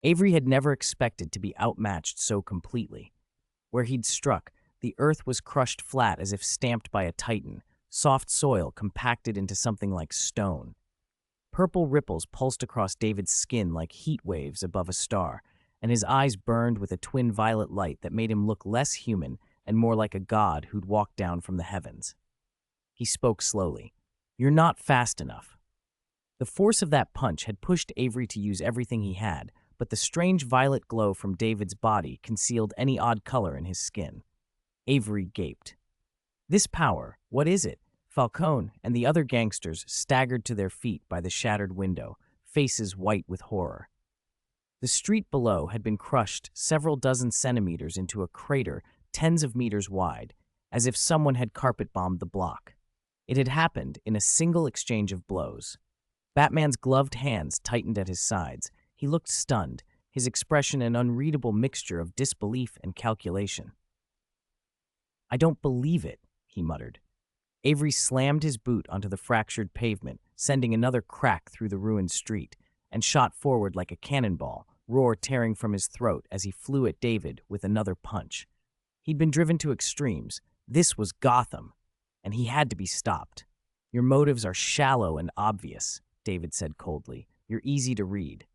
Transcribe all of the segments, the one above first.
Avery had never expected to be outmatched so completely. Where he'd struck, the earth was crushed flat as if stamped by a titan, soft soil compacted into something like stone. Purple ripples pulsed across David's skin like heat waves above a star, and his eyes burned with a twin violet light that made him look less human and more like a god who'd walked down from the heavens. He spoke slowly. "You're not fast enough." The force of that punch had pushed Avery to use everything he had, but the strange violet glow from David's body concealed any odd color in his skin. Avery gaped. "This power, what is it?" Falcone and the other gangsters staggered to their feet by the shattered window, faces white with horror. The street below had been crushed several dozen centimeters into a crater tens of meters wide, as if someone had carpet-bombed the block. It had happened in a single exchange of blows. Batman's gloved hands tightened at his sides. He looked stunned, his expression an unreadable mixture of disbelief and calculation. "I don't believe it," he muttered. Avery slammed his boot onto the fractured pavement, sending another crack through the ruined street, and shot forward like a cannonball, roar tearing from his throat as he flew at David with another punch. He'd been driven to extremes. This was Gotham, and he had to be stopped. "Your motives are shallow and obvious," David said coldly. "You're easy to read."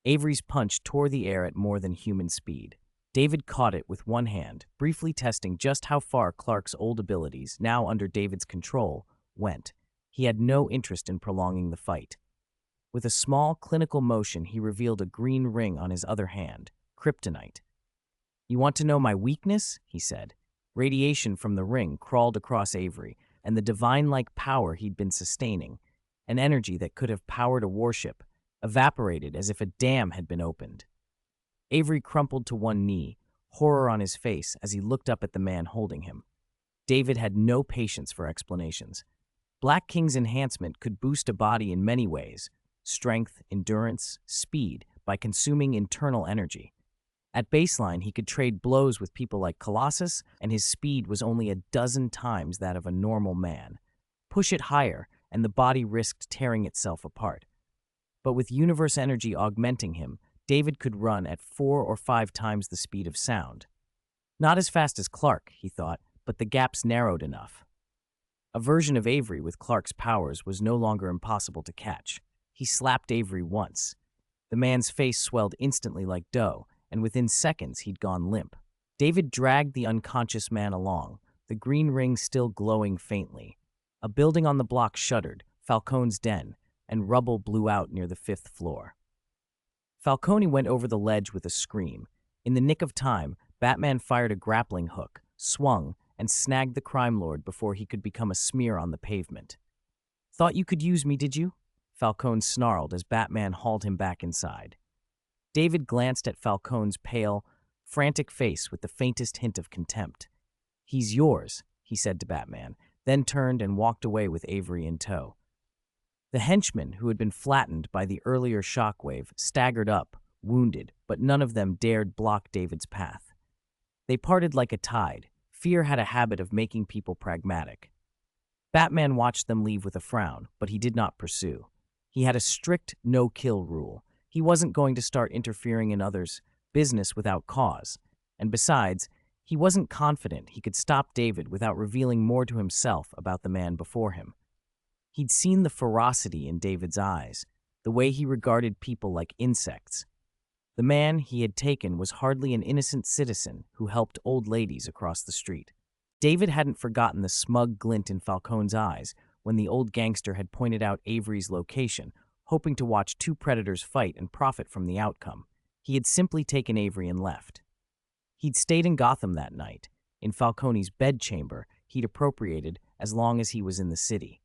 Avery's punch tore the air at more than human speed. David caught it with one hand, briefly testing just how far Clark's old abilities, now under David's control, went. He had no interest in prolonging the fight. With a small, clinical motion, he revealed a green ring on his other hand, kryptonite. "You want to know my weakness?" he said. Radiation from the ring crawled across Avery, and the divine-like power he'd been sustaining, an energy that could have powered a warship, evaporated as if a dam had been opened. Avery crumpled to one knee, horror on his face as he looked up at the man holding him. David had no patience for explanations. Black King's enhancement could boost a body in many ways: strength, endurance, speed, by consuming internal energy. At baseline, he could trade blows with people like Colossus, and his speed was only a dozen times that of a normal man. Push it higher, and the body risked tearing itself apart. But with universe energy augmenting him, David could run at 4 or 5 times the speed of sound. Not as fast as Clark, he thought, but the gaps narrowed enough. A version of Avery with Clark's powers was no longer impossible to catch. He slapped Avery once. The man's face swelled instantly like dough, and within seconds he'd gone limp. David dragged the unconscious man along, the green ring still glowing faintly. A building on the block shuddered, Falcone's den, and rubble blew out near the 5th floor. Falcone went over the ledge with a scream. In the nick of time, Batman fired a grappling hook, swung, and snagged the crime lord before he could become a smear on the pavement. "Thought you could use me, did you?" Falcone snarled as Batman hauled him back inside. David glanced at Falcone's pale, frantic face with the faintest hint of contempt. "He's yours," he said to Batman, then turned and walked away with Avery in tow. The henchmen, who had been flattened by the earlier shockwave, staggered up, wounded, but none of them dared block David's path. They parted like a tide. Fear had a habit of making people pragmatic. Batman watched them leave with a frown, but he did not pursue. He had a strict no-kill rule. He wasn't going to start interfering in others' business without cause, and besides, he wasn't confident he could stop David without revealing more to himself about the man before him. He'd seen the ferocity in David's eyes, the way he regarded people like insects. The man he had taken was hardly an innocent citizen who helped old ladies across the street. David hadn't forgotten the smug glint in Falcone's eyes when the old gangster had pointed out Avery's location, hoping to watch 2 predators fight and profit from the outcome. He had simply taken Avery and left. He'd stayed in Gotham that night. In Falcone's bedchamber, he'd appropriated as long as he was in the city.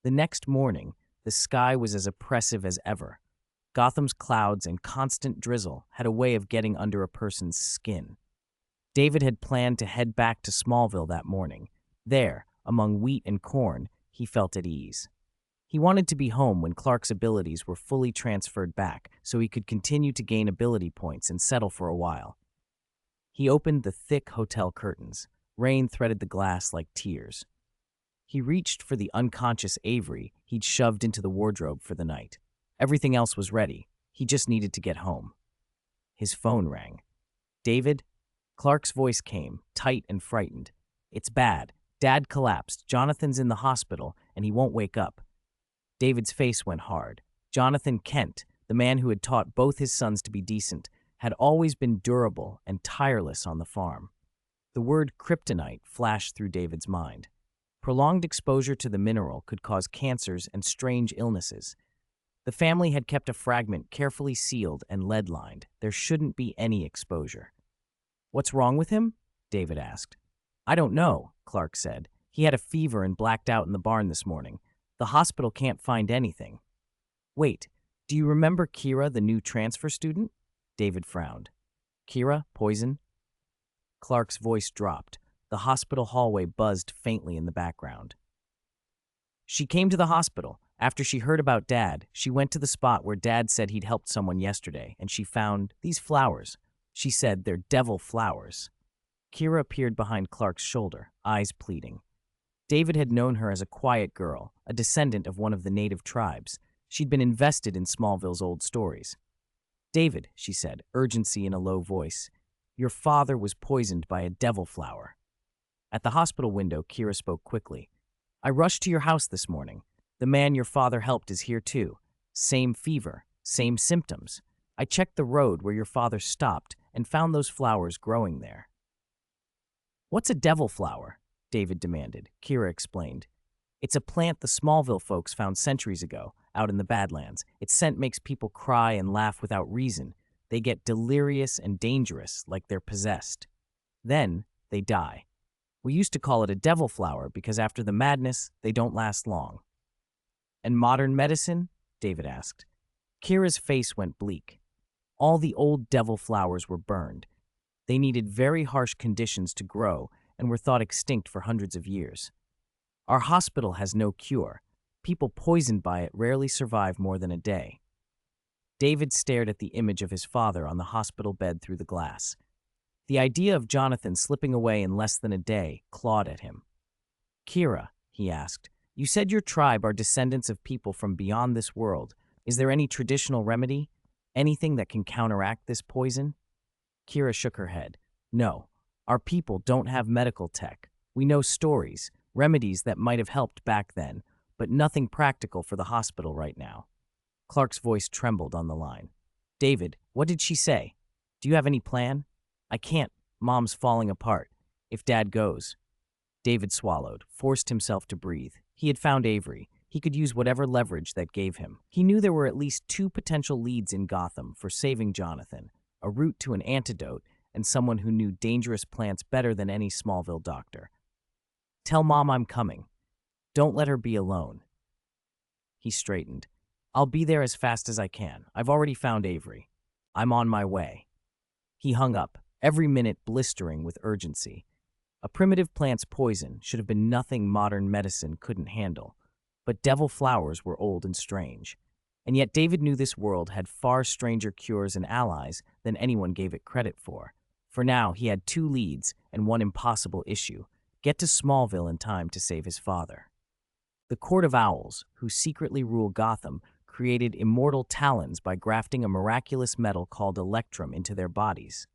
The next morning, the sky was as oppressive as ever. Gotham's clouds and constant drizzle had a way of getting under a person's skin. David had planned to head back to Smallville that morning. There, among wheat and corn, he felt at ease. He wanted to be home when Clark's abilities were fully transferred back, so he could continue to gain ability points and settle for a while. He opened the thick hotel curtains. Rain threaded the glass like tears. He reached for the unconscious Avery he'd shoved into the wardrobe for the night. Everything else was ready. He just needed to get home. His phone rang. "David?" Clark's voice came, tight and frightened. "It's bad. Dad collapsed. Jonathan's in the hospital, and he won't wake up." David's face went hard. Jonathan Kent, the man who had taught both his sons to be decent, had always been durable and tireless on the farm. The word kryptonite flashed through David's mind. Prolonged exposure to the mineral could cause cancers and strange illnesses. The family had kept a fragment carefully sealed and lead-lined. There shouldn't be any exposure. "What's wrong with him?" David asked. "I don't know," Clark said. "He had a fever and blacked out in the barn this morning. The hospital can't find anything." "Wait, do you remember Kira, the new transfer student?" David frowned. "Kira, poison?" Clark's voice dropped. The hospital hallway buzzed faintly in the background. "She came to the hospital. After she heard about Dad, she went to the spot where Dad said he'd helped someone yesterday, and she found these flowers. She said they're devil flowers." Kira appeared behind Clark's shoulder, eyes pleading. David had known her as a quiet girl, a descendant of one of the native tribes. She'd been invested in Smallville's old stories. "David," she said, urgency in a low voice, "your father was poisoned by a devil flower." At the hospital window, Kira spoke quickly. "I rushed to your house this morning. The man your father helped is here too. Same fever, same symptoms. I checked the road where your father stopped and found those flowers growing there." "What's a devil flower?" David demanded. Kira explained. "It's a plant the Smallville folks found centuries ago, out in the Badlands. Its scent makes people cry and laugh without reason. They get delirious and dangerous, like they're possessed. Then they die. We used to call it a devil flower because after the madness, they don't last long." "And modern medicine?" David asked. Kira's face went bleak. All the old devil flowers were burned. They needed very harsh conditions to grow and were thought extinct for hundreds of years. Our hospital has no cure. People poisoned by it rarely survive more than a day. David stared at the image of his father on the hospital bed through the glass. The idea of Jonathan slipping away in less than a day clawed at him. "Kira," he asked, "you said your tribe are descendants of people from beyond this world. Is there any traditional remedy? Anything that can counteract this poison?" Kira shook her head. "No, our people don't have medical tech. We know stories, remedies that might have helped back then, but nothing practical for the hospital right now." Clark's voice trembled on the line. "David, what did she say? Do you have any plan?" "I can't. Mom's falling apart. If Dad goes." David swallowed, forced himself to breathe. He had found Avery. He could use whatever leverage that gave him. He knew there were at least 2 potential leads in Gotham for saving Jonathan, a route to an antidote, and someone who knew dangerous plants better than any Smallville doctor. "Tell Mom I'm coming. Don't let her be alone." He straightened. "I'll be there as fast as I can. I've already found Avery. I'm on my way." He hung up, every minute blistering with urgency. A primitive plant's poison should have been nothing modern medicine couldn't handle. But devil flowers were old and strange. And yet David knew this world had far stranger cures and allies than anyone gave it credit for. For now, he had 2 leads and one impossible issue: get to Smallville in time to save his father. The Court of Owls, who secretly rule Gotham, created immortal talons by grafting a miraculous metal called electrum into their bodies.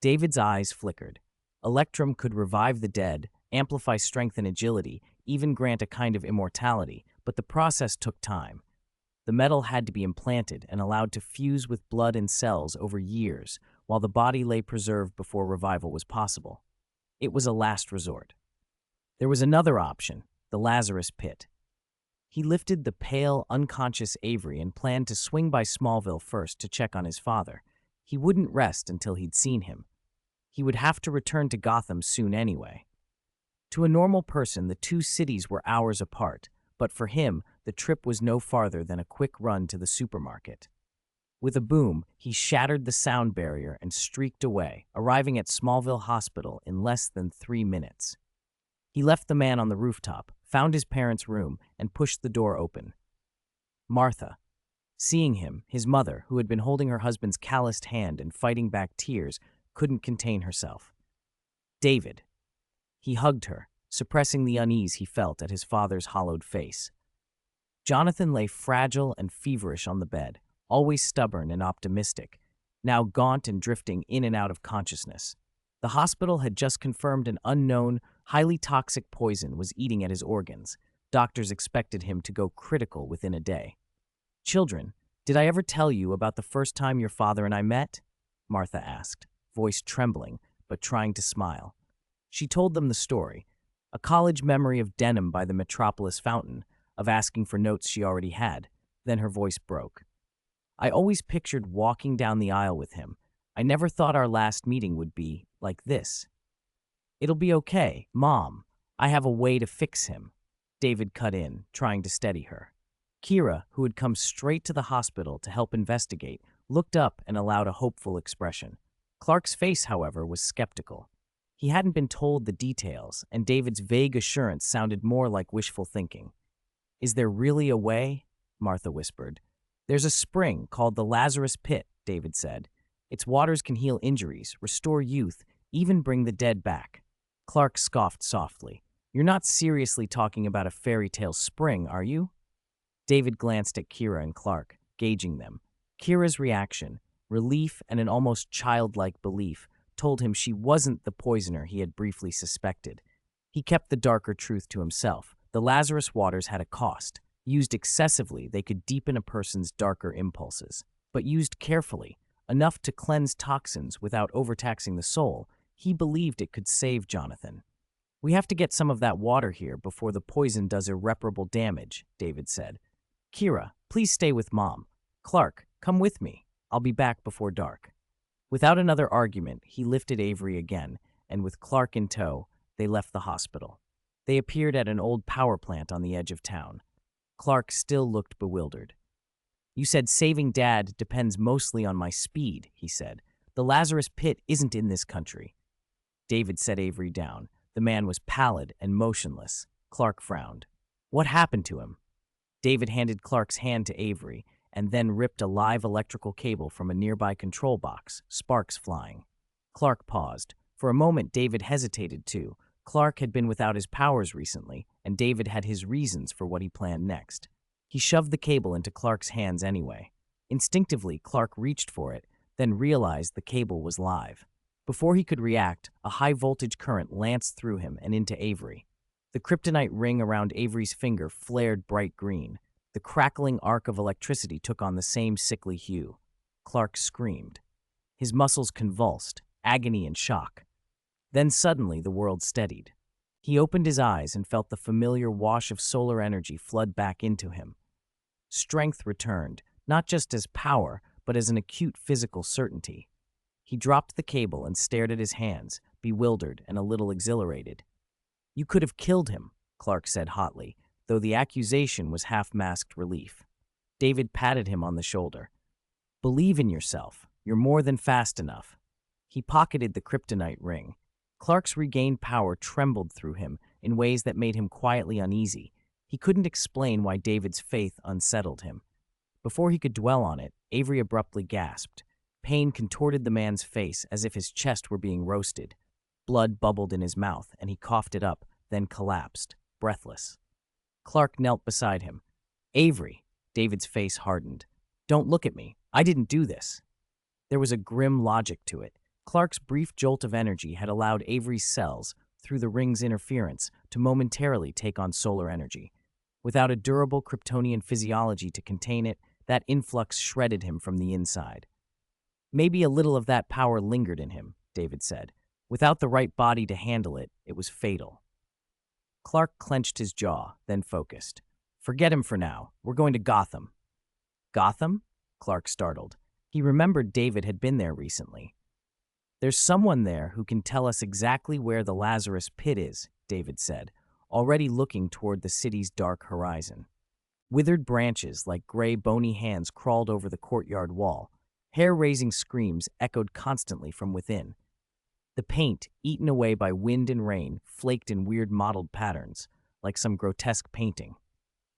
David's eyes flickered. Electrum could revive the dead, amplify strength and agility, even grant a kind of immortality, but the process took time. The metal had to be implanted and allowed to fuse with blood and cells over years, while the body lay preserved before revival was possible. It was a last resort. There was another option, the Lazarus Pit. He lifted the pale, unconscious Avery and planned to swing by Smallville first to check on his father. He wouldn't rest until he'd seen him. He would have to return to Gotham soon anyway. To a normal person, the 2 cities were hours apart, but for him, the trip was no farther than a quick run to the supermarket. With a boom, he shattered the sound barrier and streaked away, arriving at Smallville Hospital in less than 3 minutes. He left the man on the rooftop, found his parents' room, and pushed the door open. Martha. Seeing him, his mother, who had been holding her husband's calloused hand and fighting back tears, couldn't contain herself. "David." He hugged her, suppressing the unease he felt at his father's hollowed face. Jonathan lay fragile and feverish on the bed, always stubborn and optimistic. now gaunt and drifting in and out of consciousness. The hospital had just confirmed an unknown, highly toxic poison was eating at his organs. Doctors expected him to go critical within a day. "Children, did I ever tell you about the first time your father and I met?" Martha asked, voice trembling, but trying to smile. She told them the story, a college memory of denim by the Metropolis fountain, of asking for notes she already had. Then her voice broke. "I always pictured walking down the aisle with him. I never thought our last meeting would be like this." "It'll be okay, Mom. I have a way to fix him," David cut in, trying to steady her. Kira, who had come straight to the hospital to help investigate, looked up and allowed a hopeful expression. Clark's face, however, was skeptical. He hadn't been told the details, and David's vague assurance sounded more like wishful thinking. "Is there really a way?" Martha whispered. "There's a spring called the Lazarus Pit," David said. "Its waters can heal injuries, restore youth, even bring the dead back." Clark scoffed softly. "You're not seriously talking about a fairy tale spring, are you?" David glanced at Kira and Clark, gauging them. Kira's reaction, relief and an almost childlike belief, told him she wasn't the poisoner he had briefly suspected. He kept the darker truth to himself. The Lazarus waters had a cost. Used excessively, they could deepen a person's darker impulses. But used carefully, enough to cleanse toxins without overtaxing the soul, he believed it could save Jonathan. "We have to get some of that water here before the poison does irreparable damage," David said. "Kira, please stay with Mom. Clark, come with me. I'll be back before dark." Without another argument, he lifted Avery again, and with Clark in tow, they left the hospital. They appeared at an old power plant on the edge of town. Clark still looked bewildered. "You said saving Dad depends mostly on my speed," he said. "The Lazarus Pit isn't in this country." David set Avery down. The man was pallid and motionless. Clark frowned. "What happened to him?" David handed Clark's hand to Avery, and then ripped a live electrical cable from a nearby control box, sparks flying. Clark paused. For a moment, David hesitated too. Clark had been without his powers recently, and David had his reasons for what he planned next. He shoved the cable into Clark's hands anyway. Instinctively, Clark reached for it, then realized the cable was live. Before he could react, a high-voltage current lanced through him and into Avery. The kryptonite ring around Avery's finger flared bright green. The crackling arc of electricity took on the same sickly hue. Clark screamed. His muscles convulsed, agony and shock. Then suddenly the world steadied. He opened his eyes and felt the familiar wash of solar energy flood back into him. Strength returned, not just as power, but as an acute physical certainty. He dropped the cable and stared at his hands, bewildered and a little exhilarated. "You could have killed him," Clark said hotly, though the accusation was half-masked relief. David patted him on the shoulder. "Believe in yourself. You're more than fast enough." He pocketed the kryptonite ring. Clark's regained power trembled through him in ways that made him quietly uneasy. He couldn't explain why David's faith unsettled him. Before he could dwell on it, Avery abruptly gasped. Pain contorted the man's face as if his chest were being roasted. Blood bubbled in his mouth, and he coughed it up, then collapsed, breathless. Clark knelt beside him. "Avery," David's face hardened. "Don't look at me. I didn't do this." There was a grim logic to it. Clark's brief jolt of energy had allowed Avery's cells, through the ring's interference, to momentarily take on solar energy. Without a durable Kryptonian physiology to contain it, that influx shredded him from the inside. "Maybe a little of that power lingered in him," David said. "Without the right body to handle it, it was fatal." Clark clenched his jaw, then focused. "Forget him for now. We're going to Gotham." "Gotham?" Clark startled. He remembered David had been there recently. "There's someone there who can tell us exactly where the Lazarus Pit is," David said, already looking toward the city's dark horizon. Withered branches like gray, bony hands crawled over the courtyard wall. Hair-raising screams echoed constantly from within. The paint, eaten away by wind and rain, flaked in weird mottled patterns, like some grotesque painting.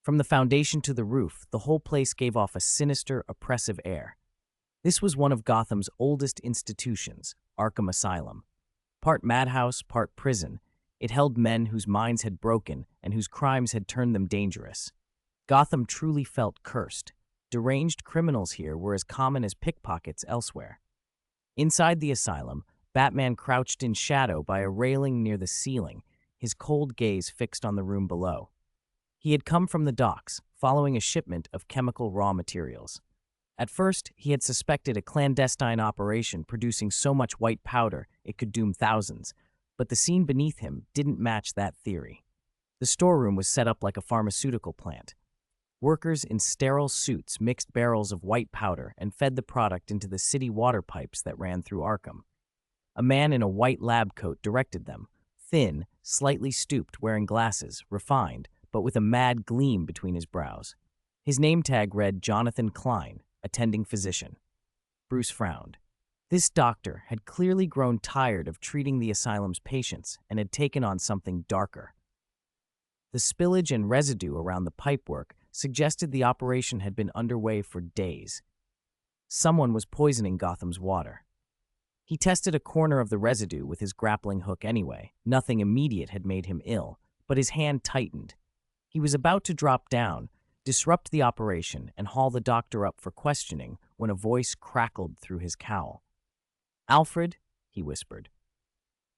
From the foundation to the roof, the whole place gave off a sinister, oppressive air. This was one of Gotham's oldest institutions, Arkham Asylum. Part madhouse, part prison, it held men whose minds had broken and whose crimes had turned them dangerous. Gotham truly felt cursed. Deranged criminals here were as common as pickpockets elsewhere. Inside the asylum, Batman crouched in shadow by a railing near the ceiling, his cold gaze fixed on the room below. He had come from the docks, following a shipment of chemical raw materials. At first, he had suspected a clandestine operation producing so much white powder it could doom thousands, but the scene beneath him didn't match that theory. The storeroom was set up like a pharmaceutical plant. Workers in sterile suits mixed barrels of white powder and fed the product into the city water pipes that ran through Arkham. A man in a white lab coat directed them, thin, slightly stooped, wearing glasses, refined, but with a mad gleam between his brows. His name tag read Jonathan Klein, attending physician. Bruce frowned. This doctor had clearly grown tired of treating the asylum's patients and had taken on something darker. The spillage and residue around the pipework suggested the operation had been underway for days. Someone was poisoning Gotham's water. He tested a corner of the residue with his grappling hook anyway. Nothing immediate had made him ill, but his hand tightened. He was about to drop down, disrupt the operation, and haul the doctor up for questioning when a voice crackled through his cowl. "Alfred," he whispered.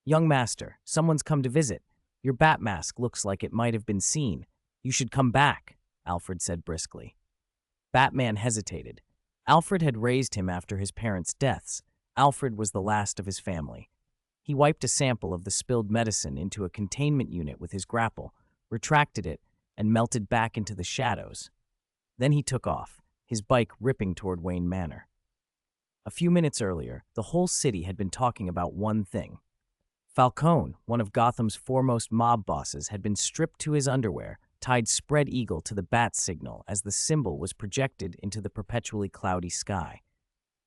"Young master, someone's come to visit. Your bat mask looks like it might have been seen. You should come back," Alfred said briskly. Batman hesitated. Alfred had raised him after his parents' deaths. Alfred was the last of his family. He wiped a sample of the spilled medicine into a containment unit with his grapple, retracted it, and melted back into the shadows. Then he took off, his bike ripping toward Wayne Manor. A few minutes earlier, the whole city had been talking about one thing. Falcone, one of Gotham's foremost mob bosses, had been stripped to his underwear, tied spread eagle to the bat signal as the symbol was projected into the perpetually cloudy sky.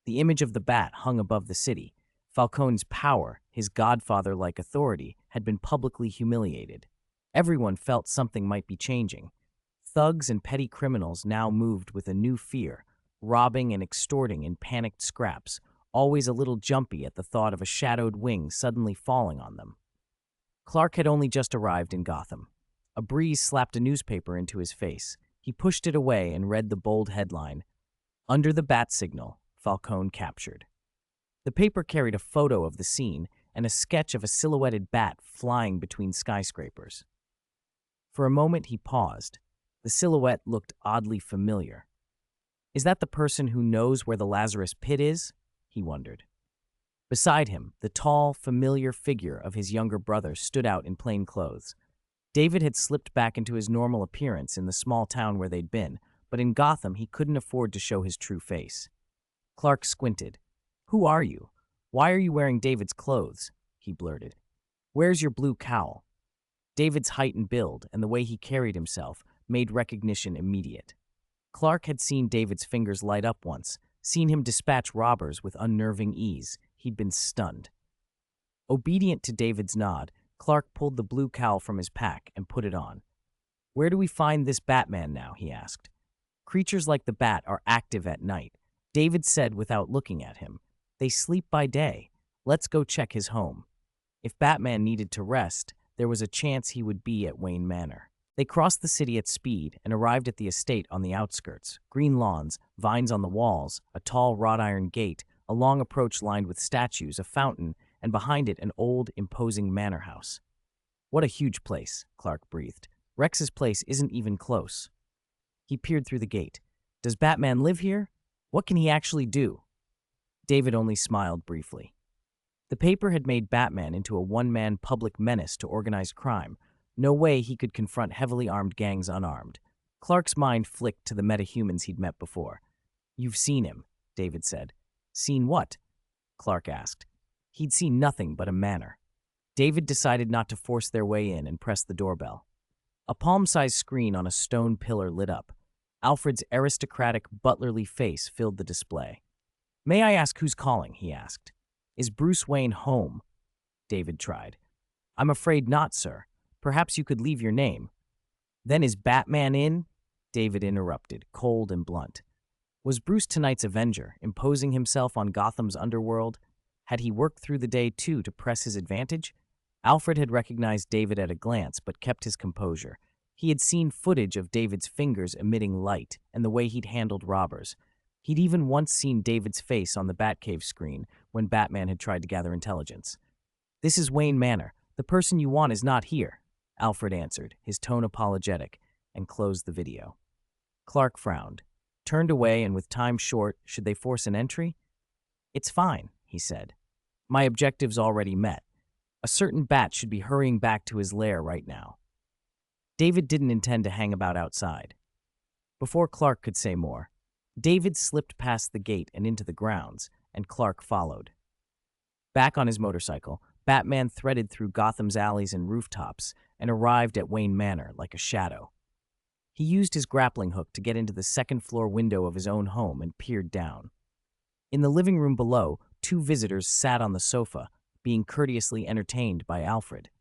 The image of the bat hung above the city. Falcone's power, his godfather-like authority, had been publicly humiliated. Everyone felt something might be changing. Thugs and petty criminals now moved with a new fear, robbing and extorting in panicked scraps, always a little jumpy at the thought of a shadowed wing suddenly falling on them. Clark had only just arrived in Gotham. A breeze slapped a newspaper into his face. He pushed it away and read the bold headline, "Under the Bat Signal, Falcone Captured." The paper carried a photo of the scene and a sketch of a silhouetted bat flying between skyscrapers. For a moment he paused. The silhouette looked oddly familiar. Is that the person who knows where the Lazarus Pit is? He wondered. Beside him, the tall, familiar figure of his younger brother stood out in plain clothes. David had slipped back into his normal appearance in the small town where they'd been, but in Gotham he couldn't afford to show his true face. Clark squinted. "Who are you? Why are you wearing David's clothes?" he blurted. "Where's your blue cowl?" David's height and build, and the way he carried himself, made recognition immediate. Clark had seen David's fingers light up once, seen him dispatch robbers with unnerving ease. He'd been stunned. Obedient to David's nod, Clark pulled the blue cowl from his pack and put it on. "Where do we find this Batman now?" he asked. "Creatures like the bat are active at night," David said without looking at him. "They sleep by day. Let's go check his home." If Batman needed to rest, there was a chance he would be at Wayne Manor. They crossed the city at speed and arrived at the estate on the outskirts. Green lawns, vines on the walls, a tall wrought iron gate, a long approach lined with statues, a fountain, and behind it an old, imposing manor house. "What a huge place," Clark breathed. "Rex's place isn't even close." He peered through the gate. "Does Batman live here? What can he actually do?" David only smiled briefly. The paper had made Batman into a one-man public menace to organized crime. No way he could confront heavily armed gangs unarmed. Clark's mind flicked to the metahumans he'd met before. "You've seen him," David said. "Seen what?" Clark asked. He'd seen nothing but a manor. David decided not to force their way in and pressed the doorbell. A palm-sized screen on a stone pillar lit up. Alfred's aristocratic, butlerly face filled the display. "May I ask who's calling?" he asked. "Is Bruce Wayne home?" David tried. "I'm afraid not, sir. Perhaps you could leave your name." "Then is Batman in?" David interrupted, cold and blunt. Was Bruce tonight's Avenger, imposing himself on Gotham's underworld? Had he worked through the day, too, to press his advantage? Alfred had recognized David at a glance, but kept his composure. He had seen footage of David's fingers emitting light and the way he'd handled robbers. He'd even once seen David's face on the Batcave screen when Batman had tried to gather intelligence. "This is Wayne Manor. The person you want is not here," Alfred answered, his tone apologetic, and closed the video. Clark frowned, turned away, and with time short, should they force an entry? "It's fine," he said. "My objective's already met. A certain bat should be hurrying back to his lair right now." David didn't intend to hang about outside. Before Clark could say more, David slipped past the gate and into the grounds, and Clark followed. Back on his motorcycle, Batman threaded through Gotham's alleys and rooftops and arrived at Wayne Manor like a shadow. He used his grappling hook to get into the second-floor window of his own home and peered down. In the living room below, two visitors sat on the sofa, being courteously entertained by Alfred.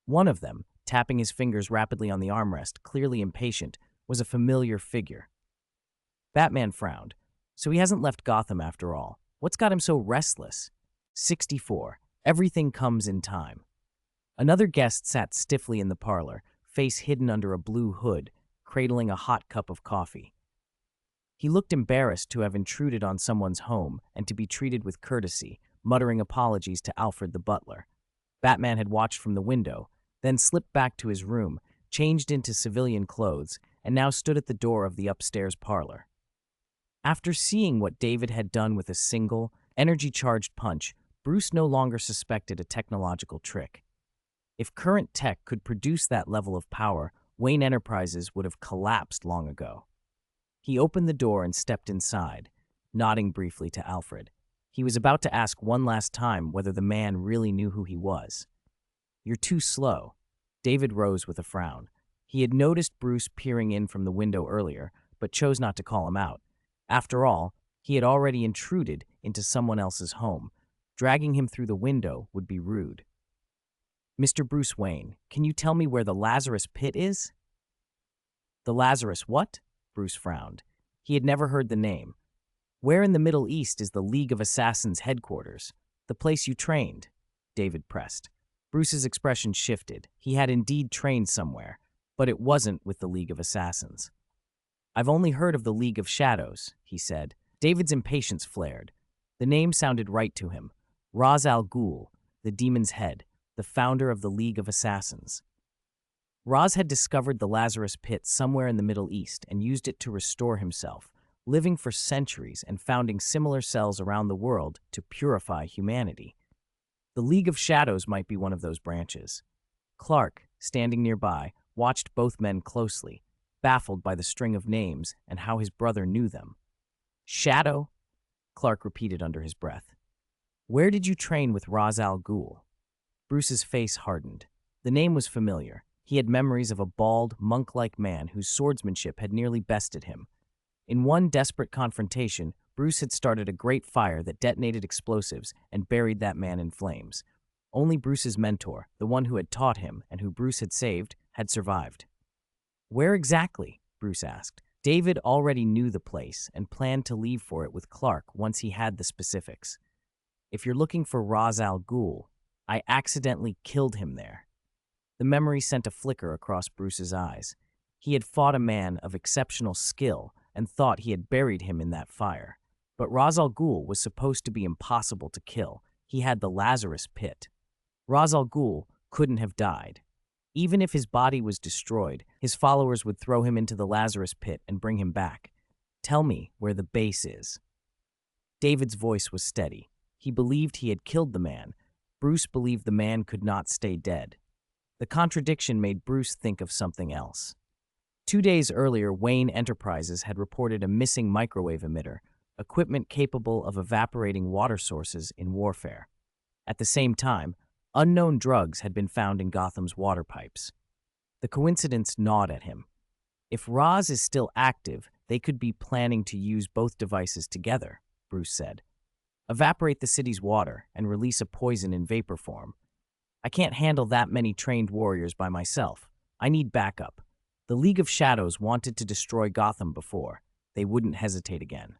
One of them, tapping his fingers rapidly on the armrest, clearly impatient, was a familiar figure. Batman frowned. So he hasn't left Gotham after all. What's got him so restless? 64. Everything comes in time. Another guest sat stiffly in the parlor, face hidden under a blue hood, cradling a hot cup of coffee. He looked embarrassed to have intruded on someone's home and to be treated with courtesy, muttering apologies to Alfred the butler. Batman had watched from the window, then slipped back to his room, changed into civilian clothes, and now stood at the door of the upstairs parlor. After seeing what David had done with a single, energy-charged punch, Bruce no longer suspected a technological trick. If current tech could produce that level of power, Wayne Enterprises would have collapsed long ago. He opened the door and stepped inside, nodding briefly to Alfred. He was about to ask one last time whether the man really knew who he was. "You're too slow." David rose with a frown. He had noticed Bruce peering in from the window earlier, but chose not to call him out. After all, he had already intruded into someone else's home. Dragging him through the window would be rude. "Mr. Bruce Wayne, can you tell me where the Lazarus Pit is?" "The Lazarus what?" Bruce frowned. He had never heard the name. "Where in the Middle East is the League of Assassins headquarters? The place you trained?" David pressed. Bruce's expression shifted. He had indeed trained somewhere, but it wasn't with the League of Assassins. "I've only heard of the League of Shadows," he said. David's impatience flared. The name sounded right to him. Ra's al Ghul, the demon's head, the founder of the League of Assassins. Ra's had discovered the Lazarus Pit somewhere in the Middle East and used it to restore himself, living for centuries and founding similar cells around the world to purify humanity. The League of Shadows might be one of those branches. Clark, standing nearby, watched both men closely, baffled by the string of names and how his brother knew them. "Shadow?" Clark repeated under his breath. "Where did you train with Ra's al Ghul?" Bruce's face hardened. The name was familiar. He had memories of a bald, monk-like man whose swordsmanship had nearly bested him. In one desperate confrontation, Bruce had started a great fire that detonated explosives and buried that man in flames. Only Bruce's mentor, the one who had taught him and who Bruce had saved, had survived. "Where exactly?" Bruce asked. David already knew the place and planned to leave for it with Clark once he had the specifics. "If you're looking for Ra's al Ghul, I accidentally killed him there." The memory sent a flicker across Bruce's eyes. He had fought a man of exceptional skill and thought he had buried him in that fire. But Ra's al Ghul was supposed to be impossible to kill. He had the Lazarus Pit. Ra's al Ghul couldn't have died. Even if his body was destroyed, his followers would throw him into the Lazarus Pit and bring him back. "Tell me where the base is." David's voice was steady. He believed he had killed the man. Bruce believed the man could not stay dead. The contradiction made Bruce think of something else. 2 days earlier, Wayne Enterprises had reported a missing microwave emitter, equipment capable of evaporating water sources in warfare. At the same time, unknown drugs had been found in Gotham's water pipes. The coincidence gnawed at him. If Ra's is still active, they could be planning to use both devices together, Bruce said. Evaporate the city's water and release a poison in vapor form. I can't handle that many trained warriors by myself. I need backup. The League of Shadows wanted to destroy Gotham before. They wouldn't hesitate again.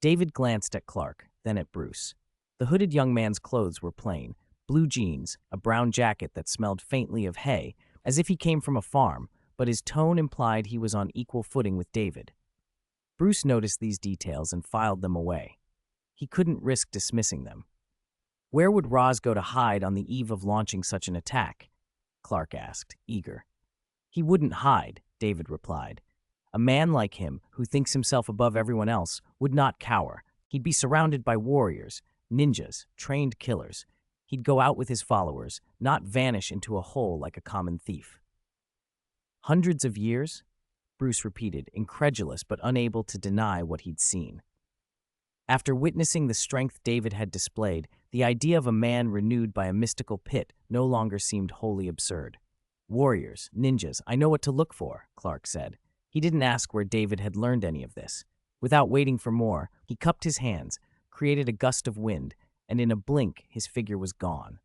David glanced at Clark, then at Bruce. The hooded young man's clothes were plain, blue jeans, a brown jacket that smelled faintly of hay, as if he came from a farm, but his tone implied he was on equal footing with David. Bruce noticed these details and filed them away. He couldn't risk dismissing them. Where would Roz go to hide on the eve of launching such an attack? Clark asked, eager. He wouldn't hide, David replied. A man like him, who thinks himself above everyone else, would not cower. He'd be surrounded by warriors, ninjas, trained killers. He'd go out with his followers, not vanish into a hole like a common thief. Hundreds of years? Bruce repeated, incredulous but unable to deny what he'd seen. After witnessing the strength David had displayed, the idea of a man renewed by a mystical pit no longer seemed wholly absurd. Warriors, ninjas, I know what to look for, Clark said. He didn't ask where David had learned any of this. Without waiting for more, he cupped his hands, created a gust of wind, and in a blink his figure was gone.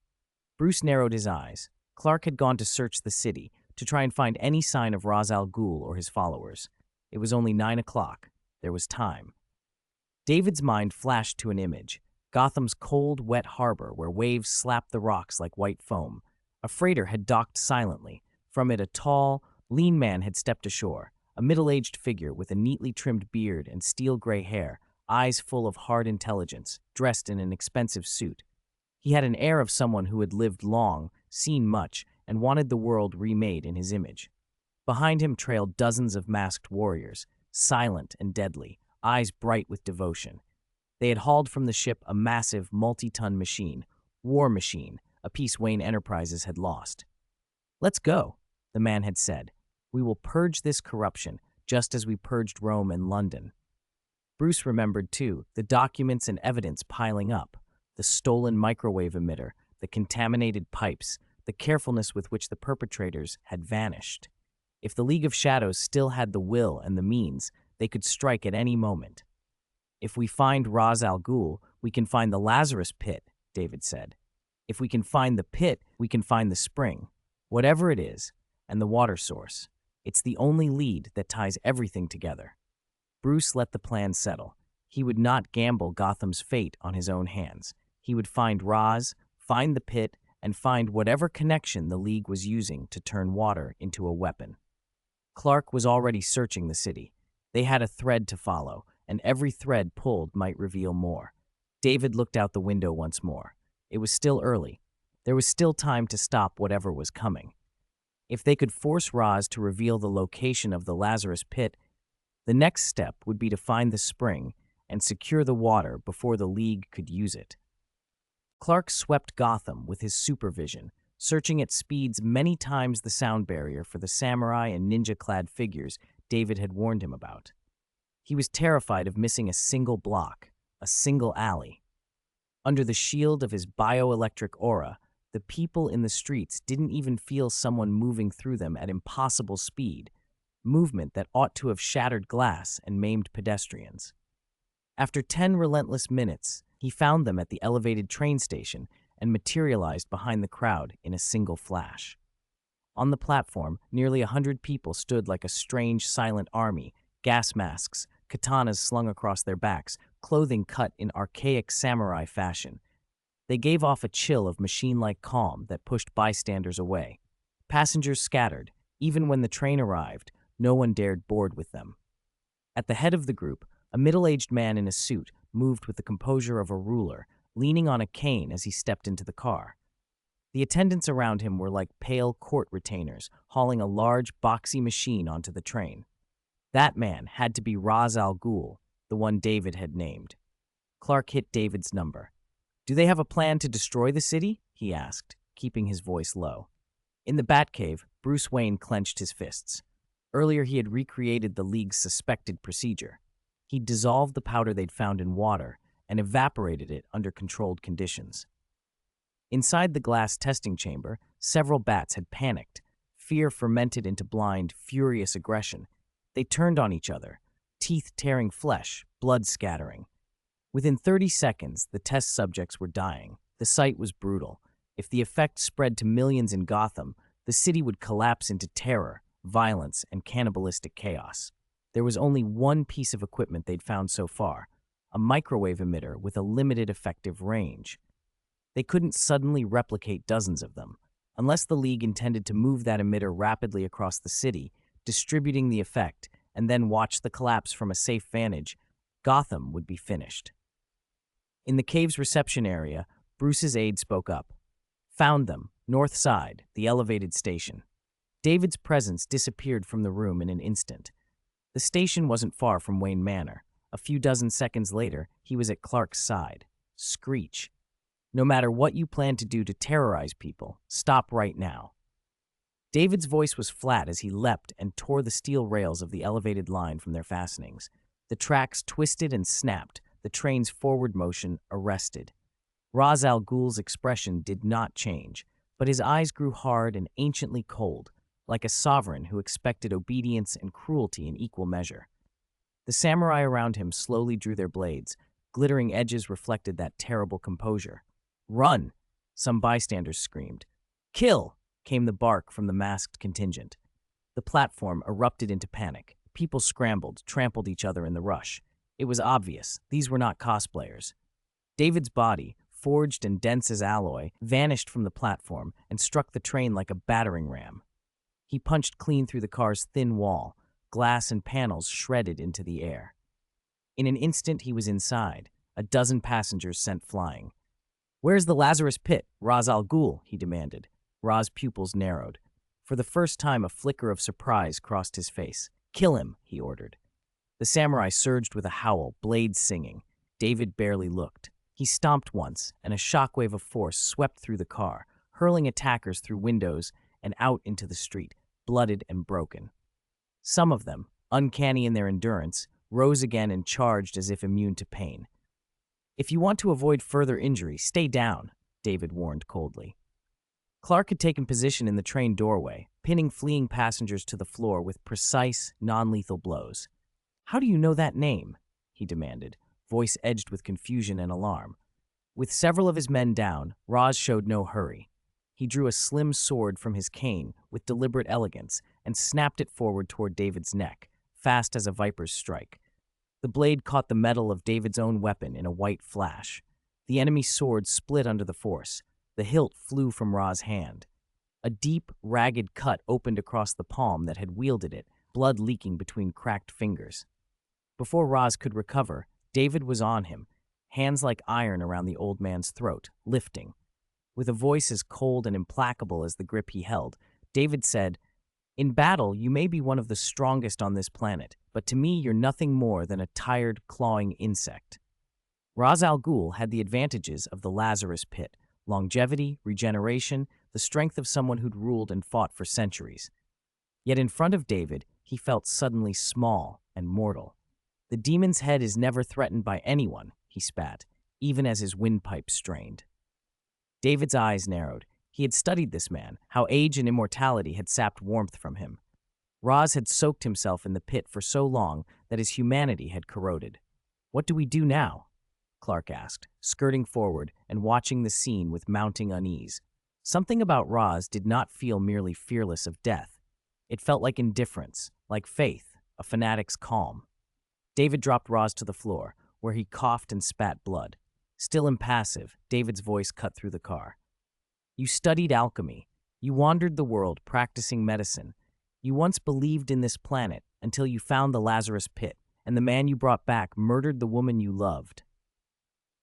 Bruce narrowed his eyes. Clark had gone to search the city, to try and find any sign of Ra's al Ghul or his followers. It was only 9 o'clock. There was time. David's mind flashed to an image. Gotham's cold, wet harbor where waves slapped the rocks like white foam. A freighter had docked silently. From it, a tall, lean man had stepped ashore, a middle-aged figure with a neatly trimmed beard and steel-gray hair, eyes full of hard intelligence, dressed in an expensive suit. He had an air of someone who had lived long, seen much, and wanted the world remade in his image. Behind him trailed dozens of masked warriors, silent and deadly, eyes bright with devotion. They had hauled from the ship a massive, multi-ton machine, war machine, a piece Wayne Enterprises had lost. "Let's go," the man had said. "We will purge this corruption, just as we purged Rome and London." Bruce remembered, too, the documents and evidence piling up, the stolen microwave emitter, the contaminated pipes, the carefulness with which the perpetrators had vanished. If the League of Shadows still had the will and the means, they could strike at any moment. "If we find Ra's al Ghul, we can find the Lazarus Pit," David said. "If we can find the pit, we can find the spring, whatever it is, and the water source. It's the only lead that ties everything together." Bruce let the plan settle. He would not gamble Gotham's fate on his own hands. He would find Ra's, find the pit, and find whatever connection the League was using to turn water into a weapon. Clark was already searching the city. They had a thread to follow, and every thread pulled might reveal more. David looked out the window once more. It was still early. There was still time to stop whatever was coming. If they could force Ra's to reveal the location of the Lazarus Pit, the next step would be to find the spring and secure the water before the League could use it. Clark swept Gotham with his supervision, searching at speeds many times the sound barrier for the samurai and ninja-clad figures David had warned him about. He was terrified of missing a single block, a single alley. Under the shield of his bioelectric aura, the people in the streets didn't even feel someone moving through them at impossible speed, movement that ought to have shattered glass and maimed pedestrians. After 10 relentless minutes, he found them at the elevated train station and materialized behind the crowd in a single flash. On the platform, nearly 100 people stood like a strange, silent army, gas masks, katanas slung across their backs, clothing cut in archaic samurai fashion. They gave off a chill of machine-like calm that pushed bystanders away. Passengers scattered. Even when the train arrived, no one dared board with them. At the head of the group, a middle-aged man in a suit moved with the composure of a ruler, leaning on a cane as he stepped into the car. The attendants around him were like pale court retainers, hauling a large, boxy machine onto the train. That man had to be Ra's al Ghul, the one David had named. Clark hit David's number. "Do they have a plan to destroy the city?" he asked, keeping his voice low. In the Batcave, Bruce Wayne clenched his fists. Earlier he had recreated the League's suspected procedure. He'd dissolved the powder they'd found in water and evaporated it under controlled conditions. Inside the glass testing chamber, several bats had panicked. Fear fermented into blind, furious aggression. They turned on each other, teeth tearing flesh, blood scattering. Within 30 seconds, the test subjects were dying. The sight was brutal. If the effect spread to millions in Gotham, the city would collapse into terror, violence, and cannibalistic chaos. There was only one piece of equipment they'd found so far, a microwave emitter with a limited effective range. They couldn't suddenly replicate dozens of them. Unless the League intended to move that emitter rapidly across the city, distributing the effect, and then watch the collapse from a safe vantage, Gotham would be finished. In the cave's reception area, Bruce's aide spoke up. Found them, north side, the elevated station. David's presence disappeared from the room in an instant. The station wasn't far from Wayne Manor. A few dozen seconds later, he was at Clark's side. Screech. No matter what you plan to do to terrorize people, stop right now. David's voice was flat as he leapt and tore the steel rails of the elevated line from their fastenings. The tracks twisted and snapped, the train's forward motion arrested. Ra's al Ghul's expression did not change, but his eyes grew hard and anciently cold, like a sovereign who expected obedience and cruelty in equal measure. The samurai around him slowly drew their blades. Glittering edges reflected that terrible composure. "Run!" some bystanders screamed. "Kill!" came the bark from the masked contingent. The platform erupted into panic. People scrambled, trampled each other in the rush. It was obvious, these were not cosplayers. David's body, forged and dense as alloy, vanished from the platform and struck the train like a battering ram. He punched clean through the car's thin wall, glass and panels shredded into the air. In an instant, he was inside, a dozen passengers sent flying. "Where's the Lazarus Pit, Ra's al Ghul?" he demanded. Ra's pupils narrowed. For the first time, a flicker of surprise crossed his face. "Kill him," he ordered. The samurai surged with a howl, blades singing. David barely looked. He stomped once, and a shockwave of force swept through the car, hurling attackers through windows and out into the street, blooded and broken. Some of them, uncanny in their endurance, rose again and charged as if immune to pain. "If you want to avoid further injury, stay down," David warned coldly. Clark had taken position in the train doorway, pinning fleeing passengers to the floor with precise, non-lethal blows. "How do you know that name?" he demanded, voice edged with confusion and alarm. With several of his men down, Ra's showed no hurry. He drew a slim sword from his cane with deliberate elegance and snapped it forward toward David's neck, fast as a viper's strike. The blade caught the metal of David's own weapon in a white flash. The enemy's sword split under the force. The hilt flew from Ra's hand. A deep, ragged cut opened across the palm that had wielded it, blood leaking between cracked fingers. Before Ra's could recover, David was on him, hands like iron around the old man's throat, lifting. With a voice as cold and implacable as the grip he held, David said, "In battle, you may be one of the strongest on this planet, but to me you're nothing more than a tired, clawing insect." Ra's al Ghul had the advantages of the Lazarus Pit: longevity, regeneration, the strength of someone who'd ruled and fought for centuries. Yet in front of David, he felt suddenly small and mortal. "The demon's head is never threatened by anyone," he spat, even as his windpipe strained. David's eyes narrowed. He had studied this man, how age and immortality had sapped warmth from him. Ra's had soaked himself in the pit for so long that his humanity had corroded. "What do we do now?" Clark asked, skirting forward and watching the scene with mounting unease. Something about Ra's did not feel merely fearless of death. It felt like indifference, like faith, a fanatic's calm. David dropped Ra's to the floor, where he coughed and spat blood. Still impassive, David's voice cut through the car. "You studied alchemy. You wandered the world practicing medicine. You once believed in this planet until you found the Lazarus Pit, and the man you brought back murdered the woman you loved."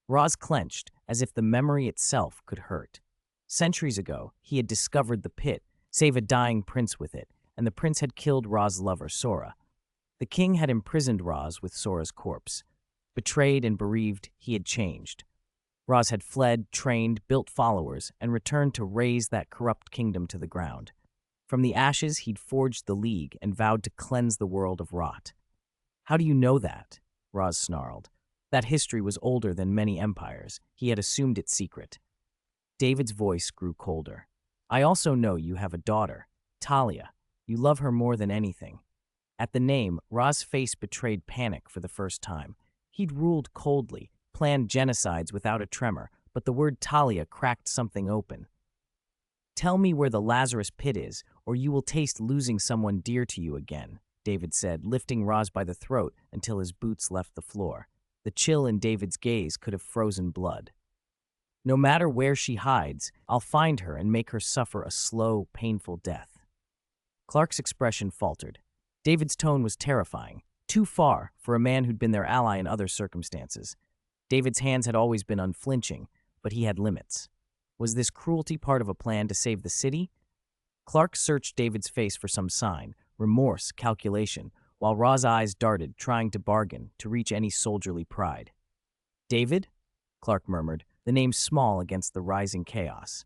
Ra's clenched, as if the memory itself could hurt. Centuries ago, he had discovered the pit, save a dying prince with it, and the prince had killed Ra's lover, Sora. The king had imprisoned Ra's with Sora's corpse. Betrayed and bereaved, he had changed. Ra's had fled, trained, built followers, and returned to raze that corrupt kingdom to the ground. From the ashes, he'd forged the League and vowed to cleanse the world of rot. "How do you know that?" Ra's snarled. That history was older than many empires. He had assumed its secret. David's voice grew colder. "I also know you have a daughter, Talia. You love her more than anything." At the name, Ra's face betrayed panic for the first time. He'd ruled coldly, planned genocides without a tremor, but the word Talia cracked something open. "Tell me where the Lazarus Pit is, or you will taste losing someone dear to you again," David said, lifting Ra's by the throat until his boots left the floor. The chill in David's gaze could have frozen blood. "No matter where she hides, I'll find her and make her suffer a slow, painful death." Clark's expression faltered. David's tone was terrifying, too far for a man who'd been their ally in other circumstances. David's hands had always been unflinching, but he had limits. Was this cruelty part of a plan to save the city? Clark searched David's face for some sign, remorse, calculation, while Ra's eyes darted, trying to bargain, to reach any soldierly pride. David? Clark murmured, the name small against the rising chaos.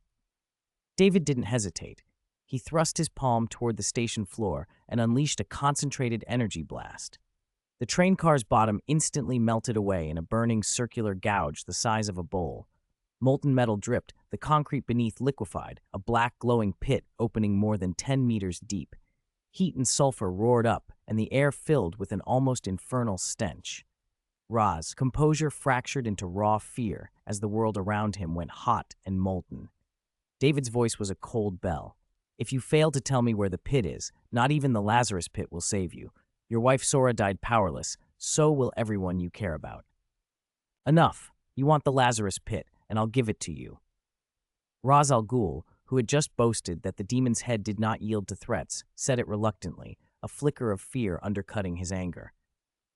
David didn't hesitate. He thrust his palm toward the station floor and unleashed a concentrated energy blast. The train car's bottom instantly melted away in a burning circular gouge the size of a bowl. Molten metal dripped, the concrete beneath liquefied, a black glowing pit opening more than 10 meters deep. Heat and sulfur roared up, and the air filled with an almost infernal stench. Ra's composure fractured into raw fear as the world around him went hot and molten. David's voice was a cold bell. If you fail to tell me where the pit is, not even the Lazarus pit will save you. Your wife Sora died powerless, so will everyone you care about. Enough. You want the Lazarus pit, and I'll give it to you. Ra's al Ghul, who had just boasted that the demon's head did not yield to threats, said it reluctantly, a flicker of fear undercutting his anger.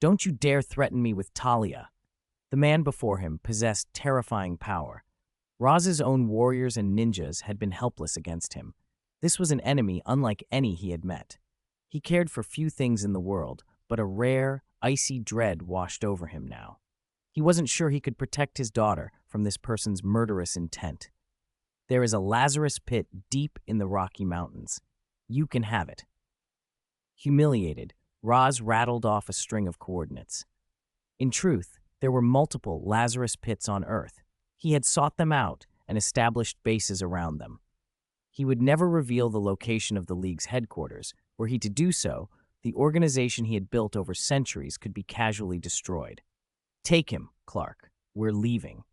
Don't you dare threaten me with Talia. The man before him possessed terrifying power. Raz's own warriors and ninjas had been helpless against him. This was an enemy unlike any he had met. He cared for few things in the world, but a rare, icy dread washed over him now. He wasn't sure he could protect his daughter from this person's murderous intent. There is a Lazarus pit deep in the Rocky Mountains. You can have it. Humiliated, Raz rattled off a string of coordinates. In truth, there were multiple Lazarus pits on Earth. He had sought them out and established bases around them. He would never reveal the location of the League's headquarters. Were he to do so, the organization he had built over centuries could be casually destroyed. Take him, Clark. We're leaving.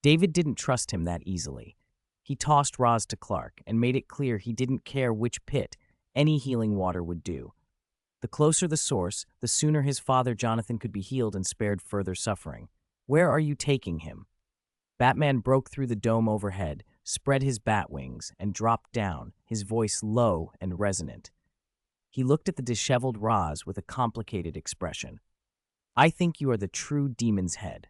David didn't trust him that easily. He tossed Raz to Clark and made it clear he didn't care which pit. Any healing water would do. The closer the source, the sooner his father Jonathan could be healed and spared further suffering. Where are you taking him? Batman broke through the dome overhead, spread his bat wings, and dropped down, his voice low and resonant. He looked at the disheveled Raz with a complicated expression. I think you are the true demon's head.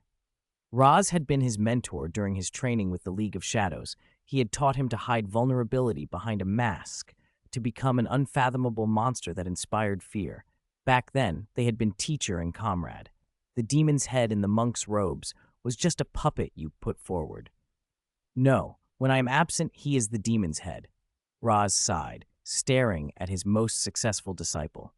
Raz had been his mentor during his training with the League of Shadows. He had taught him to hide vulnerability behind a mask, to become an unfathomable monster that inspired fear. Back then, they had been teacher and comrade. The demon's head in the monk's robes was just a puppet you put forward. No, when I am absent, he is the demon's head. Raz sighed, staring at his most successful disciple.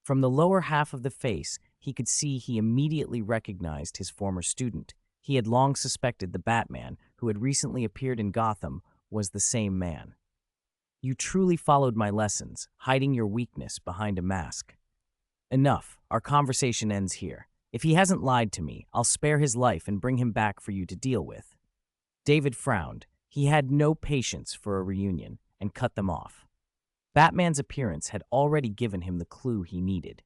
From the lower half of the face, he could see he immediately recognized his former student. He had long suspected the Batman, who had recently appeared in Gotham, was the same man. You truly followed my lessons, hiding your weakness behind a mask. Enough, our conversation ends here. If he hasn't lied to me, I'll spare his life and bring him back for you to deal with. David frowned. He had no patience for a reunion and cut them off. Batman's appearance had already given him the clue he needed.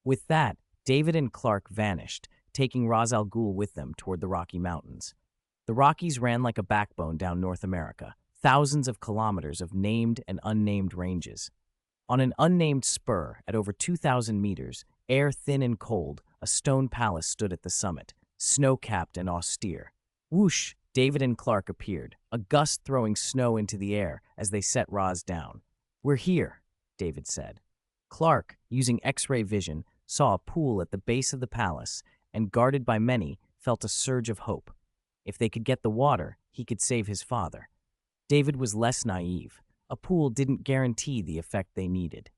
With that, David and Clark vanished, taking Ra's al Ghul with them toward the Rocky Mountains. The Rockies ran like a backbone down North America, thousands of kilometers of named and unnamed ranges. On an unnamed spur at over 2,000 meters, air thin and cold, a stone palace stood at the summit, snow-capped and austere. Whoosh! David and Clark appeared, a gust throwing snow into the air as they set Raz down. We're here, David said. Clark, using X-ray vision, saw a pool at the base of the palace and, guarded by many, felt a surge of hope. If they could get the water, he could save his father. David was less naive. A pool didn't guarantee the effect they needed.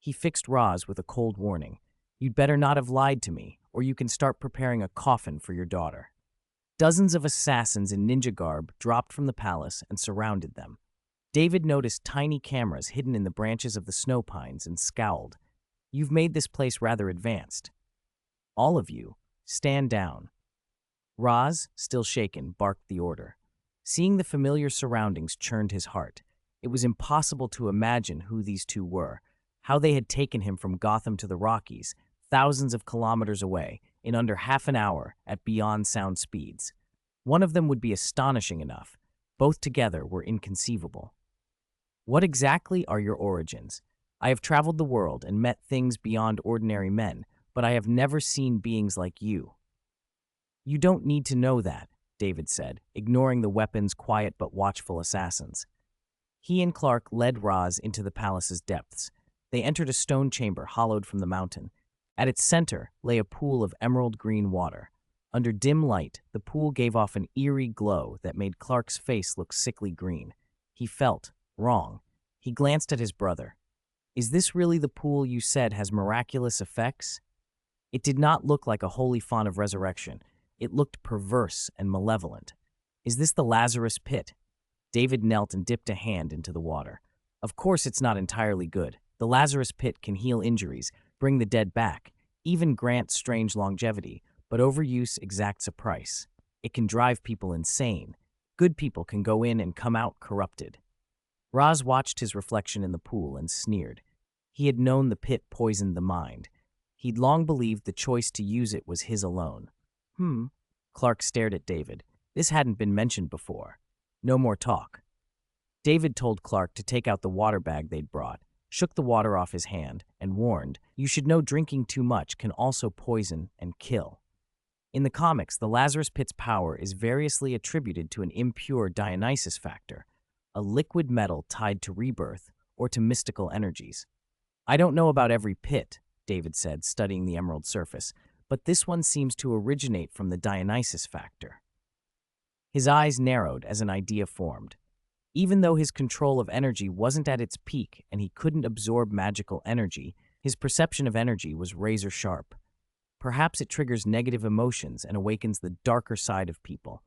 He fixed Raz with a cold warning. You'd better not have lied to me, or you can start preparing a coffin for your daughter. Dozens of assassins in ninja garb dropped from the palace and surrounded them. David noticed tiny cameras hidden in the branches of the snow pines and scowled. You've made this place rather advanced. All of you, stand down. Raz, still shaken, barked the order. Seeing the familiar surroundings churned his heart. It was impossible to imagine who these two were, how they had taken him from Gotham to the Rockies, thousands of kilometers away, in under half an hour at beyond sound speeds. One of them would be astonishing enough. Both together were inconceivable. What exactly are your origins? I have traveled the world and met things beyond ordinary men, but I have never seen beings like you. You don't need to know that, David said, ignoring the weapon's quiet but watchful assassins. He and Clark led Roz into the palace's depths. They entered a stone chamber hollowed from the mountain. At its center lay a pool of emerald green water. Under dim light, the pool gave off an eerie glow that made Clark's face look sickly green. He felt wrong. He glanced at his brother. Is this really the pool you said has miraculous effects? It did not look like a holy font of resurrection. It looked perverse and malevolent. Is this the Lazarus pit? David knelt and dipped a hand into the water. Of course it's not entirely good. The Lazarus pit can heal injuries, bring the dead back, even grant strange longevity, but overuse exacts a price. It can drive people insane. Good people can go in and come out corrupted. Roz watched his reflection in the pool and sneered. He had known the pit poisoned the mind. He'd long believed the choice to use it was his alone. Clark stared at David. This hadn't been mentioned before. No more talk. David told Clark to take out the water bag they'd brought, shook the water off his hand, and warned, "You should know drinking too much can also poison and kill." In the comics, the Lazarus Pit's power is variously attributed to an impure Dionysus factor, a liquid metal tied to rebirth or to mystical energies. I don't know about every pit, David said, studying the emerald surface, but this one seems to originate from the Dionysus factor. His eyes narrowed as an idea formed. Even though his control of energy wasn't at its peak and he couldn't absorb magical energy, his perception of energy was razor sharp. Perhaps it triggers negative emotions and awakens the darker side of people.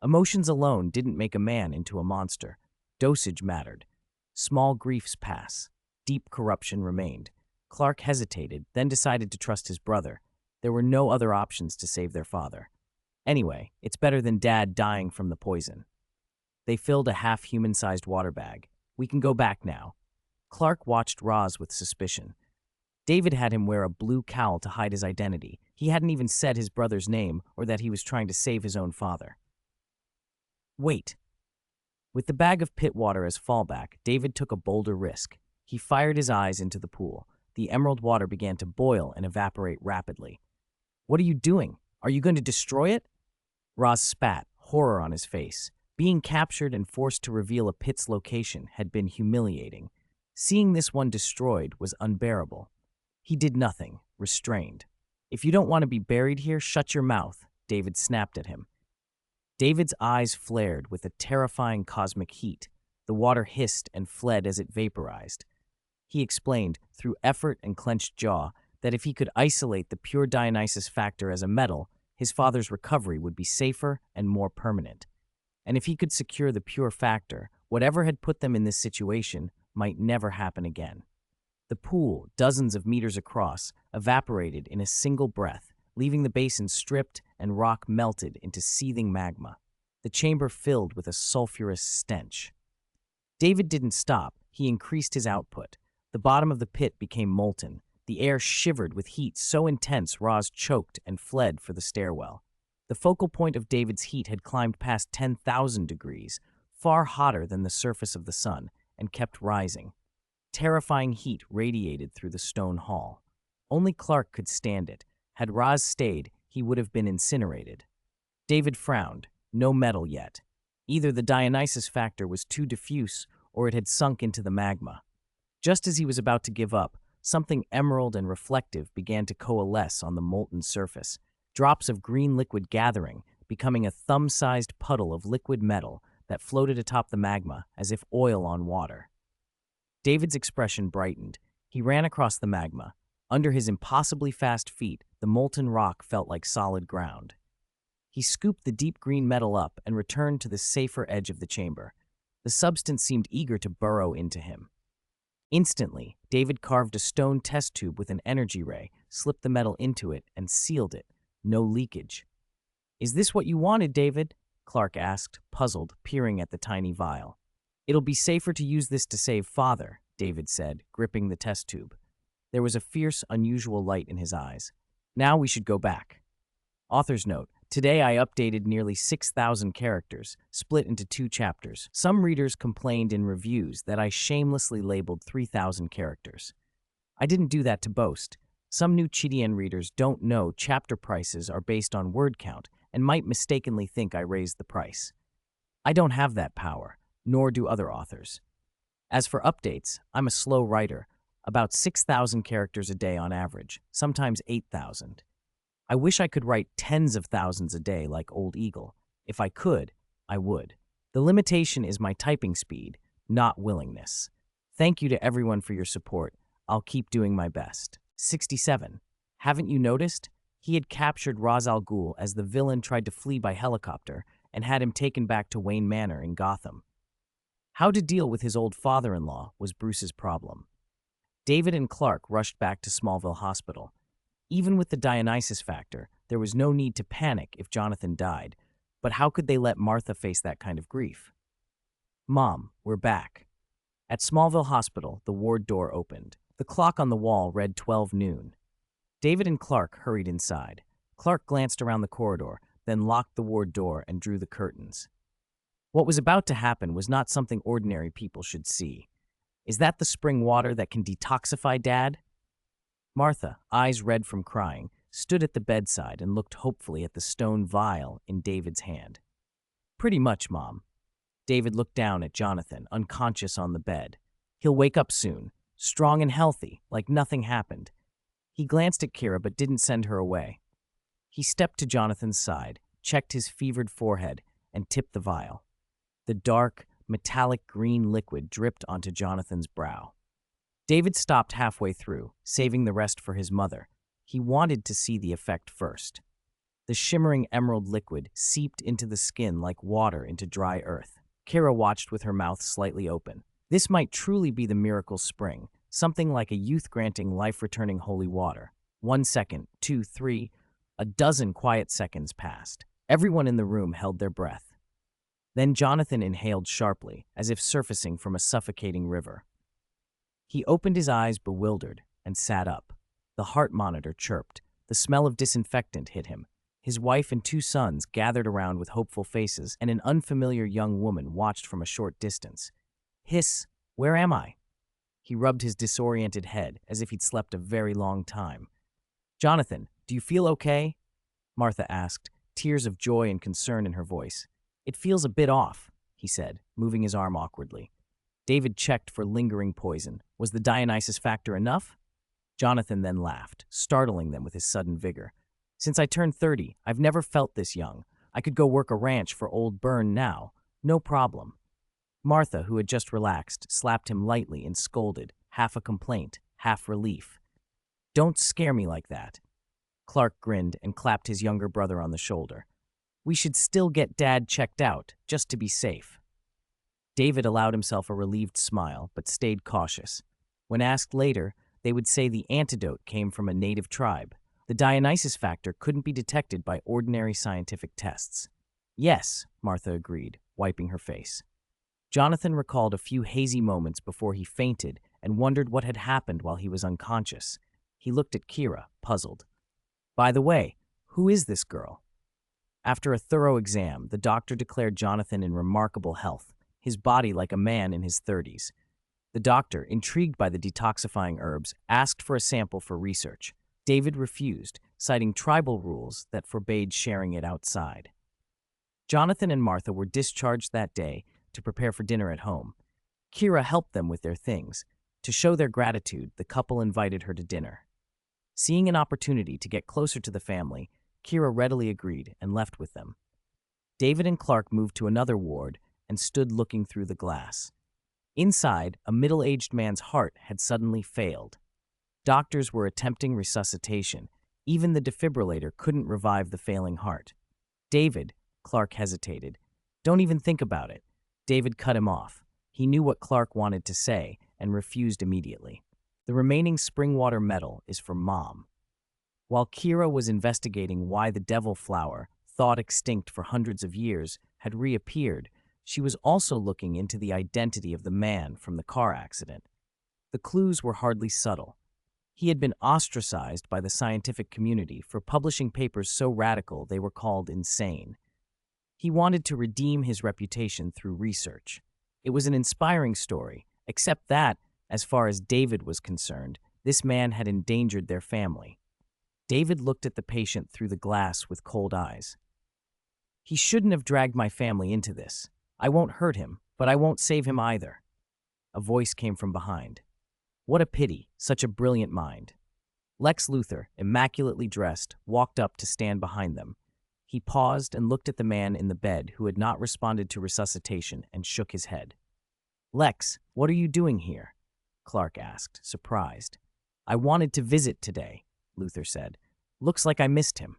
Emotions alone didn't make a man into a monster. Dosage mattered. Small griefs pass. Deep corruption remained. Clark hesitated, then decided to trust his brother. There were no other options to save their father. Anyway, it's better than Dad dying from the poison. They filled a half-human-sized water bag. We can go back now. Clark watched Roz with suspicion. David had him wear a blue cowl to hide his identity. He hadn't even said his brother's name or that he was trying to save his own father. Wait. With the bag of pit water as fallback, David took a bolder risk. He fired his eyes into the pool. The emerald water began to boil and evaporate rapidly. What are you doing? Are you going to destroy it? Roz spat, horror on his face. Being captured and forced to reveal a pit's location had been humiliating. Seeing this one destroyed was unbearable. He did nothing, restrained. If you don't want to be buried here, shut your mouth, David snapped at him. David's eyes flared with a terrifying cosmic heat. The water hissed and fled as it vaporized. He explained, through effort and clenched jaw, that if he could isolate the pure Dionysus factor as a metal, his father's recovery would be safer and more permanent. And if he could secure the pure factor, whatever had put them in this situation might never happen again. The pool, dozens of meters across, evaporated in a single breath, leaving the basin stripped and rock melted into seething magma. The chamber filled with a sulfurous stench. David didn't stop. He increased his output. The bottom of the pit became molten. The air shivered with heat so intense Roz choked and fled for the stairwell. The focal point of David's heat had climbed past 10,000 degrees, far hotter than the surface of the sun, and kept rising. Terrifying heat radiated through the stone hall. Only Clark could stand it. Had Roz stayed, he would have been incinerated. David frowned. No metal yet. Either the Dionysus factor was too diffuse, or it had sunk into the magma. Just as he was about to give up, something emerald and reflective began to coalesce on the molten surface. Drops of green liquid gathering, becoming a thumb-sized puddle of liquid metal that floated atop the magma as if oil on water. David's expression brightened. He ran across the magma. Under his impossibly fast feet, the molten rock felt like solid ground. He scooped the deep green metal up and returned to the safer edge of the chamber. The substance seemed eager to burrow into him. Instantly, David carved a stone test tube with an energy ray, slipped the metal into it, and sealed it. No leakage. "Is this what you wanted, David?" Clark asked, puzzled, peering at the tiny vial. "It'll be safer to use this to save Father," David said, gripping the test tube. There was a fierce, unusual light in his eyes. "Now we should go back." Author's note: today I updated nearly 6,000 characters, split into 2 chapters. Some readers complained in reviews that I shamelessly labeled 3,000 characters. I didn't do that to boast. Some new Chidian readers don't know chapter prices are based on word count, and might mistakenly think I raised the price. I don't have that power, nor do other authors. As for updates, I'm a slow writer, about 6,000 characters a day on average, sometimes 8,000. I wish I could write tens of thousands a day like Old Eagle. If I could, I would. The limitation is my typing speed, not willingness. Thank you to everyone for your support. I'll keep doing my best. 67. Haven't you noticed? He had captured Ra's al Ghul as the villain tried to flee by helicopter and had him taken back to Wayne Manor in Gotham. How to deal with his old father-in-law was Bruce's problem. David and Clark rushed back to Smallville Hospital. Even with the Dionysus factor, there was no need to panic if Jonathan died, but how could they let Martha face that kind of grief? Mom, we're back. At Smallville Hospital, the ward door opened. The clock on the wall read 12 noon. David and Clark hurried inside. Clark glanced around the corridor, then locked the ward door and drew the curtains. What was about to happen was not something ordinary people should see. Is that the spring water that can detoxify, Dad? Martha, eyes red from crying, stood at the bedside and looked hopefully at the stone vial in David's hand. Pretty much, Mom. David looked down at Jonathan, unconscious on the bed. He'll wake up soon, strong and healthy, like nothing happened. He glanced at Kira but didn't send her away. He stepped to Jonathan's side, checked his fevered forehead, and tipped the vial. The dark, metallic green liquid dripped onto Jonathan's brow. David stopped halfway through, saving the rest for his mother. He wanted to see the effect first. The shimmering emerald liquid seeped into the skin like water into dry earth. Kira watched with her mouth slightly open. This might truly be the miracle spring, something like a youth-granting, life-returning holy water. 1 second, 2, 3, a dozen quiet seconds passed. Everyone in the room held their breath. Then Jonathan inhaled sharply, as if surfacing from a suffocating river. He opened his eyes bewildered and sat up. The heart monitor chirped. The smell of disinfectant hit him. His wife and 2 sons gathered around with hopeful faces, and an unfamiliar young woman watched from a short distance. Hiss, where am I? He rubbed his disoriented head as if he'd slept a very long time. Jonathan, do you feel okay? Martha asked, tears of joy and concern in her voice. It feels a bit off, he said, moving his arm awkwardly. David checked for lingering poison. Was the Dionysus factor enough? Jonathan then laughed, startling them with his sudden vigor. Since I turned 30, I've never felt this young. I could go work a ranch for old Byrne now. No problem. Martha, who had just relaxed, slapped him lightly and scolded, half a complaint, half relief. Don't scare me like that. Clark grinned and clapped his younger brother on the shoulder. We should still get Dad checked out, just to be safe. David allowed himself a relieved smile, but stayed cautious. When asked later, they would say the antidote came from a native tribe. The Dionysus factor couldn't be detected by ordinary scientific tests. Yes, Martha agreed, wiping her face. Jonathan recalled a few hazy moments before he fainted and wondered what had happened while he was unconscious. He looked at Kira, puzzled. By the way, who is this girl? After a thorough exam, the doctor declared Jonathan in remarkable health, his body like a man in his 30s. The doctor, intrigued by the detoxifying herbs, asked for a sample for research. David refused, citing tribal rules that forbade sharing it outside. Jonathan and Martha were discharged that day to prepare for dinner at home. Kira helped them with their things. To show their gratitude, the couple invited her to dinner. Seeing an opportunity to get closer to the family, Kira readily agreed and left with them. David and Clark moved to another ward and stood looking through the glass. Inside, a middle-aged man's heart had suddenly failed. Doctors were attempting resuscitation. Even the defibrillator couldn't revive the failing heart. David, Clark hesitated. Don't even think about it. David cut him off. He knew what Clark wanted to say and refused immediately. The remaining springwater metal is for Mom. While Kira was investigating why the devil flower, thought extinct for hundreds of years, had reappeared, she was also looking into the identity of the man from the car accident. The clues were hardly subtle. He had been ostracized by the scientific community for publishing papers so radical they were called insane. He wanted to redeem his reputation through research. It was an inspiring story, except that, as far as David was concerned, this man had endangered their family. David looked at the patient through the glass with cold eyes. He shouldn't have dragged my family into this. I won't hurt him, but I won't save him either. A voice came from behind. What a pity, such a brilliant mind. Lex Luthor, immaculately dressed, walked up to stand behind them. He paused and looked at the man in the bed who had not responded to resuscitation and shook his head. Lex, what are you doing here? Clark asked, surprised. I wanted to visit today, Luthor said. Looks like I missed him.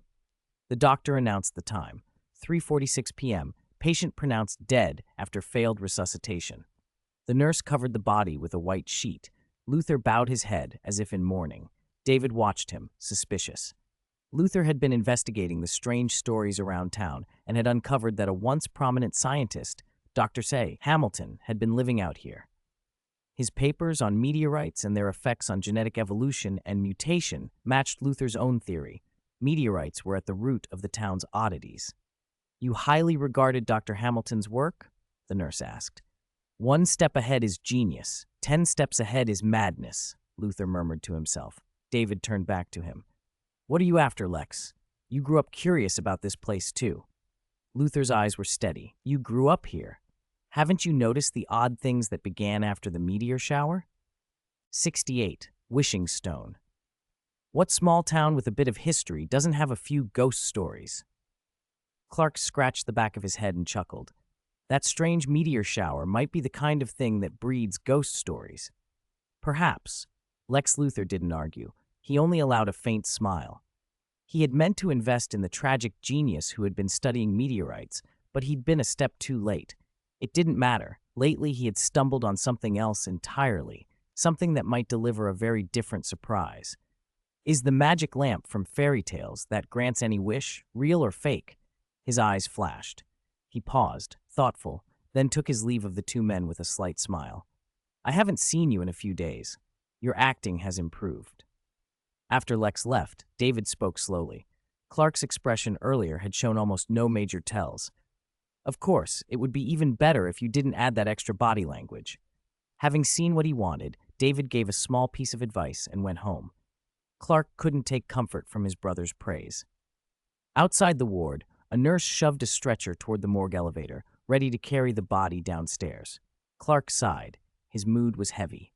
The doctor announced the time. 3:46 p.m., patient pronounced dead after failed resuscitation. The nurse covered the body with a white sheet. Luthor bowed his head as if in mourning. David watched him, suspicious. Luthor had been investigating the strange stories around town and had uncovered that a once prominent scientist, Dr. Hamilton, had been living out here. His papers on meteorites and their effects on genetic evolution and mutation matched Luthor's own theory. Meteorites were at the root of the town's oddities. You highly regarded Dr. Hamilton's work? The nurse asked. 1 step ahead is genius. 10 steps ahead is madness, Luthor murmured to himself. David turned back to him. What are you after, Lex? You grew up curious about this place, too. Luthor's eyes were steady. You grew up here. Haven't you noticed the odd things that began after the meteor shower? 68. Wishing Stone. What small town with a bit of history doesn't have a few ghost stories? Clark scratched the back of his head and chuckled. That strange meteor shower might be the kind of thing that breeds ghost stories. Perhaps. Lex Luthor didn't argue. He only allowed a faint smile. He had meant to invest in the tragic genius who had been studying meteorites, but he'd been a step too late. It didn't matter. Lately, he had stumbled on something else entirely, something that might deliver a very different surprise. Is the magic lamp from fairy tales that grants any wish real or fake? His eyes flashed. He paused, thoughtful, then took his leave of the two men with a slight smile. I haven't seen you in a few days. Your acting has improved. After Lex left, David spoke slowly. Clark's expression earlier had shown almost no major tells. Of course, it would be even better if you didn't add that extra body language. Having seen what he wanted, David gave a small piece of advice and went home. Clark couldn't take comfort from his brother's praise. Outside the ward, a nurse shoved a stretcher toward the morgue elevator, ready to carry the body downstairs. Clark sighed. His mood was heavy.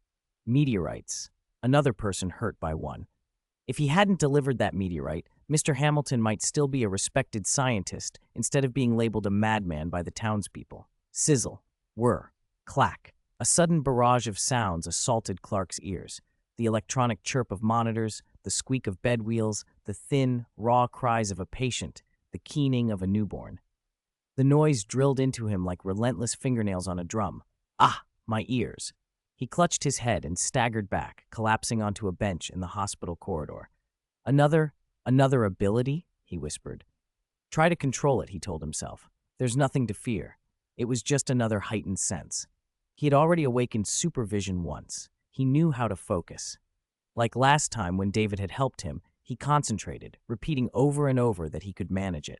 Meteorites. Another person hurt by one. If he hadn't delivered that meteorite, Mr. Hamilton might still be a respected scientist instead of being labeled a madman by the townspeople. Sizzle. Whir. Clack. A sudden barrage of sounds assaulted Clark's ears. The electronic chirp of monitors, the squeak of bed wheels, the thin, raw cries of a patient, the keening of a newborn. The noise drilled into him like relentless fingernails on a drum. Ah, my ears. He clutched his head and staggered back, collapsing onto a bench in the hospital corridor. Another ability? He whispered. Try to control it, he told himself. There's nothing to fear. It was just another heightened sense. He had already awakened supervision once. He knew how to focus. Like last time when David had helped him, he concentrated, repeating over and over that he could manage it.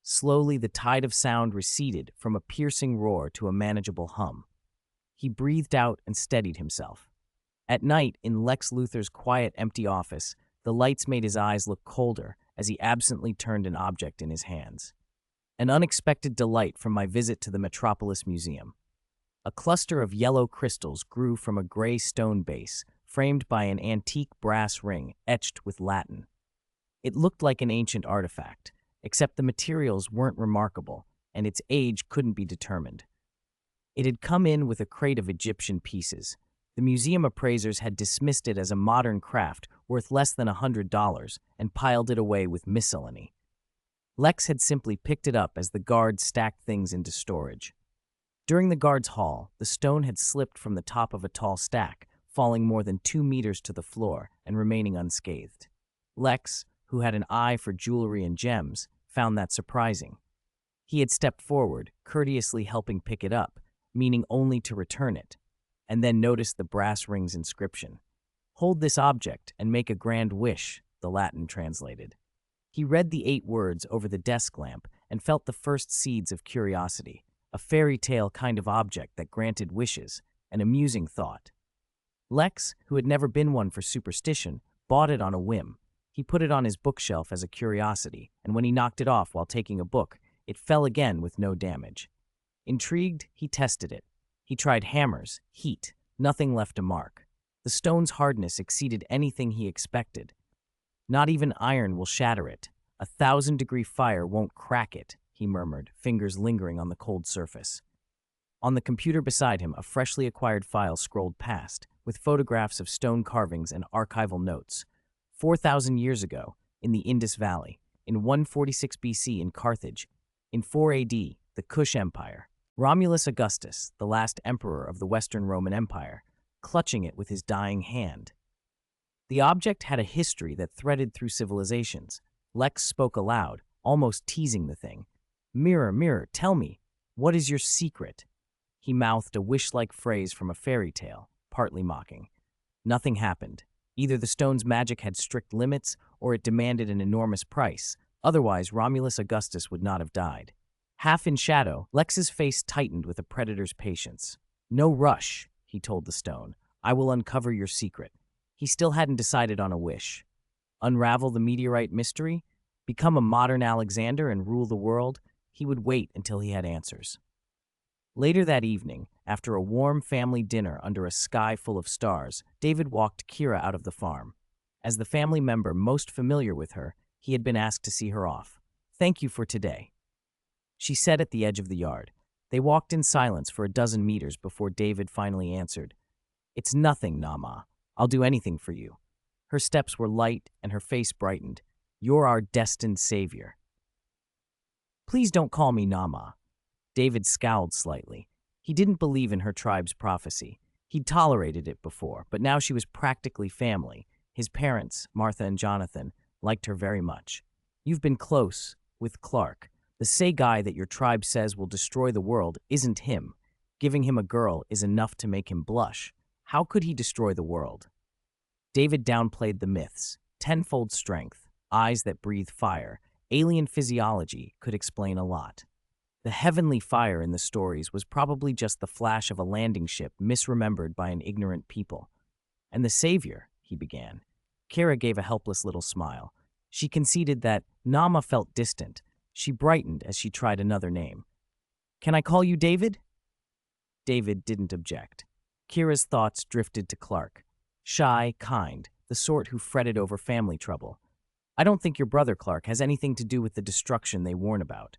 Slowly, the tide of sound receded from a piercing roar to a manageable hum. He breathed out and steadied himself. At night, in Lex Luthor's quiet, empty office, the lights made his eyes look colder as he absently turned an object in his hands. An unexpected delight from my visit to the Metropolis Museum. A cluster of yellow crystals grew from a gray stone base, framed by an antique brass ring etched with Latin. It looked like an ancient artifact, except the materials weren't remarkable, and its age couldn't be determined. It had come in with a crate of Egyptian pieces. The museum appraisers had dismissed it as a modern craft worth less than $100 and piled it away with miscellany. Lex had simply picked it up as the guards stacked things into storage. During the guards' hall, the stone had slipped from the top of a tall stack, falling more than 2 meters to the floor and remaining unscathed. Lex, who had an eye for jewelry and gems, found that surprising. He had stepped forward, courteously helping pick it up, meaning only to return it, and then noticed the brass ring's inscription. Hold this object and make a grand wish, the Latin translated. He read the 8 words over the desk lamp and felt the first seeds of curiosity, a fairy tale kind of object that granted wishes, an amusing thought. Lex, who had never been one for superstition, bought it on a whim. He put it on his bookshelf as a curiosity, and when he knocked it off while taking a book, It fell again with no damage. Intrigued, he tested it. He tried hammers, heat, nothing left a mark. The stone's hardness exceeded anything he expected. Not even iron will shatter it. 1,000-degree fire won't crack it, he murmured, fingers lingering on the cold surface. On the computer beside him, a freshly acquired file scrolled past, with photographs of stone carvings and archival notes. 4,000 years ago, in the Indus Valley, in 146 BC in Carthage, in 4 AD, the Kush Empire, Romulus Augustus, the last emperor of the Western Roman Empire, clutching it with his dying hand. The object had a history that threaded through civilizations. Lex spoke aloud, almost teasing the thing. "Mirror, mirror, tell me, what is your secret?" He mouthed a wish-like phrase from a fairy tale, partly mocking. Nothing happened. Either the stone's magic had strict limits, or it demanded an enormous price. Otherwise, Romulus Augustus would not have died. Half in shadow, Lex's face tightened with a predator's patience. "No rush," he told the stone. "I will uncover your secret." He still hadn't decided on a wish. Unravel the meteorite mystery? Become a modern Alexander and rule the world? He would wait until he had answers. Later that evening, after a warm family dinner under a sky full of stars, David walked Kira out of the farm. As the family member most familiar with her, he had been asked to see her off. "Thank you for today," she said at the edge of the yard. They walked in silence for a dozen meters before David finally answered. "It's nothing, Nama. I'll do anything for you." Her steps were light and her face brightened. "You're our destined savior." "Please don't call me Nama." David scowled slightly. He didn't believe in her tribe's prophecy. He'd tolerated it before, but now she was practically family. His parents, Martha and Jonathan, liked her very much. "You've been close with Clark. The say guy that your tribe says will destroy the world isn't him. Giving him a girl is enough to make him blush. How could he destroy the world?" David downplayed the myths. Tenfold strength, eyes that breathe fire, alien physiology could explain a lot. The heavenly fire in the stories was probably just the flash of a landing ship misremembered by an ignorant people. "And the savior," he began. Kira gave a helpless little smile. She conceded that Nama felt distant. She brightened as she tried another name. "Can I call you David?" David didn't object. Kira's thoughts drifted to Clark. Shy, kind, the sort who fretted over family trouble. "I don't think your brother Clark has anything to do with the destruction they warn about."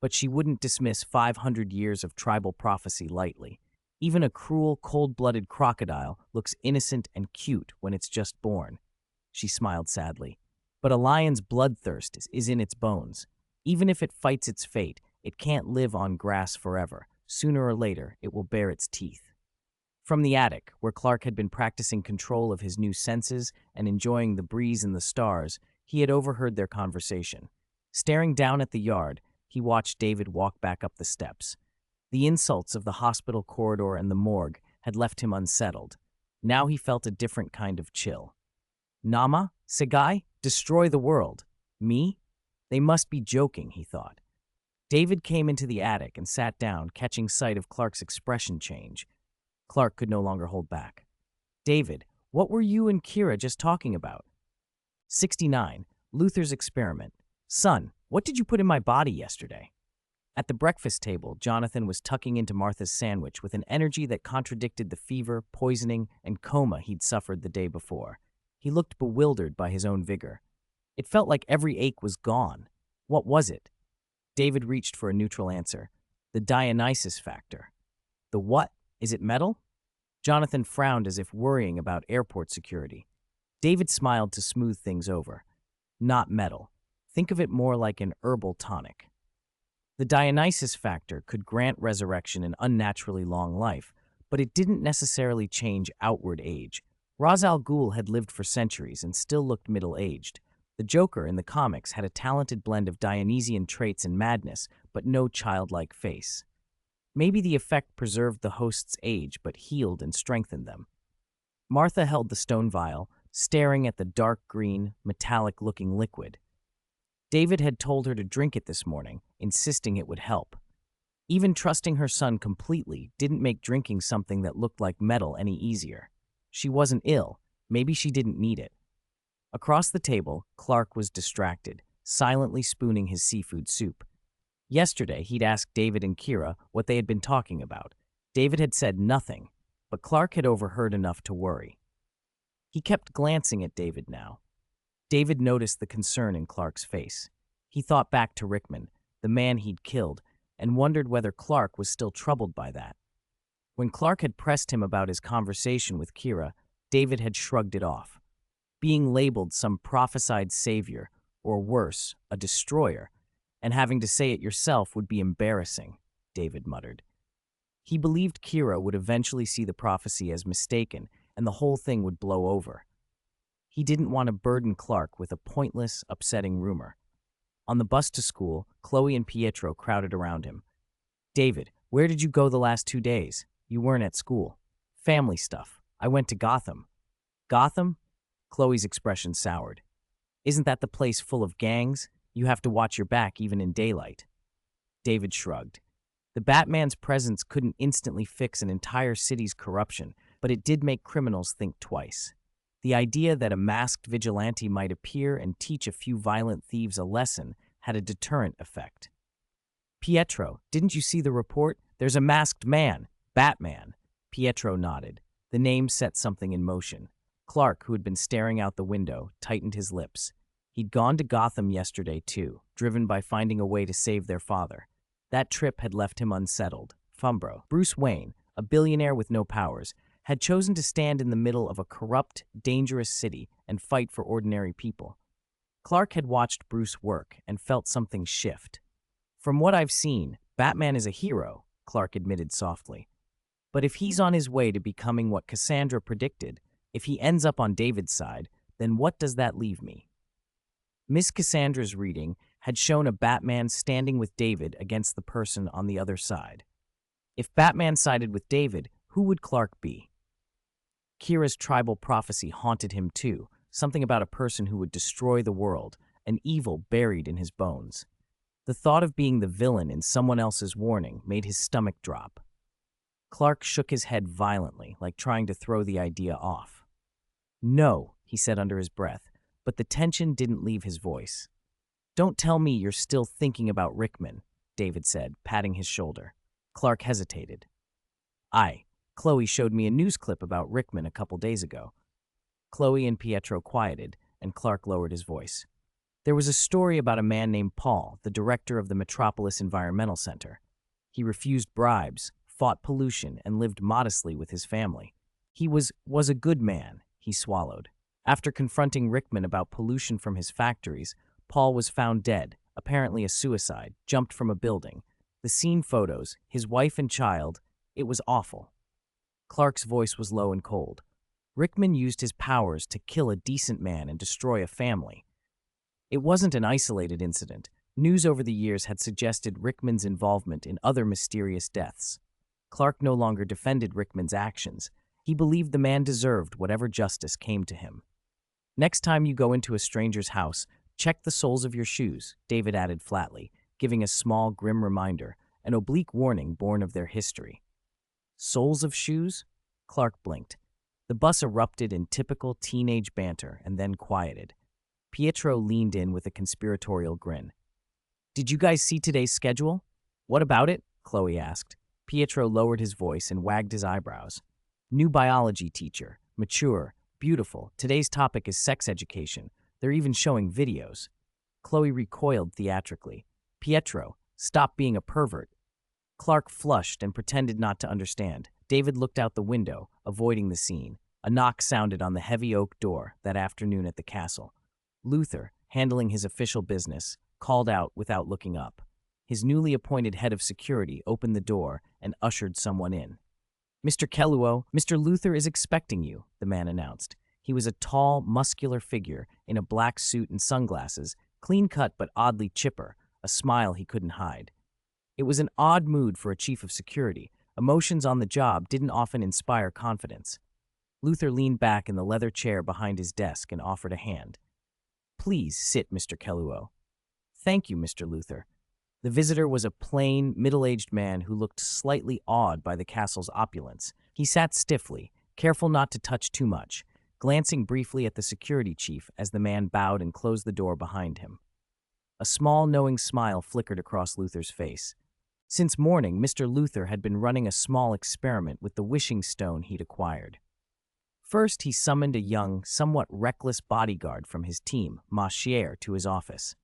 But she wouldn't dismiss 500 years of tribal prophecy lightly. Even a cruel, cold-blooded crocodile looks innocent and cute when it's just born. She smiled sadly. But a lion's bloodthirst is in its bones. Even if it fights its fate, it can't live on grass forever. Sooner or later, it will bare its teeth. From the attic, where Clark had been practicing control of his new senses and enjoying the breeze and the stars, he had overheard their conversation. Staring down at the yard, he watched David walk back up the steps. The insults of the hospital corridor and the morgue had left him unsettled. Now he felt a different kind of chill. "Nama? Segai? Destroy the world? Me? They must be joking," he thought. David came into the attic and sat down, catching sight of Clark's expression change. Clark could no longer hold back. "David, what were you and Kira just talking about?" 69. Luther's experiment. "Son, what did you put in my body yesterday?" At the breakfast table, Jonathan was tucking into Martha's sandwich with an energy that contradicted the fever, poisoning, and coma he'd suffered the day before. He looked bewildered by his own vigor. It felt like every ache was gone. What was it? David reached for a neutral answer. "The Dionysus factor." "The what? Is it metal?" Jonathan frowned as if worrying about airport security. David smiled to smooth things over. "Not metal. Think of it more like an herbal tonic." The Dionysus factor could grant resurrection an unnaturally long life, but it didn't necessarily change outward age. Ra's al Ghul had lived for centuries and still looked middle-aged. The Joker in the comics had a talented blend of Dionysian traits and madness, but no childlike face. Maybe the effect preserved the host's age but healed and strengthened them. Martha held the stone vial, staring at the dark green, metallic-looking liquid. David had told her to drink it this morning, insisting it would help. Even trusting her son completely didn't make drinking something that looked like metal any easier. She wasn't ill. Maybe she didn't need it. Across the table, Clark was distracted, silently spooning his seafood soup. Yesterday, he'd asked David and Kira what they had been talking about. David had said nothing, but Clark had overheard enough to worry. He kept glancing at David now. David noticed the concern in Clark's face. He thought back to Rickman, the man he'd killed, and wondered whether Clark was still troubled by that. When Clark had pressed him about his conversation with Kira, David had shrugged it off. Being labeled some prophesied savior, or worse, a destroyer, and having to say it yourself would be embarrassing, David muttered. He believed Kira would eventually see the prophecy as mistaken, and the whole thing would blow over. He didn't want to burden Clark with a pointless, upsetting rumor. On the bus to school, Chloe and Pietro crowded around him. David, where did you go the last 2 days? You weren't at school. Family stuff. I went to Gotham. Gotham? Chloe's expression soured. Isn't that the place full of gangs? You have to watch your back even in daylight. David shrugged. The Batman's presence couldn't instantly fix an entire city's corruption, but it did make criminals think twice. The idea that a masked vigilante might appear and teach a few violent thieves a lesson had a deterrent effect. Pietro, didn't you see the report? There's a masked man. Batman. Pietro nodded. The name set something in motion. Clark, who had been staring out the window, tightened his lips. He'd gone to Gotham yesterday, too, driven by finding a way to save their father. That trip had left him unsettled. Fumbro, Bruce Wayne, a billionaire with no powers, had chosen to stand in the middle of a corrupt, dangerous city and fight for ordinary people. Clark had watched Bruce work and felt something shift. From what I've seen, Batman is a hero, Clark admitted softly. But if he's on his way to becoming what Cassandra predicted, if he ends up on David's side, then what does that leave me? Miss Cassandra's reading had shown a Batman standing with David against the person on the other side. If Batman sided with David, who would Clark be? Kira's tribal prophecy haunted him too, something about a person who would destroy the world, an evil buried in his bones. The thought of being the villain in someone else's warning made his stomach drop. Clark shook his head violently, like trying to throw the idea off. No, he said under his breath, but the tension didn't leave his voice. Don't tell me you're still thinking about Rickman, David said, patting his shoulder. Clark hesitated. Chloe showed me a news clip about Rickman a couple days ago. Chloe and Pietro quieted, and Clark lowered his voice. There was a story about a man named Paul, the director of the Metropolis Environmental Center. He refused bribes, fought pollution, and lived modestly with his family. He was a good man, he swallowed. After confronting Rickman about pollution from his factories, Paul was found dead, apparently a suicide, jumped from a building. The scene photos, his wife and child, it was awful. Clark's voice was low and cold. Rickman used his powers to kill a decent man and destroy a family. It wasn't an isolated incident. News over the years had suggested Rickman's involvement in other mysterious deaths. Clark no longer defended Rickman's actions. He believed the man deserved whatever justice came to him. Next time you go into a stranger's house, check the soles of your shoes, David added flatly, giving a small, grim reminder, an oblique warning born of their history. Soles of shoes? Clark blinked. The bus erupted in typical teenage banter and then quieted. Pietro leaned in with a conspiratorial grin. Did you guys see today's schedule? What about it? Chloe asked. Pietro lowered his voice and wagged his eyebrows. New biology teacher, mature, beautiful. Today's topic is sex education. They're even showing videos. Chloe recoiled theatrically. Pietro, stop being a pervert. Clark flushed and pretended not to understand. David looked out the window, avoiding the scene. A knock sounded on the heavy oak door that afternoon at the castle. Luther, handling his official business, called out without looking up. His newly appointed head of security opened the door and ushered someone in. Mr. Keluo, Mr. Luther is expecting you, the man announced. He was a tall, muscular figure in a black suit and sunglasses, clean-cut but oddly chipper, a smile he couldn't hide. It was an odd mood for a chief of security. Emotions on the job didn't often inspire confidence. Luther leaned back in the leather chair behind his desk and offered a hand. Please sit, Mr. Keluo. Thank you, Mr. Luther. The visitor was a plain, middle-aged man who looked slightly awed by the castle's opulence. He sat stiffly, careful not to touch too much, glancing briefly at the security chief as the man bowed and closed the door behind him. A small, knowing smile flickered across Luther's face. Since morning, Mr. Luther had been running a small experiment with the wishing stone he'd acquired. First, he summoned a young, somewhat reckless bodyguard from his team, Machier, to his office.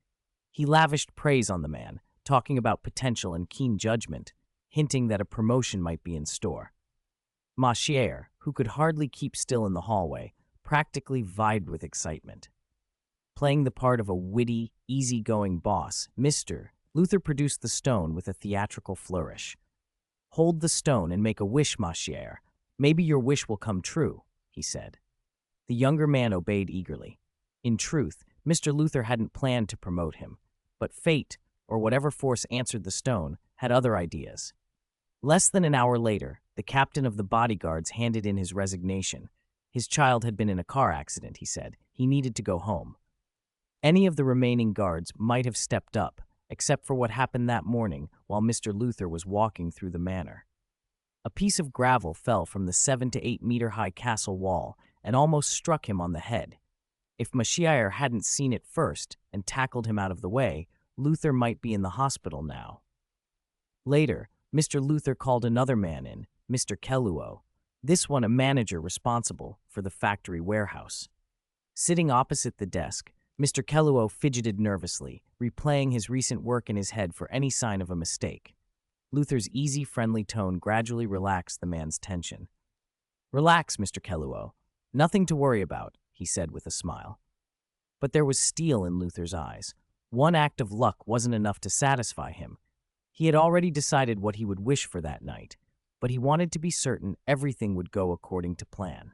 He lavished praise on the man, talking about potential and keen judgment, hinting that a promotion might be in store. Machier, who could hardly keep still in the hallway, practically vied with excitement. Playing the part of a witty, easygoing boss, Mr. Luther produced the stone with a theatrical flourish. "Hold the stone and make a wish, Machier. Maybe your wish will come true," he said. The younger man obeyed eagerly. In truth, Mr. Luther hadn't planned to promote him, but fate, or whatever force answered the stone, had other ideas. Less than an hour later, the captain of the bodyguards handed in his resignation. His child had been in a car accident, he said. He needed to go home. Any of the remaining guards might have stepped up, except for what happened that morning while Mr. Luther was walking through the manor. A piece of gravel fell from the 7 to 8 meter high castle wall and almost struck him on the head. If Machier hadn't seen it first and tackled him out of the way, Luther might be in the hospital now. Later, Mr. Luther called another man in, Mr. Keluo, this one a manager responsible for the factory warehouse. Sitting opposite the desk, Mr. Keluo fidgeted nervously, replaying his recent work in his head for any sign of a mistake. Luther's easy, friendly tone gradually relaxed the man's tension. "Relax, Mr. Keluo. Nothing to worry about," he said with a smile. But there was steel in Luther's eyes. One act of luck wasn't enough to satisfy him. He had already decided what he would wish for that night, but he wanted to be certain everything would go according to plan.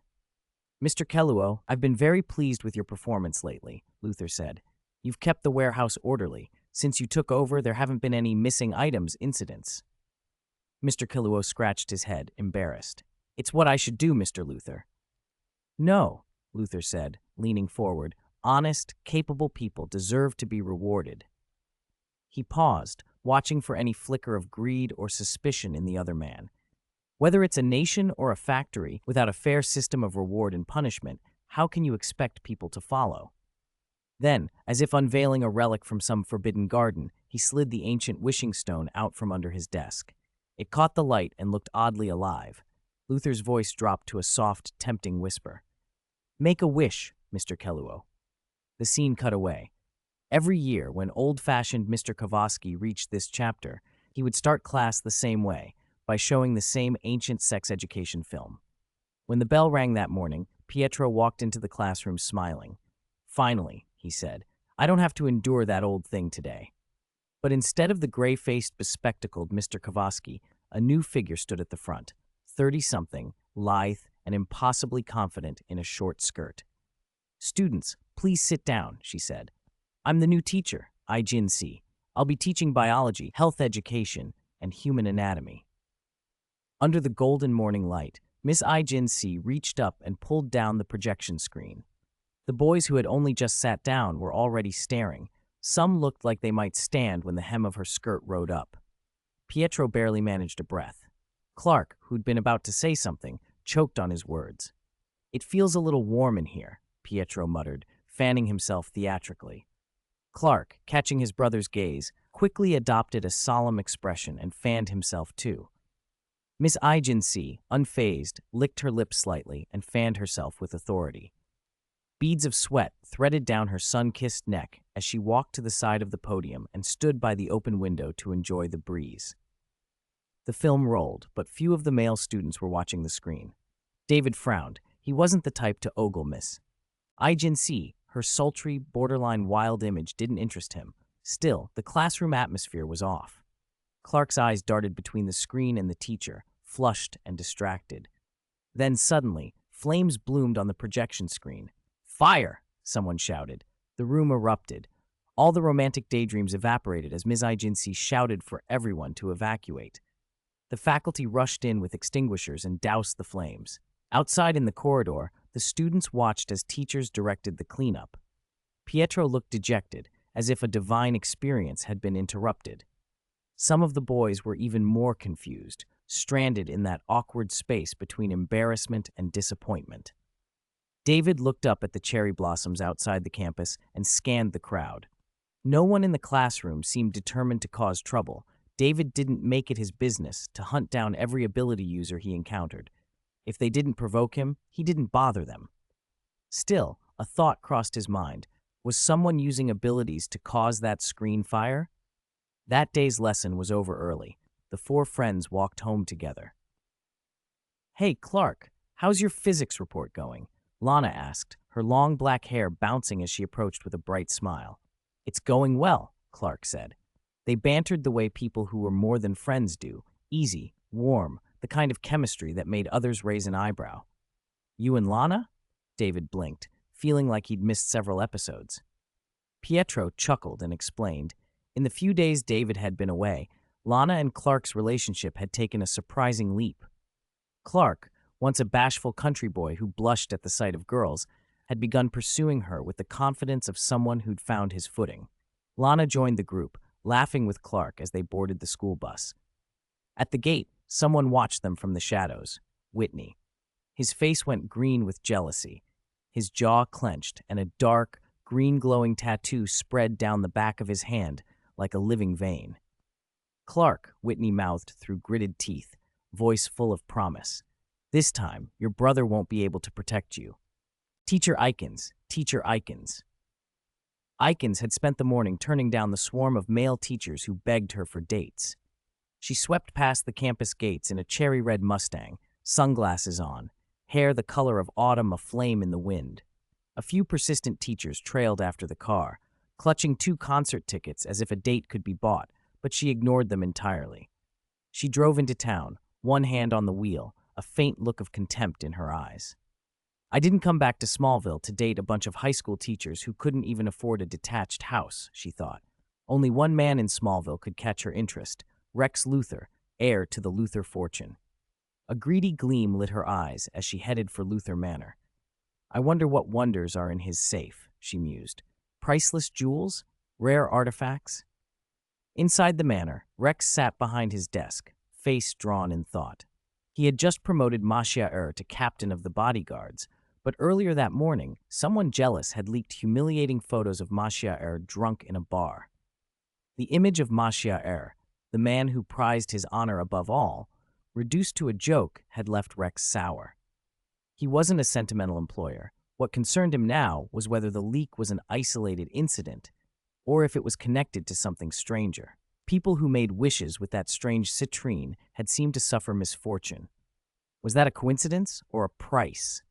"Mr. Keluo, I've been very pleased with your performance lately," Luther said. "You've kept the warehouse orderly. Since you took over, there haven't been any missing items incidents." Mr. Keluo scratched his head, embarrassed. "It's what I should do, Mr. Luther." "No," Luther said, leaning forward. "Honest, capable people deserve to be rewarded." He paused, watching for any flicker of greed or suspicion in the other man. Whether it's a nation or a factory, without a fair system of reward and punishment, how can you expect people to follow? Then, as if unveiling a relic from some forbidden garden, he slid the ancient wishing stone out from under his desk. It caught the light and looked oddly alive. Luther's voice dropped to a soft, tempting whisper. "Make a wish, Mr. Keluo." The scene cut away. Every year, when old-fashioned Mr. Kowalski reached this chapter, he would start class the same way, by showing the same ancient sex education film. When the bell rang that morning, Pietro walked into the classroom smiling. "Finally," he said, "I don't have to endure that old thing today." But instead of the gray-faced, bespectacled Mr. Kowalski, a new figure stood at the front, 30-something, lithe, and impossibly confident in a short skirt. "Students, please sit down," she said. "I'm the new teacher, Ai-Jin-Si. I'll be teaching biology, health education, and human anatomy." Under the golden morning light, Miss Ai-Jin-Si reached up and pulled down the projection screen. The boys who had only just sat down were already staring. Some looked like they might stand when the hem of her skirt rode up. Pietro barely managed a breath. Clark, who'd been about to say something, choked on his words. "It feels a little warm in here," Pietro muttered, fanning himself theatrically. Clark, catching his brother's gaze, quickly adopted a solemn expression and fanned himself too. Miss Ai-Jin-Si, unfazed, licked her lips slightly and fanned herself with authority. Beads of sweat threaded down her sun-kissed neck as she walked to the side of the podium and stood by the open window to enjoy the breeze. The film rolled, but few of the male students were watching the screen. David frowned. He wasn't the type to ogle Miss Ai-Jin-Si. Her sultry, borderline wild image didn't interest him. Still, the classroom atmosphere was off. Clark's eyes darted between the screen and the teacher, flushed and distracted. Then suddenly, flames bloomed on the projection screen. "Fire!" someone shouted. The room erupted. All the romantic daydreams evaporated as Ms. Ai-Jin-Si shouted for everyone to evacuate. The faculty rushed in with extinguishers and doused the flames. Outside in the corridor, the students watched as teachers directed the cleanup. Pietro looked dejected, as if a divine experience had been interrupted. Some of the boys were even more confused, stranded in that awkward space between embarrassment and disappointment. David looked up at the cherry blossoms outside the campus and scanned the crowd. No one in the classroom seemed determined to cause trouble. David didn't make it his business to hunt down every ability user he encountered. If they didn't provoke him, he didn't bother them. Still, a thought crossed his mind. Was someone using abilities to cause that screen fire? That day's lesson was over early. The four friends walked home together. "Hey, Clark, how's your physics report going?" Lana asked, her long black hair bouncing as she approached with a bright smile. "It's going well," Clark said. They bantered the way people who were more than friends do, easy, warm, the kind of chemistry that made others raise an eyebrow. "You and Lana?" David blinked, feeling like he'd missed several episodes. Pietro chuckled and explained. In the few days David had been away, Lana and Clark's relationship had taken a surprising leap. Clark, once a bashful country boy who blushed at the sight of girls, had begun pursuing her with the confidence of someone who'd found his footing. Lana joined the group, laughing with Clark as they boarded the school bus. At the gate, someone watched them from the shadows. Whitney. His face went green with jealousy. His jaw clenched, and a dark, green-glowing tattoo spread down the back of his hand like a living vein. "Clark," Whitney mouthed through gritted teeth, voice full of promise. "This time, your brother won't be able to protect you." Teacher Ikens, Teacher Ikens. Ikens had spent the morning turning down the swarm of male teachers who begged her for dates. She swept past the campus gates in a cherry-red Mustang, sunglasses on, hair the color of autumn aflame in the wind. A few persistent teachers trailed after the car, clutching 2 concert tickets as if a date could be bought, but she ignored them entirely. She drove into town, one hand on the wheel, a faint look of contempt in her eyes. "I didn't come back to Smallville to date a bunch of high school teachers who couldn't even afford a detached house," she thought. Only one man in Smallville could catch her interest, Rex Luthor, heir to the Luthor fortune. A greedy gleam lit her eyes as she headed for Luthor Manor. "I wonder what wonders are in his safe," she mused. "Priceless jewels? Rare artifacts?" Inside the manor, Rex sat behind his desk, face drawn in thought. He had just promoted Mashiach to captain of the bodyguards, but earlier that morning, someone jealous had leaked humiliating photos of Mashiach drunk in a bar. The image of Mashiach, the man who prized his honor above all, reduced to a joke, had left Rex sour. He wasn't a sentimental employer. What concerned him now was whether the leak was an isolated incident or if it was connected to something stranger. People who made wishes with that strange citrine had seemed to suffer misfortune. Was that a coincidence or a price?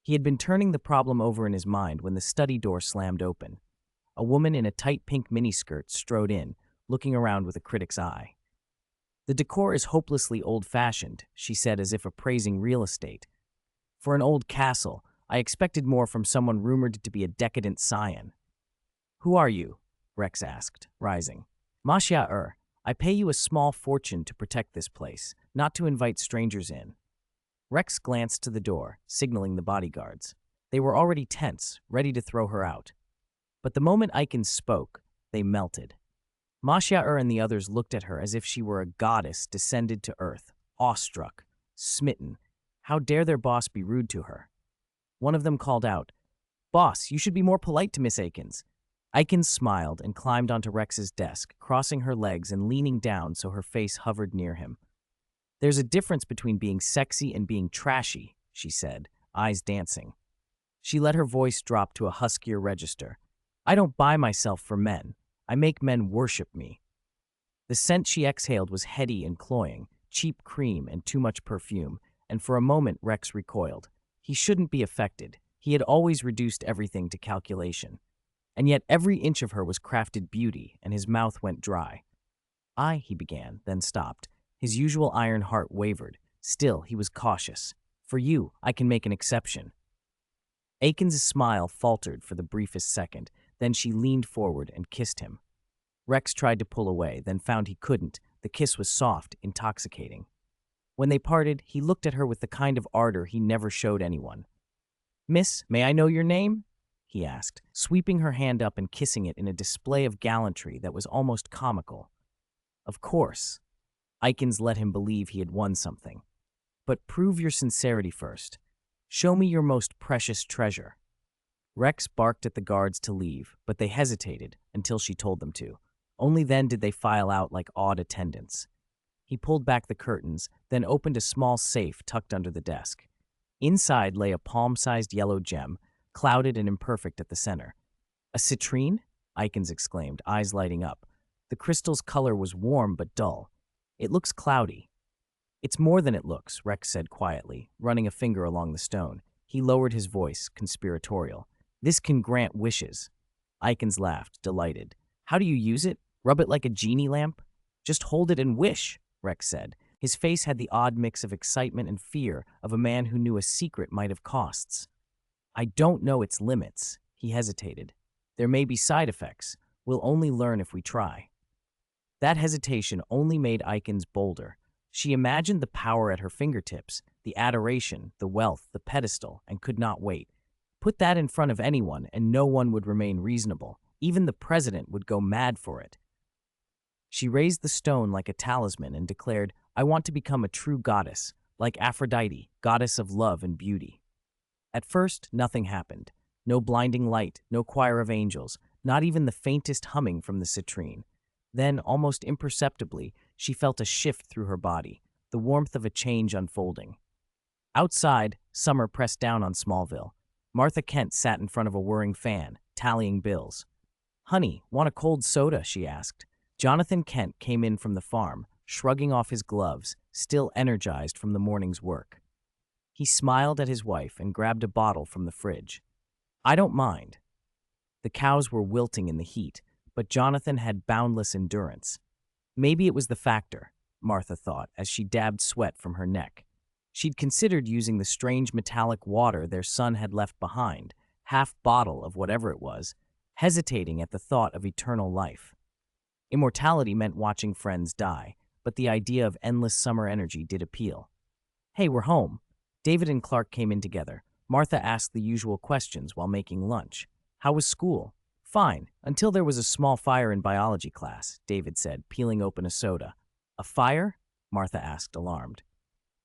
He had been turning the problem over in his mind when the study door slammed open. A woman in a tight pink miniskirt strode in, looking around with a critic's eye. "The decor is hopelessly old-fashioned," she said as if appraising real estate. "For an old castle, I expected more from someone rumored to be a decadent scion." "Who are you?" Rex asked, rising. "Mashiach, I pay you a small fortune to protect this place, not to invite strangers in." Rex glanced to the door, signaling the bodyguards. They were already tense, ready to throw her out. But the moment Ikens spoke, they melted. Mashiach and the others looked at her as if she were a goddess descended to earth, awestruck, smitten. How dare their boss be rude to her? One of them called out, "Boss, you should be more polite to Miss Ikens." Ikens smiled and climbed onto Rex's desk, crossing her legs and leaning down so her face hovered near him. "There's a difference between being sexy and being trashy," she said, eyes dancing. She let her voice drop to a huskier register. "I don't buy myself for men. I make men worship me." The scent she exhaled was heady and cloying, cheap cream and too much perfume, and for a moment Rex recoiled. He shouldn't be affected. He had always reduced everything to calculation. And yet every inch of her was crafted beauty, and his mouth went dry. He began, then stopped. His usual iron heart wavered. Still, he was cautious. "For you, I can make an exception." Akins' smile faltered for the briefest second, then she leaned forward and kissed him. Rex tried to pull away, then found he couldn't. The kiss was soft, intoxicating. When they parted, he looked at her with the kind of ardor he never showed anyone. "Miss, may I know your name?" he asked, sweeping her hand up and kissing it in a display of gallantry that was almost comical. Of course. Ikens let him believe he had won something. "But prove your sincerity first. Show me your most precious treasure." Rex barked at the guards to leave, but they hesitated until she told them to. Only then did they file out like awed attendants. He pulled back the curtains, then opened a small safe tucked under the desk. Inside lay a palm-sized yellow gem, clouded and imperfect at the center. "A citrine?" Ikens exclaimed, eyes lighting up. The crystal's color was warm but dull. "It looks cloudy." "It's more than it looks," Rex said quietly, running a finger along the stone. He lowered his voice, conspiratorial. "This can grant wishes." Ikens laughed, delighted. "How do you use it? Rub it like a genie lamp?" "Just hold it and wish," Rex said. His face had the odd mix of excitement and fear of a man who knew a secret might have costs. "I don't know its limits." He hesitated. "There may be side effects. We'll only learn if we try." That hesitation only made Ikens bolder. She imagined the power at her fingertips, the adoration, the wealth, the pedestal, and could not wait. Put that in front of anyone, and no one would remain reasonable. Even the president would go mad for it. She raised the stone like a talisman and declared, "I want to become a true goddess, like Aphrodite, goddess of love and beauty." At first, nothing happened. No blinding light, no choir of angels, not even the faintest humming from the citrine. Then, almost imperceptibly, she felt a shift through her body, the warmth of a change unfolding. Outside, summer pressed down on Smallville. Martha Kent sat in front of a whirring fan, tallying bills. "Honey, want a cold soda?" she asked. Jonathan Kent came in from the farm, shrugging off his gloves, still energized from the morning's work. He smiled at his wife and grabbed a bottle from the fridge. "I don't mind." The cows were wilting in the heat, but Jonathan had boundless endurance. Maybe it was the factor, Martha thought, as she dabbed sweat from her neck. She'd considered using the strange metallic water their son had left behind, half bottle of whatever it was, hesitating at the thought of eternal life. Immortality meant watching friends die, but the idea of endless summer energy did appeal. "Hey, we're home." David and Clark came in together. Martha asked the usual questions while making lunch. "How was school?" "Fine, until there was a small fire in biology class," David said, peeling open a soda. "A fire?" Martha asked, alarmed.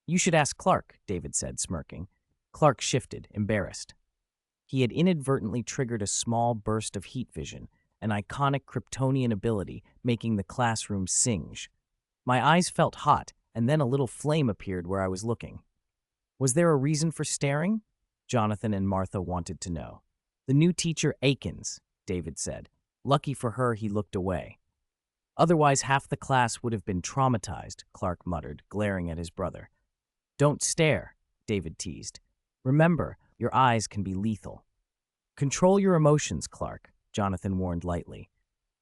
"You should ask Clark," David said, smirking. Clark shifted, embarrassed. He had inadvertently triggered a small burst of heat vision, an iconic Kryptonian ability making the classroom singe. "My eyes felt hot, and then a little flame appeared where I was looking." "Was there a reason for staring?" Jonathan and Martha wanted to know. "The new teacher Akins," David said. Lucky for her, he looked away. "Otherwise, half the class would have been traumatized," Clark muttered, glaring at his brother. "Don't stare," David teased. "Remember, your eyes can be lethal." "Control your emotions, Clark," Jonathan warned lightly.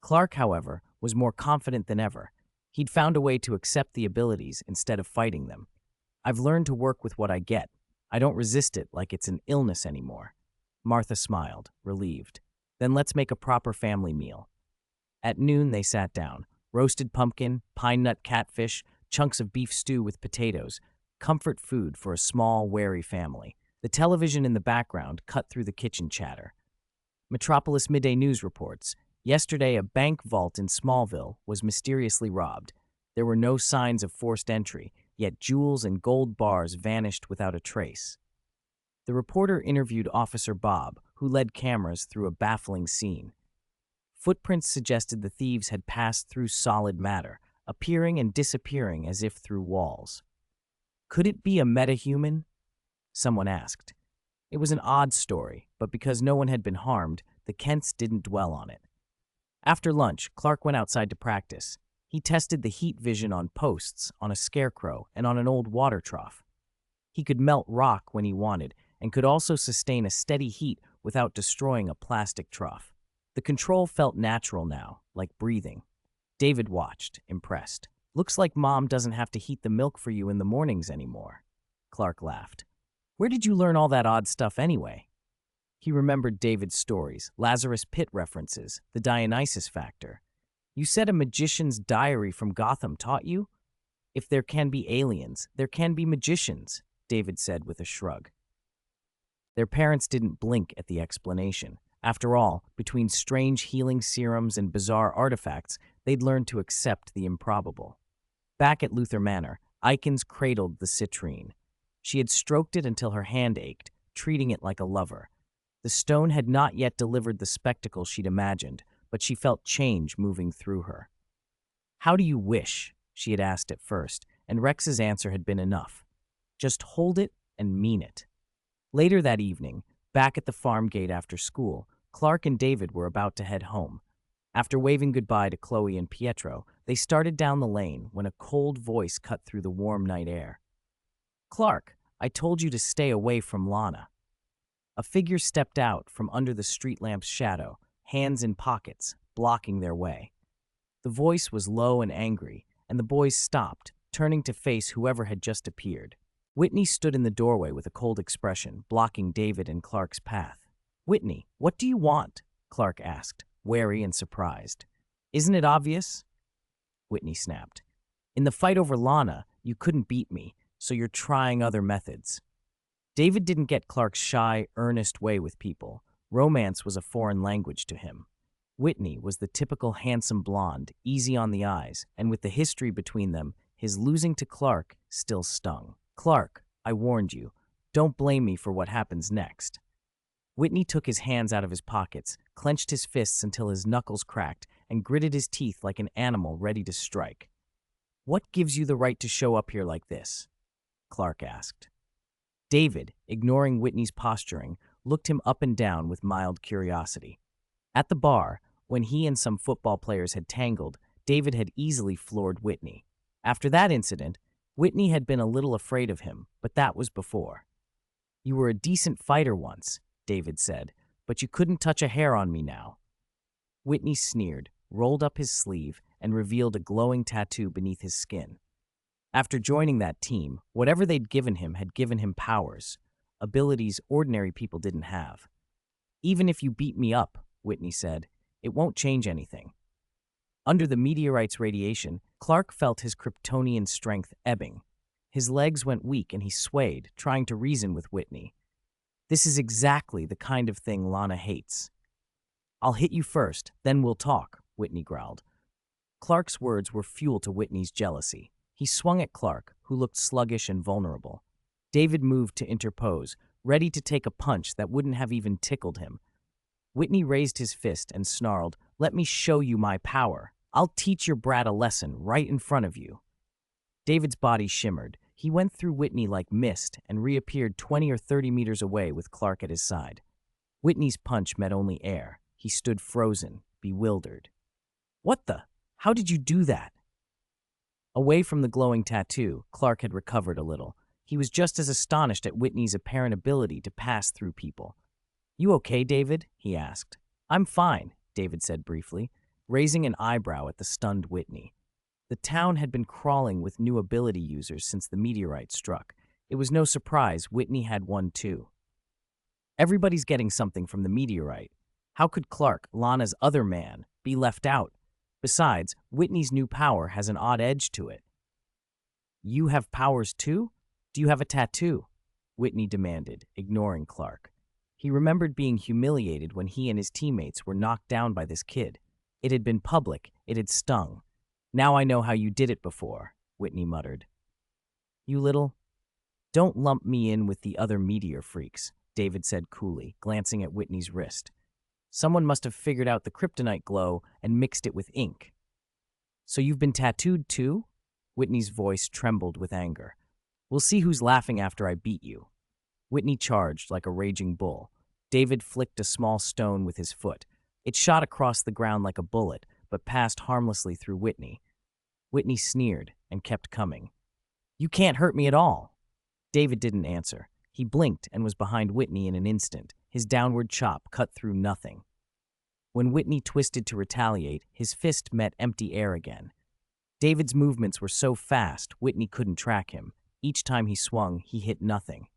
Clark, however, was more confident than ever. He'd found a way to accept the abilities instead of fighting them. "I've learned to work with what I get. I don't resist it like it's an illness anymore." Martha smiled, relieved. "Then let's make a proper family meal." At noon, they sat down. Roasted pumpkin, pine nut catfish, chunks of beef stew with potatoes. Comfort food for a small, wary family. The television in the background cut through the kitchen chatter. Metropolis midday news reports. Yesterday, a bank vault in Smallville was mysteriously robbed. There were no signs of forced entry, yet jewels and gold bars vanished without a trace. The reporter interviewed Officer Bob, who led cameras through a baffling scene. Footprints suggested the thieves had passed through solid matter, appearing and disappearing as if through walls. "Could it be a metahuman?" someone asked. It was an odd story, but because no one had been harmed, the Kents didn't dwell on it. After lunch, Clark went outside to practice. He tested the heat vision on posts, on a scarecrow, and on an old water trough. He could melt rock when he wanted, and could also sustain a steady heat without destroying a plastic trough. The control felt natural now, like breathing. David watched, impressed. "Looks like Mom doesn't have to heat the milk for you in the mornings anymore." Clark laughed. "Where did you learn all that odd stuff anyway?" He remembered David's stories, Lazarus Pit references, the Dionysus factor. "You said a magician's diary from Gotham taught you?" "If there can be aliens, there can be magicians," David said with a shrug. Their parents didn't blink at the explanation. After all, between strange healing serums and bizarre artifacts, they'd learned to accept the improbable. Back at Luther Manor, Ikens cradled the citrine. She had stroked it until her hand ached, treating it like a lover. The stone had not yet delivered the spectacle she'd imagined, but she felt change moving through her. "How do you wish?" she had asked at first, and Rex's answer had been enough. "Just hold it and mean it." Later that evening, back at the farm gate after school, Clark and David were about to head home. After waving goodbye to Chloe and Pietro, they started down the lane when a cold voice cut through the warm night air. "Clark, I told you to stay away from Lana." A figure stepped out from under the street lamp's shadow, hands in pockets, blocking their way. The voice was low and angry, and the boys stopped, turning to face whoever had just appeared. Whitney stood in the doorway with a cold expression, blocking David and Clark's path. "Whitney, what do you want?" Clark asked, wary and surprised. "Isn't it obvious?" Whitney snapped. "In the fight over Lana, you couldn't beat me, so you're trying other methods." David didn't get Clark's shy, earnest way with people. Romance was a foreign language to him. Whitney was the typical handsome blonde, easy on the eyes, and with the history between them, his losing to Clark still stung. "Clark, I warned you. Don't blame me for what happens next." Whitney took his hands out of his pockets, clenched his fists until his knuckles cracked, and gritted his teeth like an animal ready to strike. "What gives you the right to show up here like this?" Clark asked. David, ignoring Whitney's posturing, looked him up and down with mild curiosity. At the bar, when he and some football players had tangled, David had easily floored Whitney. After that incident, Whitney had been a little afraid of him, but that was before. "You were a decent fighter once," David said, "but you couldn't touch a hair on me now." Whitney sneered, rolled up his sleeve, and revealed a glowing tattoo beneath his skin. After joining that team, whatever they'd given him had given him powers, abilities ordinary people didn't have. "Even if you beat me up," Whitney said, "it won't change anything." Under the meteorite's radiation, Clark felt his Kryptonian strength ebbing. His legs went weak and he swayed, trying to reason with Whitney. "This is exactly the kind of thing Lana hates." "I'll hit you first, then we'll talk," Whitney growled. Clark's words were fuel to Whitney's jealousy. He swung at Clark, who looked sluggish and vulnerable. David moved to interpose, ready to take a punch that wouldn't have even tickled him. Whitney raised his fist and snarled, "Let me show you my power. I'll teach your brat a lesson right in front of you." David's body shimmered. He went through Whitney like mist and reappeared 20 or 30 meters away with Clark at his side. Whitney's punch met only air. He stood frozen, bewildered. "What the? How did you do that?" Away from the glowing tattoo, Clark had recovered a little. He was just as astonished at Whitney's apparent ability to pass through people. "You okay, David?" he asked. "I'm fine," David said briefly, raising an eyebrow at the stunned Whitney. The town had been crawling with new ability users since the meteorite struck. It was no surprise Whitney had one too. Everybody's getting something from the meteorite. How could Clark, Lana's other man, be left out? Besides, Whitney's new power has an odd edge to it. "You have powers too? Do you have a tattoo?" Whitney demanded, ignoring Clark. He remembered being humiliated when he and his teammates were knocked down by this kid. It had been public, it had stung. "Now I know how you did it before," Whitney muttered. "You little..." "Don't lump me in with the other meteor freaks," David said coolly, glancing at Whitney's wrist. "Someone must have figured out the kryptonite glow and mixed it with ink." "So you've been tattooed too?" Whitney's voice trembled with anger. "We'll see who's laughing after I beat you." Whitney charged like a raging bull. David flicked a small stone with his foot. It shot across the ground like a bullet, but passed harmlessly through Whitney. Whitney sneered and kept coming. "You can't hurt me at all." David didn't answer. He blinked and was behind Whitney in an instant. His downward chop cut through nothing. When Whitney twisted to retaliate, his fist met empty air again. David's movements were so fast, Whitney couldn't track him. Each time he swung, he hit nothing.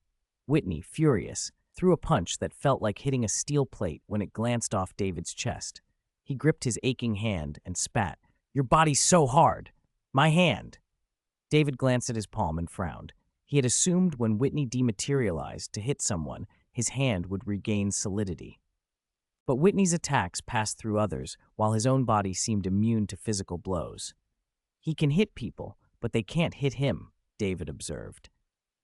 Whitney, furious, threw a punch that felt like hitting a steel plate when it glanced off David's chest. He gripped his aching hand and spat. "Your body's so hard. My hand." David glanced at his palm and frowned. He had assumed when Whitney dematerialized to hit someone, his hand would regain solidity. But Whitney's attacks passed through others, while his own body seemed immune to physical blows. "He can hit people, but they can't hit him," David observed.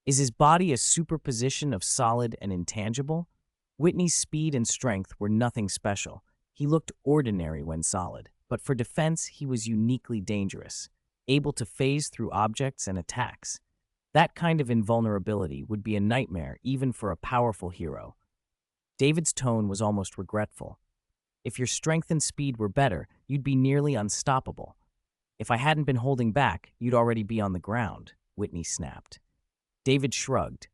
"Is his body a superposition of solid and intangible?" Whitney's speed and strength were nothing special. He looked ordinary when solid, but for defense he was uniquely dangerous, able to phase through objects and attacks. That kind of invulnerability would be a nightmare even for a powerful hero. David's tone was almost regretful. If your strength and speed were better, you'd be nearly unstoppable. If I hadn't been holding back, you'd already be on the ground, Whitney snapped. David shrugged.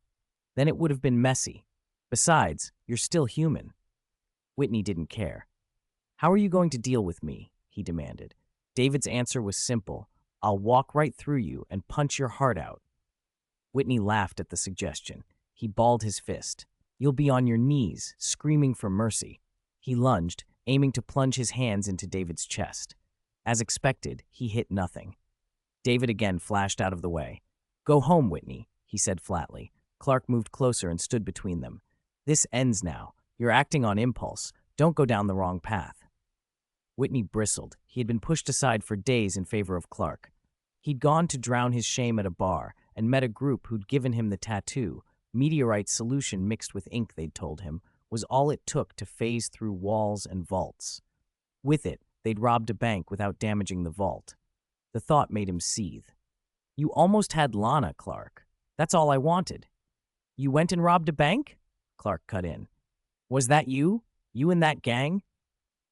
Then it would have been messy. Besides, you're still human. Whitney didn't care. How are you going to deal with me? He demanded. David's answer was simple. I'll walk right through you and punch your heart out. Whitney laughed at the suggestion. He balled his fist. You'll be on your knees, screaming for mercy. He lunged, aiming to plunge his hands into David's chest. As expected, he hit nothing. David again flashed out of the way. Go home, Whitney, he said flatly. Clark moved closer and stood between them. This ends now. You're acting on impulse. Don't go down the wrong path. Whitney bristled. He had been pushed aside for days in favor of Clark. He'd gone to drown his shame at a bar and met a group who'd given him the tattoo. Meteorite solution mixed with ink, they'd told him, was all it took to phase through walls and vaults. With it, they'd robbed a bank without damaging the vault. The thought made him seethe. You almost had Lana, Clark. That's all I wanted. You went and robbed a bank? Clark cut in. Was that you? You and that gang?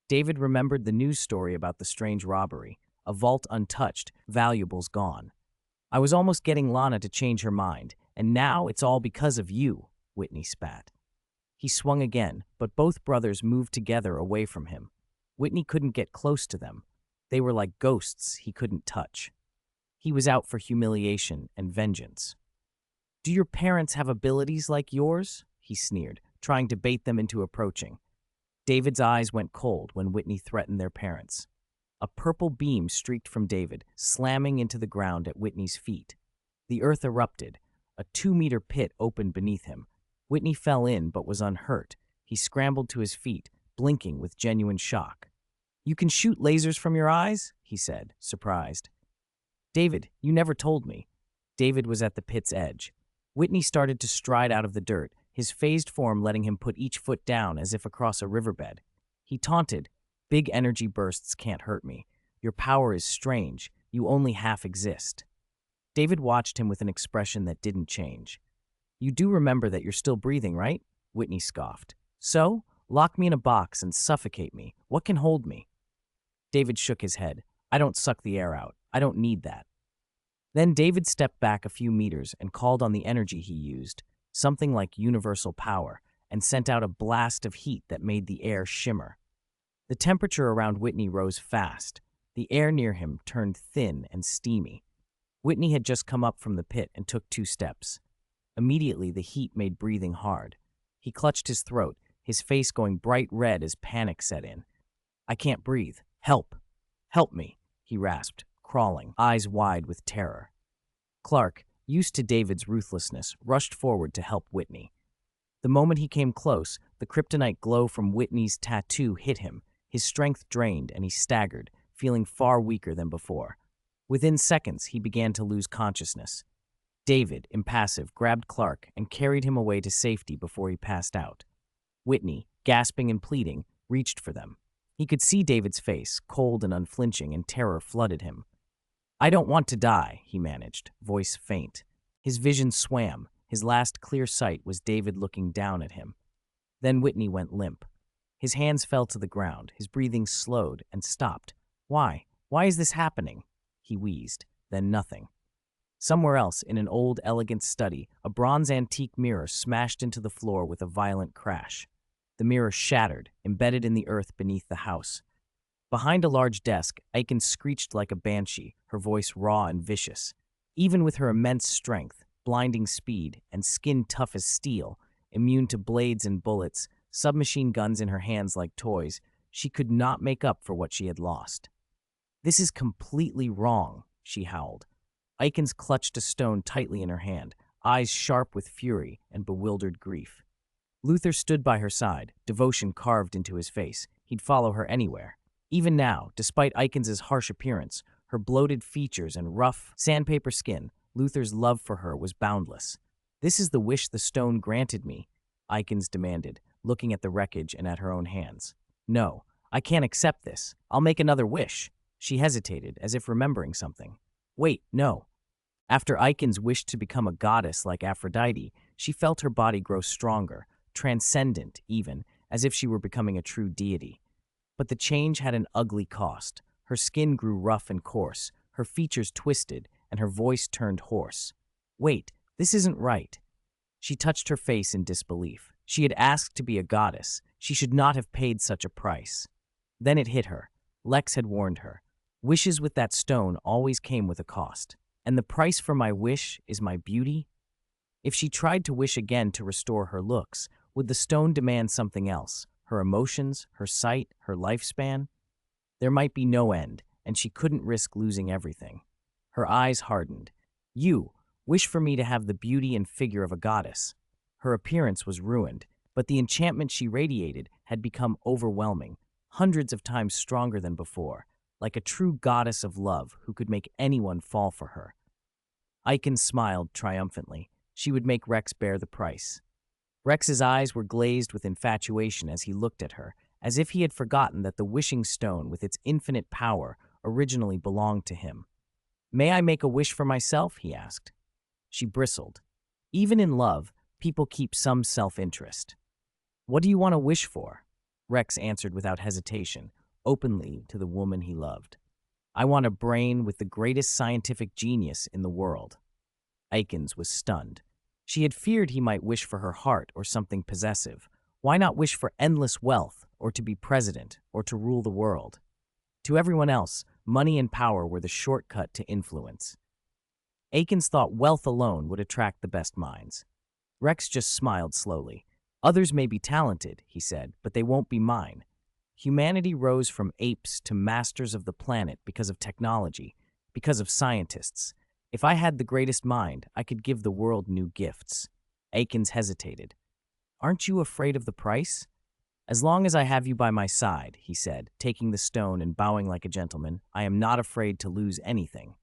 David remembered the news story about the strange robbery. A vault untouched, valuables gone. I was almost getting Lana to change her mind, and now it's all because of you, Whitney spat. He swung again, but both brothers moved together away from him. Whitney couldn't get close to them. They were like ghosts he couldn't touch. He was out for humiliation and vengeance. Do your parents have abilities like yours? He sneered, trying to bait them into approaching. David's eyes went cold when Whitney threatened their parents. A purple beam streaked from David, slamming into the ground at Whitney's feet. The earth erupted. A 2-meter pit opened beneath him. Whitney fell in but was unhurt. He scrambled to his feet, blinking with genuine shock. You can shoot lasers from your eyes? He said, surprised. David, you never told me. David was at the pit's edge. Whitney started to stride out of the dirt, his phased form letting him put each foot down as if across a riverbed. He taunted, Big energy bursts can't hurt me. Your power is strange. You only half exist. David watched him with an expression that didn't change. You do remember that you're still breathing, right? Whitney scoffed. So, lock me in a box and suffocate me. What can hold me? David shook his head. I don't suck the air out. I don't need that. Then David stepped back a few meters and called on the energy he used, something like universal power, and sent out a blast of heat that made the air shimmer. The temperature around Whitney rose fast. The air near him turned thin and steamy. Whitney had just come up from the pit and took 2 steps. Immediately, the heat made breathing hard. He clutched his throat, his face going bright red as panic set in. I can't breathe. Help! Help me, he rasped, crawling, eyes wide with terror. Clark, used to David's ruthlessness, rushed forward to help Whitney. The moment he came close, the kryptonite glow from Whitney's tattoo hit him. His strength drained and he staggered, feeling far weaker than before. Within seconds, he began to lose consciousness. David, impassive, grabbed Clark and carried him away to safety before he passed out. Whitney, gasping and pleading, reached for them. He could see David's face, cold and unflinching, and terror flooded him. I don't want to die, he managed, voice faint. His vision swam. His last clear sight was David looking down at him. Then Whitney went limp. His hands fell to the ground. His breathing slowed and stopped. Why? Why is this happening? He wheezed. Then nothing. Somewhere else, in an old, elegant study, a bronze antique mirror smashed into the floor with a violent crash. The mirror shattered, embedded in the earth beneath the house. Behind a large desk, Awaken screeched like a banshee, her voice raw and vicious. Even with her immense strength, blinding speed, and skin tough as steel, immune to blades and bullets, submachine guns in her hands like toys, she could not make up for what she had lost. This is completely wrong, she howled. Aikens clutched a stone tightly in her hand, eyes sharp with fury and bewildered grief. Luther stood by her side, devotion carved into his face. He'd follow her anywhere. Even now, despite Aikens' harsh appearance, her bloated features and rough, sandpaper skin, Luther's love for her was boundless. This is the wish the stone granted me, Aikens demanded, looking at the wreckage and at her own hands. No, I can't accept this. I'll make another wish. She hesitated, as if remembering something. Wait, no. After Icon's wish to become a goddess like Aphrodite, she felt her body grow stronger, transcendent even, as if she were becoming a true deity. But the change had an ugly cost. Her skin grew rough and coarse, her features twisted, and her voice turned hoarse. Wait, this isn't right. She touched her face in disbelief. She had asked to be a goddess. She should not have paid such a price. Then it hit her. Lex had warned her. Wishes with that stone always came with a cost. And the price for my wish is my beauty? If she tried to wish again to restore her looks, would the stone demand something else? Her emotions, her sight, her lifespan? There might be no end, and she couldn't risk losing everything. Her eyes hardened. You, wish for me to have the beauty and figure of a goddess. Her appearance was ruined, but the enchantment she radiated had become overwhelming, hundreds of times stronger than before, like a true goddess of love who could make anyone fall for her. Icon smiled triumphantly. She would make Rex bear the price. Rex's eyes were glazed with infatuation as he looked at her, as if he had forgotten that the wishing stone with its infinite power originally belonged to him. May I make a wish for myself? He asked. She bristled. Even in love, people keep some self-interest. What do you want to wish for? Rex answered without hesitation, openly to the woman he loved. I want a brain with the greatest scientific genius in the world. Aikens was stunned. She had feared he might wish for her heart or something possessive. Why not wish for endless wealth, or to be president, or to rule the world? To everyone else, money and power were the shortcut to influence. Aikens thought wealth alone would attract the best minds. Rex just smiled slowly. Others may be talented, he said, but they won't be mine. Humanity rose from apes to masters of the planet because of technology, because of scientists. If I had the greatest mind, I could give the world new gifts. Aikens hesitated. Aren't you afraid of the price? As long as I have you by my side, he said, taking the stone and bowing like a gentleman, I am not afraid to lose anything.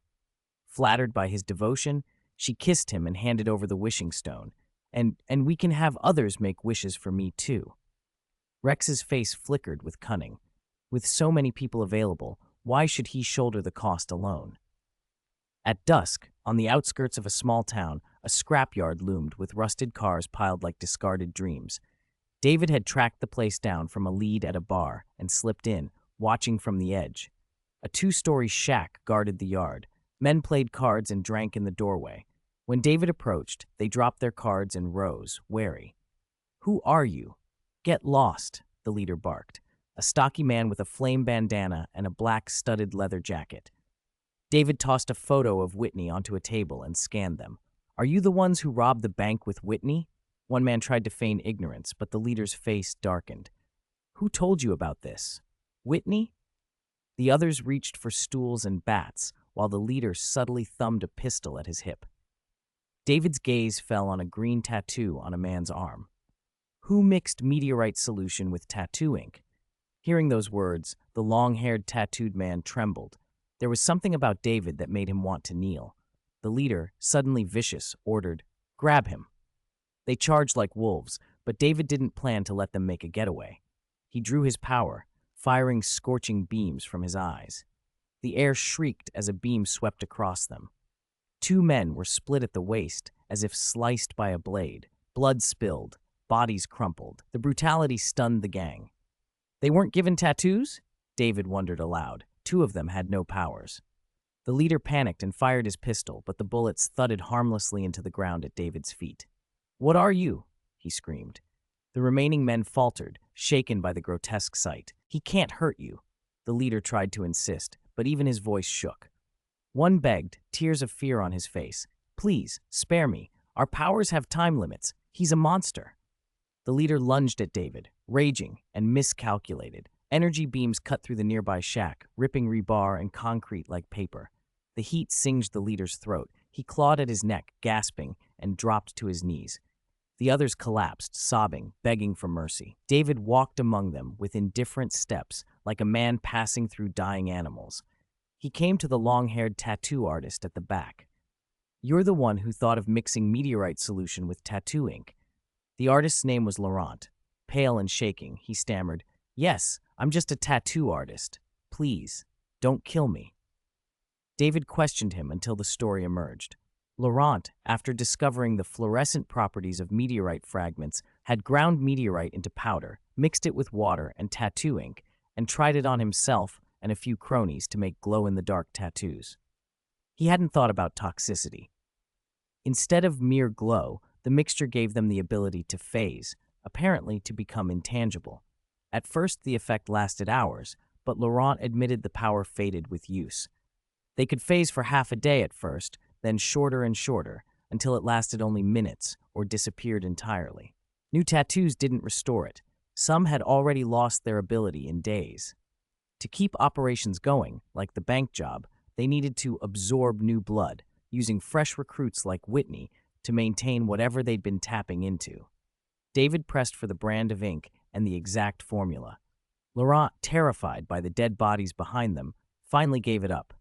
Flattered by his devotion, she kissed him and handed over the wishing stone. And we can have others make wishes for me too. Rex's face flickered with cunning. With so many people available, why should he shoulder the cost alone? At dusk, on the outskirts of a small town, a scrapyard loomed with rusted cars piled like discarded dreams. David had tracked the place down from a lead at a bar and slipped in, watching from the edge. A 2-story shack guarded the yard. Men played cards and drank in the doorway. When David approached, they dropped their cards and rose, wary. Who are you? Get lost, the leader barked, a stocky man with a flame bandana and a black studded leather jacket. David tossed a photo of Whitney onto a table and scanned them. Are you the ones who robbed the bank with Whitney? One man tried to feign ignorance, but the leader's face darkened. Who told you about this? Whitney? The others reached for stools and bats, while the leader subtly thumbed a pistol at his hip. David's gaze fell on a green tattoo on a man's arm. Who mixed meteorite solution with tattoo ink? Hearing those words, the long-haired tattooed man trembled. There was something about David that made him want to kneel. The leader, suddenly vicious, ordered, "Grab him." They charged like wolves, but David didn't plan to let them make a getaway. He drew his power, firing scorching beams from his eyes. The air shrieked as a beam swept across them. 2 men were split at the waist, as if sliced by a blade. Blood spilled, bodies crumpled. The brutality stunned the gang. They weren't given tattoos? David wondered aloud. 2 of them had no powers. The leader panicked and fired his pistol, but the bullets thudded harmlessly into the ground at David's feet. What are you? He screamed. The remaining men faltered, shaken by the grotesque sight. He can't hurt you. The leader tried to insist, but even his voice shook. One begged, tears of fear on his face. Please, spare me. Our powers have time limits. He's a monster. The leader lunged at David, raging and miscalculated. Energy beams cut through the nearby shack, ripping rebar and concrete like paper. The heat singed the leader's throat. He clawed at his neck, gasping, and dropped to his knees. The others collapsed, sobbing, begging for mercy. David walked among them with indifferent steps, like a man passing through dying animals. He came to the long-haired tattoo artist at the back. You're the one who thought of mixing meteorite solution with tattoo ink. The artist's name was Laurent. Pale and shaking, he stammered, "Yes, I'm just a tattoo artist. Please, don't kill me." David questioned him until the story emerged. Laurent, after discovering the fluorescent properties of meteorite fragments, had ground meteorite into powder, mixed it with water and tattoo ink, and tried it on himself and a few cronies to make glow-in-the-dark tattoos. He hadn't thought about toxicity. Instead of mere glow, the mixture gave them the ability to phase, apparently to become intangible. At first, the effect lasted hours, but Laurent admitted the power faded with use. They could phase for half a day at first, then shorter and shorter, until it lasted only minutes or disappeared entirely. New tattoos didn't restore it. Some had already lost their ability in days. To keep operations going, like the bank job, they needed to absorb new blood, using fresh recruits like Whitney to maintain whatever they'd been tapping into. David pressed for the brand of ink and the exact formula. Laurent, terrified by the dead bodies behind them, finally gave it up.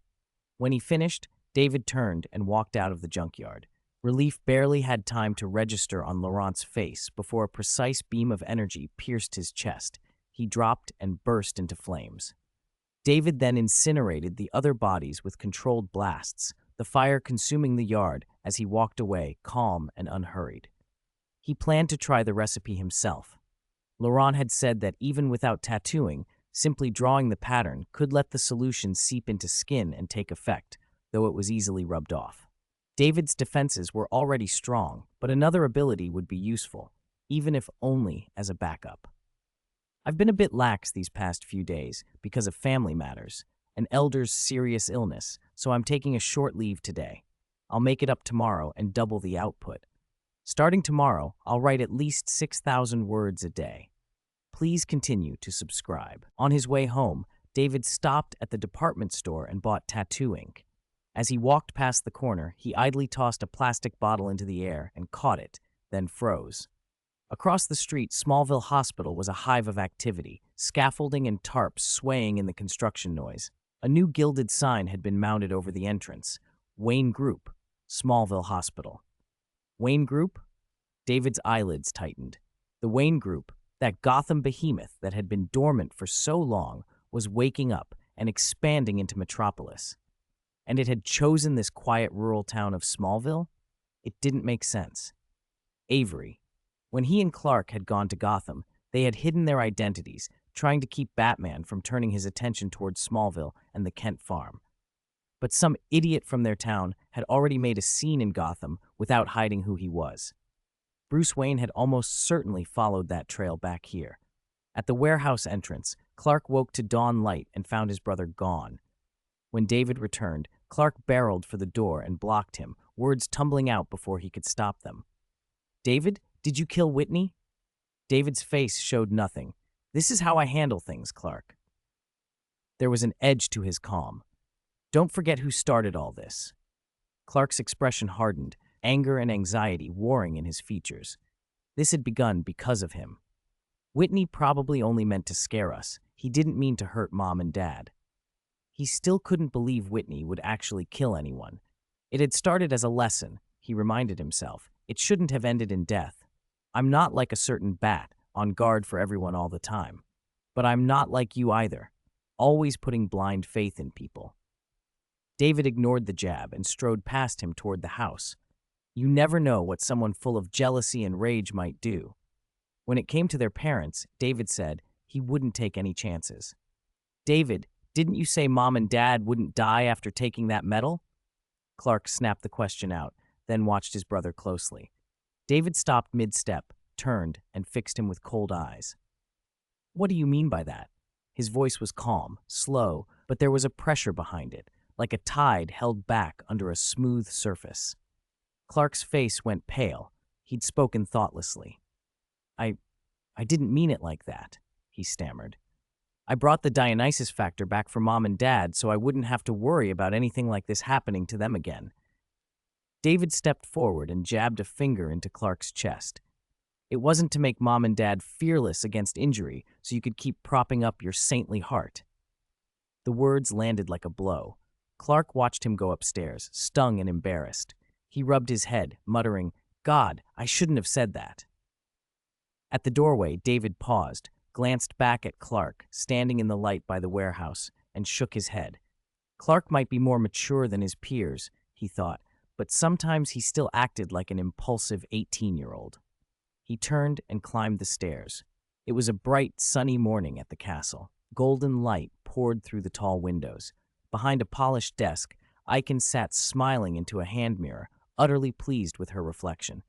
When he finished, David turned and walked out of the junkyard. Relief barely had time to register on Laurent's face before a precise beam of energy pierced his chest. He dropped and burst into flames. David then incinerated the other bodies with controlled blasts, the fire consuming the yard as he walked away, calm and unhurried. He planned to try the recipe himself. Laurent had said that even without tattooing, simply drawing the pattern could let the solution seep into skin and take effect, though it was easily rubbed off. David's defenses were already strong, but another ability would be useful, even if only as a backup. I've been a bit lax these past few days because of family matters, an elder's serious illness, so I'm taking a short leave today. I'll make it up tomorrow and double the output. Starting tomorrow, I'll write at least 6,000 words a day. Please continue to subscribe. On his way home, David stopped at the department store and bought tattoo ink. As he walked past the corner, he idly tossed a plastic bottle into the air and caught it, then froze. Across the street, Smallville Hospital was a hive of activity, scaffolding and tarps swaying in the construction noise. A new gilded sign had been mounted over the entrance. Wayne Group, Smallville Hospital. Wayne Group? David's eyelids tightened. The Wayne Group, that Gotham behemoth that had been dormant for so long, was waking up and expanding into Metropolis. And it had chosen this quiet rural town of Smallville? It didn't make sense. Avery. When he and Clark had gone to Gotham, they had hidden their identities, trying to keep Batman from turning his attention towards Smallville and the Kent farm. But some idiot from their town had already made a scene in Gotham without hiding who he was. Bruce Wayne had almost certainly followed that trail back here. At the warehouse entrance, Clark woke to dawn light and found his brother gone. When David returned, Clark barreled for the door and blocked him, words tumbling out before he could stop them. "David, did you kill Whitney?" David's face showed nothing. "This is how I handle things, Clark." There was an edge to his calm. "Don't forget who started all this." Clark's expression hardened, anger and anxiety warring in his features. This had begun because of him. Whitney probably only meant to scare us. He didn't mean to hurt Mom and Dad. He still couldn't believe Whitney would actually kill anyone. It had started as a lesson, he reminded himself. It shouldn't have ended in death. I'm not like a certain bat, on guard for everyone all the time. But I'm not like you either, always putting blind faith in people. David ignored the jab and strode past him toward the house. You never know what someone full of jealousy and rage might do. When it came to their parents, David said he wouldn't take any chances. "David, didn't you say Mom and Dad wouldn't die after taking that medal?" Clark snapped the question out, then watched his brother closely. David stopped mid-step, turned, and fixed him with cold eyes. "What do you mean by that?" His voice was calm, slow, but there was a pressure behind it, like a tide held back under a smooth surface. Clark's face went pale. He'd spoken thoughtlessly. I didn't mean it like that," he stammered. "I brought the Dionysus factor back for Mom and Dad so I wouldn't have to worry about anything like this happening to them again." David stepped forward and jabbed a finger into Clark's chest. "It wasn't to make Mom and Dad fearless against injury so you could keep propping up your saintly heart." The words landed like a blow. Clark watched him go upstairs, stung and embarrassed. He rubbed his head, muttering, "God, I shouldn't have said that." At the doorway, David paused, glanced back at Clark, standing in the light by the warehouse, and shook his head. Clark might be more mature than his peers, he thought, but sometimes he still acted like an impulsive 18-year-old. He turned and climbed the stairs. It was a bright, sunny morning at the castle. Golden light poured through the tall windows. Behind a polished desk, Aiken sat smiling into a hand mirror, utterly pleased with her reflection.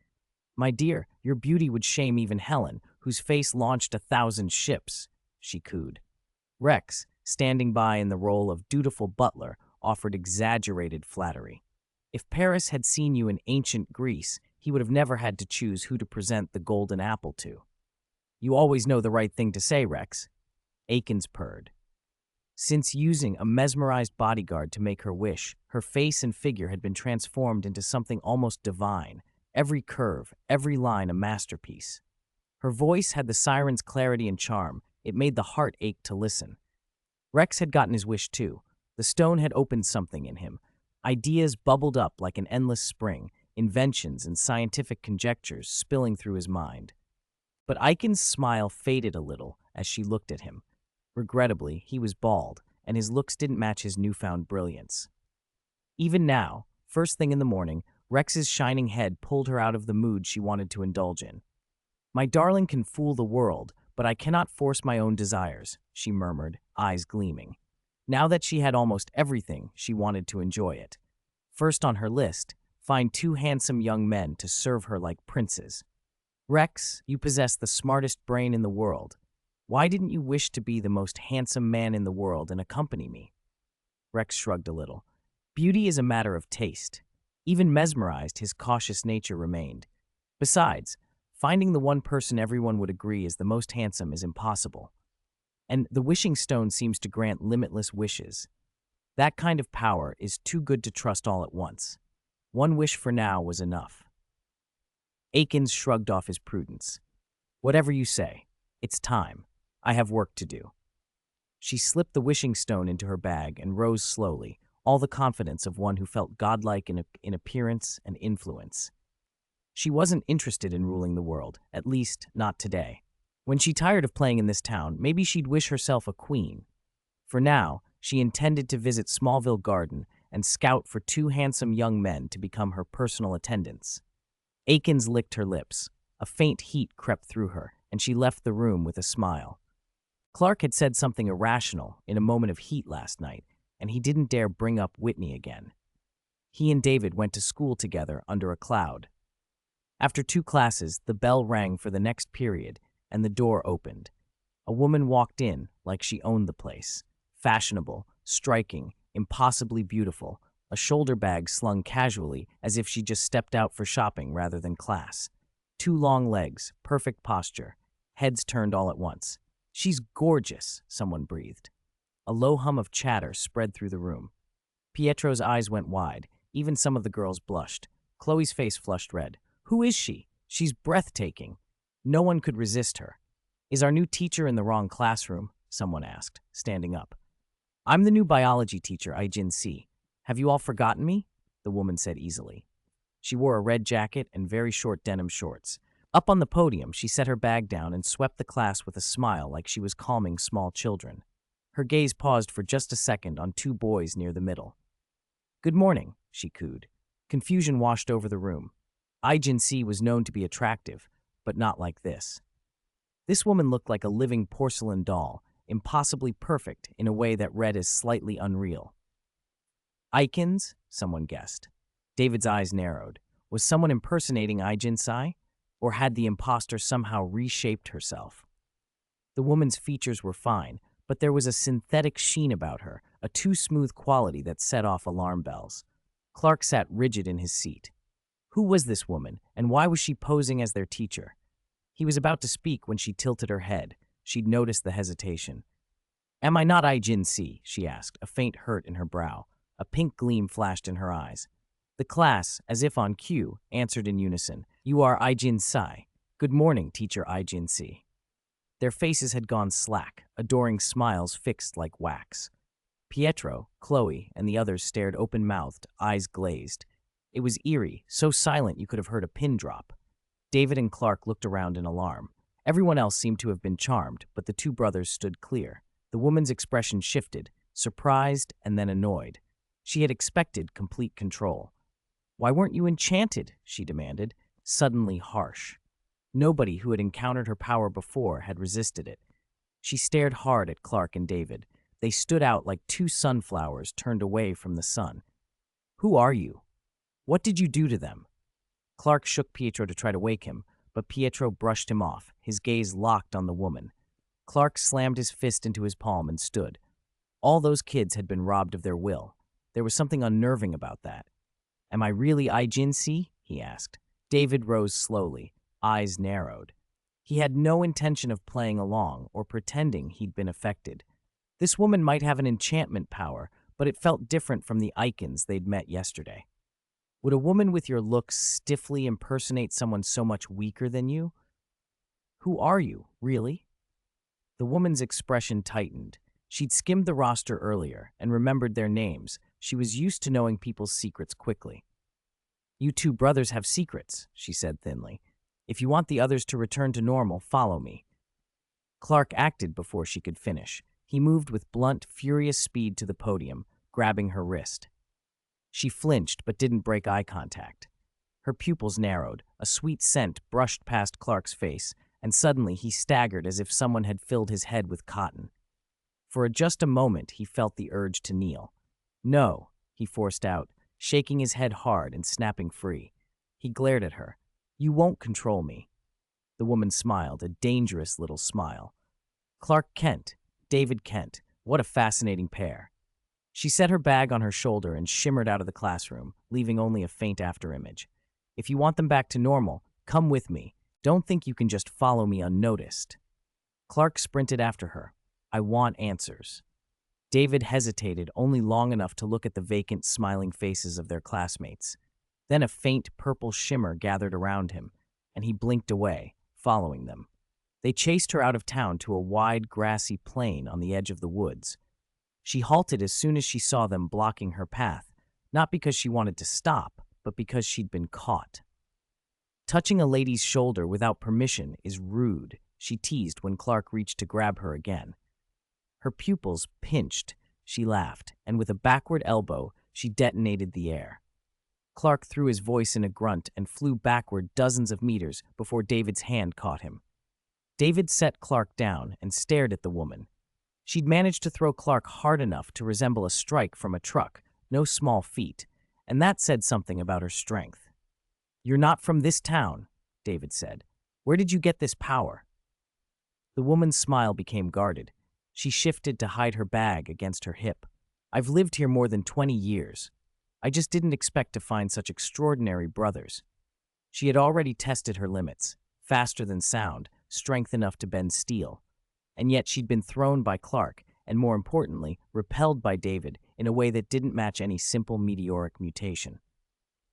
"My dear, your beauty would shame even Helen, whose face launched 1,000 ships," she cooed. Rex, standing by in the role of dutiful butler, offered exaggerated flattery. If Paris had seen you in ancient Greece, he would have never had to choose who to present the golden apple to. "You always know the right thing to say, Rex," Aikens purred. Since using a mesmerized bodyguard to make her wish, her face and figure had been transformed into something almost divine, every curve, every line a masterpiece. Her voice had the siren's clarity and charm. It made the heart ache to listen. Rex had gotten his wish too. The stone had opened something in him. Ideas bubbled up like an endless spring, inventions and scientific conjectures spilling through his mind. But Aiken's smile faded a little as she looked at him. Regrettably, he was bald, and his looks didn't match his newfound brilliance. Even now, first thing in the morning, Rex's shining head pulled her out of the mood she wanted to indulge in. "My darling can fool the world, but I cannot force my own desires," she murmured, eyes gleaming. Now that she had almost everything, she wanted to enjoy it. First on her list, find 2 handsome young men to serve her like princes. "Rex, you possess the smartest brain in the world. Why didn't you wish to be the most handsome man in the world and accompany me?" Rex shrugged a little. Beauty is a matter of taste. Even mesmerized, his cautious nature remained. Besides, finding the one person everyone would agree is the most handsome is impossible. And the wishing stone seems to grant limitless wishes. That kind of power is too good to trust all at once. One wish for now was enough. Aikens shrugged off his prudence. "Whatever you say. It's time. I have work to do." She slipped the wishing stone into her bag and rose slowly, all the confidence of one who felt godlike in appearance and influence. She wasn't interested in ruling the world, at least not today. When she tired of playing in this town, maybe she'd wish herself a queen. For now, she intended to visit Smallville Garden and scout for 2 handsome young men to become her personal attendants. Aikens licked her lips. A faint heat crept through her, and she left the room with a smile. Clark had said something irrational in a moment of heat last night, and he didn't dare bring up Whitney again. He and David went to school together under a cloud. After 2 classes, the bell rang for the next period, and the door opened. A woman walked in like she owned the place. Fashionable, striking, impossibly beautiful, a shoulder bag slung casually as if she just stepped out for shopping rather than class. 2 long legs, perfect posture, heads turned all at once. "She's gorgeous," someone breathed. A low hum of chatter spread through the room. Pietro's eyes went wide. Even some of the girls blushed. Chloe's face flushed red. "Who is she? She's breathtaking." No one could resist her. "Is our new teacher in the wrong classroom?" someone asked, standing up. "I'm the new biology teacher, Ijin Si. Have you all forgotten me?" the woman said easily. She wore a red jacket and very short denim shorts. Up on the podium, she set her bag down and swept the class with a smile like she was calming small children. Her gaze paused for just a second on 2 boys near the middle. "Good morning," she cooed. Confusion washed over the room. Ijin Si was known to be attractive, but not like this. This woman looked like a living porcelain doll, impossibly perfect in a way that read as slightly unreal. "Aikens?" someone guessed. David's eyes narrowed. Was someone impersonating Ijin Si? Or had the imposter somehow reshaped herself? The woman's features were fine, but there was a synthetic sheen about her, a too smooth quality that set off alarm bells. Clark sat rigid in his seat. Who was this woman, and why was she posing as their teacher? He was about to speak when she tilted her head. She'd noticed the hesitation. "Am I not Ijin Si?" she asked, a faint hurt in her brow. A pink gleam flashed in her eyes. The class, as if on cue, answered in unison. "You are Ijin Si. Good morning, teacher Ijin Si." Their faces had gone slack, adoring smiles fixed like wax. Pietro, Chloe, and the others stared open-mouthed, eyes glazed. It was eerie, so silent you could have heard a pin drop. David and Clark looked around in alarm. Everyone else seemed to have been charmed, but the two brothers stood clear. The woman's expression shifted, surprised and then annoyed. She had expected complete control. "Why weren't you enchanted?" she demanded, suddenly harsh. Nobody who had encountered her power before had resisted it. She stared hard at Clark and David. They stood out like two sunflowers turned away from the sun. "Who are you? What did you do to them?" Clark shook Pietro to try to wake him, but Pietro brushed him off, his gaze locked on the woman. Clark slammed his fist into his palm and stood. All those kids had been robbed of their will. There was something unnerving about that. "Am I really Aijinsi?" he asked. David rose slowly, eyes narrowed. He had no intention of playing along or pretending he'd been affected. This woman might have an enchantment power, but it felt different from the icons they'd met yesterday. Would a woman with your looks stiffly impersonate someone so much weaker than you? "Who are you, really?" The woman's expression tightened. She'd skimmed the roster earlier and remembered their names. She was used to knowing people's secrets quickly. "You two brothers have secrets," she said thinly. "If you want the others to return to normal, follow me." Clark acted before she could finish. He moved with blunt, furious speed to the podium, grabbing her wrist. She flinched but didn't break eye contact. Her pupils narrowed, a sweet scent brushed past Clark's face, and suddenly he staggered as if someone had filled his head with cotton. For just a moment he felt the urge to kneel. "No," he forced out, shaking his head hard and snapping free. He glared at her. "You won't control me." The woman smiled, a dangerous little smile. Clark Kent, David Kent, what a fascinating pair. She set her bag on her shoulder and shimmered out of the classroom, leaving only a faint afterimage. "If you want them back to normal, come with me. Don't think you can just follow me unnoticed." Clark sprinted after her. "I want answers." David hesitated only long enough to look at the vacant, smiling faces of their classmates. Then a faint purple shimmer gathered around him, and he blinked away, following them. They chased her out of town to a wide, grassy plain on the edge of the woods. She halted as soon as she saw them blocking her path, not because she wanted to stop, but because she'd been caught. "Touching a lady's shoulder without permission is rude," she teased when Clark reached to grab her again. Her pupils pinched. She laughed, and with a backward elbow, she detonated the air. Clark threw his voice in a grunt and flew backward dozens of meters before David's hand caught him. David set Clark down and stared at the woman. She'd managed to throw Clark hard enough to resemble a strike from a truck, no small feat, and that said something about her strength. "You're not from this town," David said. "Where did you get this power?" The woman's smile became guarded. She shifted to hide her bag against her hip. "I've lived here more than 20 years. I just didn't expect to find such extraordinary brothers." She had already tested her limits, faster than sound, strength enough to bend steel. And yet she'd been thrown by Clark, and more importantly, repelled by David in a way that didn't match any simple meteoric mutation.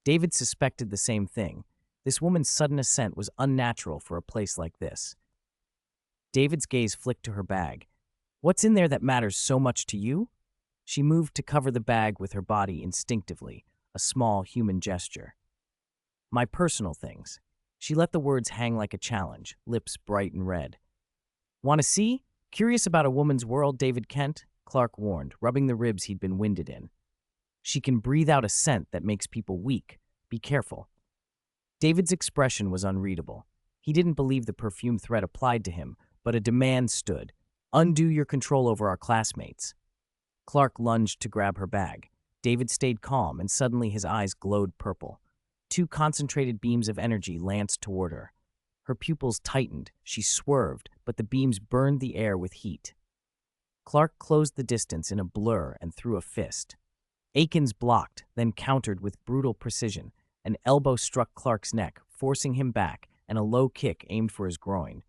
David suspected the same thing. This woman's sudden ascent was unnatural for a place like this. David's gaze flicked to her bag. "What's in there that matters so much to you?" She moved to cover the bag with her body instinctively, a small human gesture. "My personal things." She let the words hang like a challenge, lips bright and red. "Want to see? Curious about a woman's world, David Kent?" Clark warned, rubbing the ribs he'd been winded in. "She can breathe out a scent that makes people weak. Be careful." David's expression was unreadable. He didn't believe the perfume threat applied to him, but a demand stood. "Undo your control over our classmates." Clark lunged to grab her bag. David stayed calm, and suddenly his eyes glowed purple. Two concentrated beams of energy lanced toward her. Her pupils tightened. She swerved, but the beams burned the air with heat. Clark closed the distance in a blur and threw a fist. Akins blocked, then countered with brutal precision. An elbow struck Clark's neck, forcing him back, and a low kick aimed for his groin.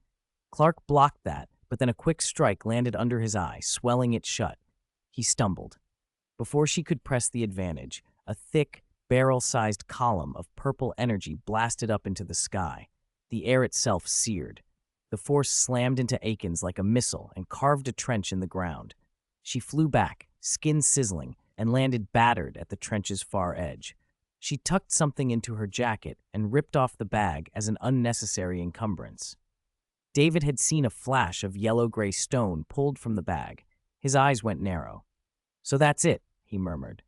Clark blocked that, but then a quick strike landed under his eye, swelling it shut. He stumbled. Before she could press the advantage, a thick, barrel-sized column of purple energy blasted up into the sky. The air itself seared. The force slammed into Akins like a missile and carved a trench in the ground. She flew back, skin sizzling, and landed battered at the trench's far edge. She tucked something into her jacket and ripped off the bag as an unnecessary encumbrance. David had seen a flash of yellow-gray stone pulled from the bag. His eyes went narrow. "So that's it," he murmured.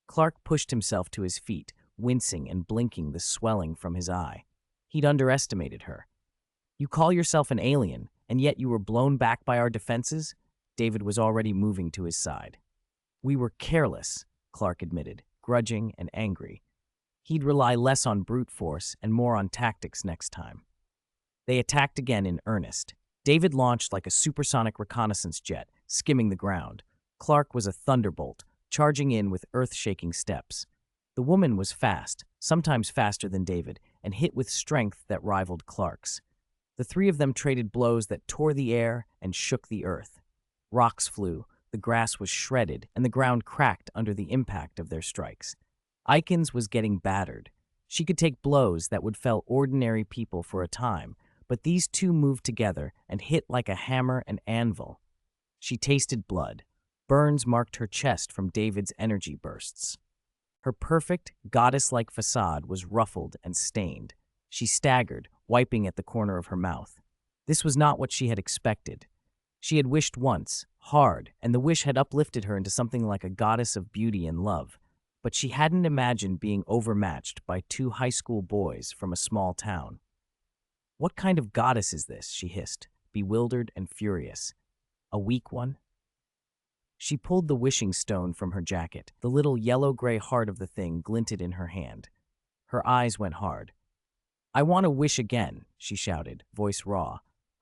Clark pushed himself to his feet, wincing and blinking the swelling from his eye. He'd underestimated her. "You call yourself an alien, and yet you were blown back by our defenses?" David was already moving to his side. "We were careless," Clark admitted, grudging and angry. He'd rely less on brute force and more on tactics next time. They attacked again in earnest. David launched like a supersonic reconnaissance jet, skimming the ground. Clark was a thunderbolt, charging in with earth-shaking steps. The woman was fast, sometimes faster than David, and hit with strength that rivaled Clark's. The three of them traded blows that tore the air and shook the earth. Rocks flew, the grass was shredded, and the ground cracked under the impact of their strikes. Ikens was getting battered. She could take blows that would fell ordinary people for a time, but these two moved together and hit like a hammer and anvil. She tasted blood. Burns marked her chest from David's energy bursts. Her perfect, goddess-like facade was ruffled and stained. She staggered, wiping at the corner of her mouth. This was not what she had expected. She had wished once, hard, and the wish had uplifted her into something like a goddess of beauty and love. But she hadn't imagined being overmatched by two high school boys from a small town. "What kind of goddess is this?" she hissed, bewildered and furious. "A weak one?" She pulled the wishing stone from her jacket. The little yellow-gray heart of the thing glinted in her hand. Her eyes went hard. "I want to wish again," she shouted, voice raw.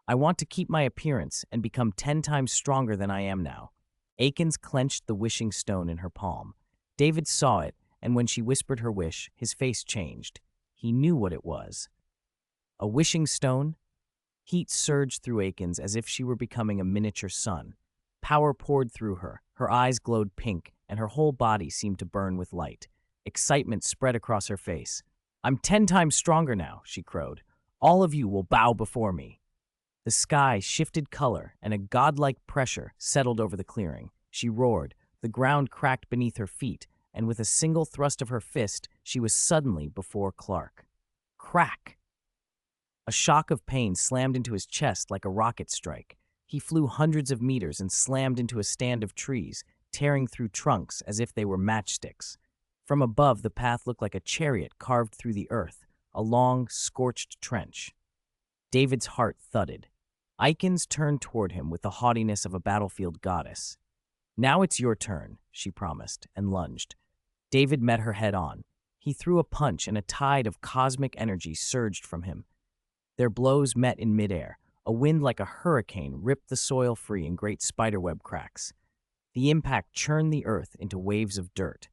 "I want to keep my appearance and become 10 times stronger than I am now." Akins clenched the wishing stone in her palm. David saw it, and when she whispered her wish, his face changed. He knew what it was. A wishing stone? Heat surged through Akins as if she were becoming a miniature sun. Power poured through her. Her eyes glowed pink, and her whole body seemed to burn with light. Excitement spread across her face. "I'm 10 times stronger now," she crowed. "All of you will bow before me." The sky shifted color, and a godlike pressure settled over the clearing. She roared. The ground cracked beneath her feet, and with a single thrust of her fist, she was suddenly before Clark. Crack! A shock of pain slammed into his chest like a rocket strike. He flew hundreds of meters and slammed into a stand of trees, tearing through trunks as if they were matchsticks. From above, the path looked like a chariot carved through the earth, a long, scorched trench. David's heart thudded. Ikens turned toward him with the haughtiness of a battlefield goddess. "Now it's your turn," she promised, and lunged. David met her head on. He threw a punch, and a tide of cosmic energy surged from him. Their blows met in midair. A wind like a hurricane ripped the soil free in great spiderweb cracks. The impact churned the earth into waves of dirt.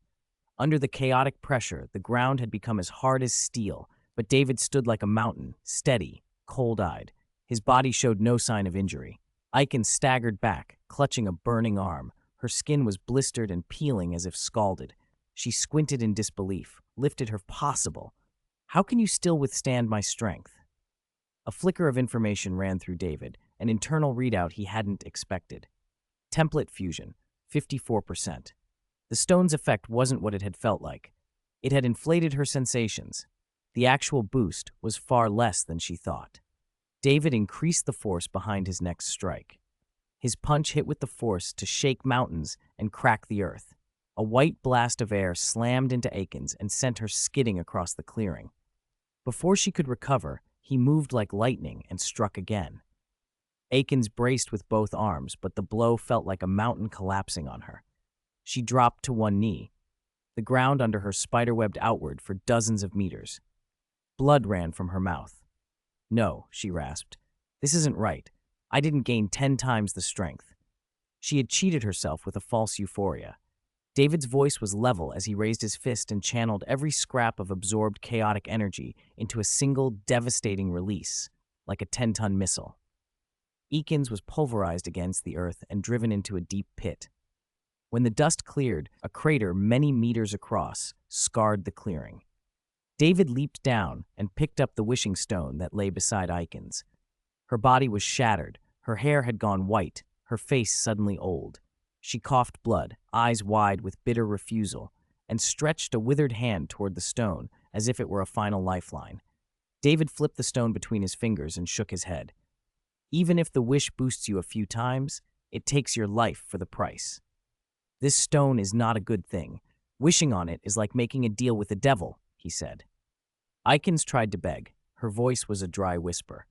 Under the chaotic pressure, the ground had become as hard as steel, but David stood like a mountain, steady, cold-eyed. His body showed no sign of injury. Ikens staggered back, clutching a burning arm. Her skin was blistered and peeling as if scalded. She squinted in disbelief, lifted her possible. "How can you still withstand my strength?" A flicker of information ran through David, an internal readout he hadn't expected. Template fusion, 54%. The stone's effect wasn't what it had felt like. It had inflated her sensations. The actual boost was far less than she thought. David increased the force behind his next strike. His punch hit with the force to shake mountains and crack the earth. A white blast of air slammed into Akins and sent her skidding across the clearing. Before she could recover, he moved like lightning and struck again. Akins braced with both arms, but the blow felt like a mountain collapsing on her. She dropped to one knee. The ground under her spiderwebbed outward for dozens of meters. Blood ran from her mouth. "No," she rasped. "This isn't right. I didn't gain 10 times the strength." She had cheated herself with a false euphoria. David's voice was level as he raised his fist and channeled every scrap of absorbed chaotic energy into a single devastating release, like a 10-ton missile. Akins was pulverized against the earth and driven into a deep pit. When the dust cleared, a crater many meters across scarred the clearing. David leaped down and picked up the wishing stone that lay beside Ikens. Her body was shattered, her hair had gone white, her face suddenly old. She coughed blood, eyes wide with bitter refusal, and stretched a withered hand toward the stone as if it were a final lifeline. David flipped the stone between his fingers and shook his head. Even if the wish boosts you a few times, it takes your life for the price. This stone is not a good thing. Wishing on it is like making a deal with the devil, he said. Ikens tried to beg. Her voice was a dry whisper.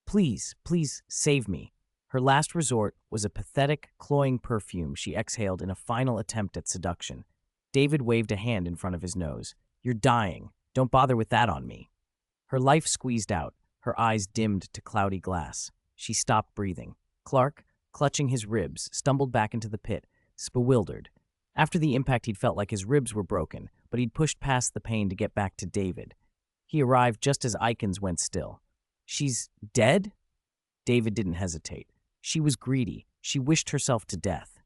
Please, please, save me. Her last resort was a pathetic, cloying perfume she exhaled in a final attempt at seduction. David waved a hand in front of his nose. You're dying. Don't bother with that on me. Her life squeezed out. Her eyes dimmed to cloudy glass. She stopped breathing. Clark, clutching his ribs, stumbled back into the pit, bewildered. After the impact, he'd felt like his ribs were broken, but he'd pushed past the pain to get back to David. He arrived just as Ikens went still. She's dead? David didn't hesitate. She was greedy. She wished herself to death.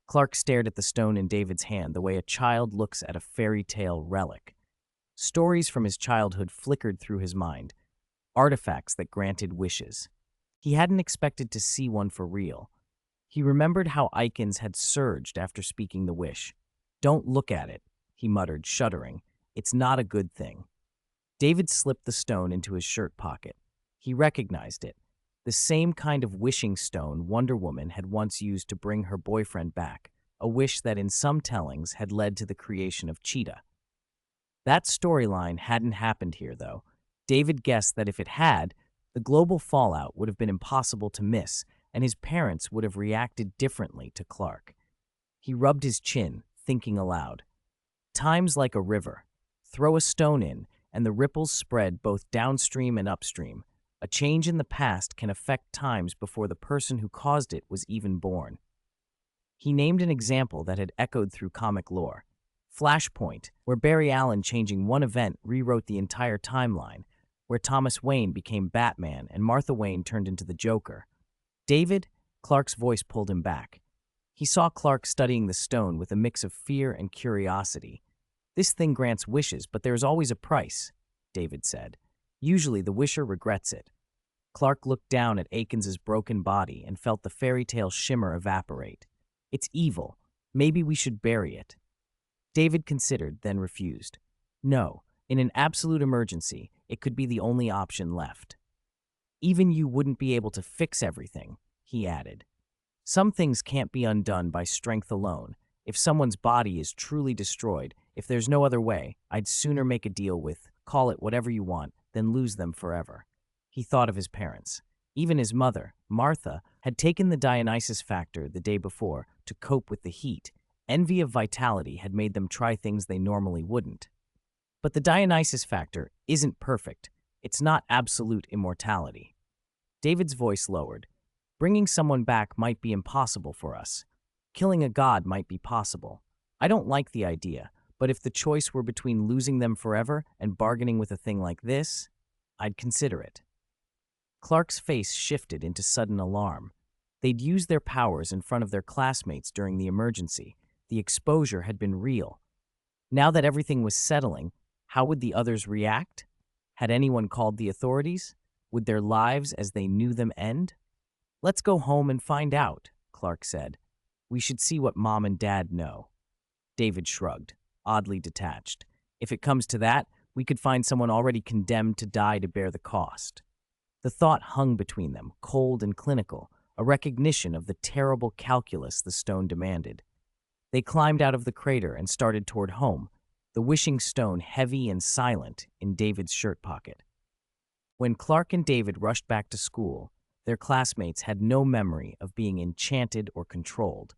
Clark stared at the stone in David's hand the way a child looks at a fairy tale relic. Stories from his childhood flickered through his mind, artifacts that granted wishes. He hadn't expected to see one for real. He remembered how Ikens had surged after speaking the wish. Don't look at it, he muttered, shuddering. It's not a good thing. David slipped the stone into his shirt pocket. He recognized it. The same kind of wishing stone Wonder Woman had once used to bring her boyfriend back, a wish that in some tellings had led to the creation of Cheetah. That storyline hadn't happened here, though. David guessed that if it had, the global fallout would have been impossible to miss, and his parents would have reacted differently to Clark. He rubbed his chin, thinking aloud. Time's like a river. Throw a stone in, and the ripples spread both downstream and upstream. A change in the past can affect times before the person who caused it was even born. He named an example that had echoed through comic lore. Flashpoint, where Barry Allen changing one event rewrote the entire timeline, where Thomas Wayne became Batman and Martha Wayne turned into the Joker. David, Clark's voice pulled him back. He saw Clark studying the stone with a mix of fear and curiosity. This thing grants wishes, but there's always a price, David said. Usually the wisher regrets it. Clark looked down at Akins' broken body and felt the fairy tale shimmer evaporate. It's evil. Maybe we should bury it. David considered, then refused. No, in an absolute emergency, it could be the only option left. Even you wouldn't be able to fix everything, he added. Some things can't be undone by strength alone. If someone's body is truly destroyed, if there's no other way, I'd sooner make a deal with, call it whatever you want, than lose them forever. He thought of his parents. Even his mother, Martha, had taken the Dionysus factor the day before to cope with the heat. Envy of vitality had made them try things they normally wouldn't. But the Dionysus factor isn't perfect. It's not absolute immortality. David's voice lowered. Bringing someone back might be impossible for us. Killing a god might be possible. I don't like the idea, but if the choice were between losing them forever and bargaining with a thing like this, I'd consider it. Clark's face shifted into sudden alarm. They'd used their powers in front of their classmates during the emergency. The exposure had been real. Now that everything was settling, how would the others react? Had anyone called the authorities? Would their lives as they knew them end? Let's go home and find out, Clark said. We should see what Mom and Dad know. David shrugged, oddly detached. If it comes to that, we could find someone already condemned to die to bear the cost. The thought hung between them, cold and clinical, a recognition of the terrible calculus the stone demanded. They climbed out of the crater and started toward home, the wishing stone heavy and silent in David's shirt pocket. When Clark and David rushed back to school, their classmates had no memory of being enchanted or controlled.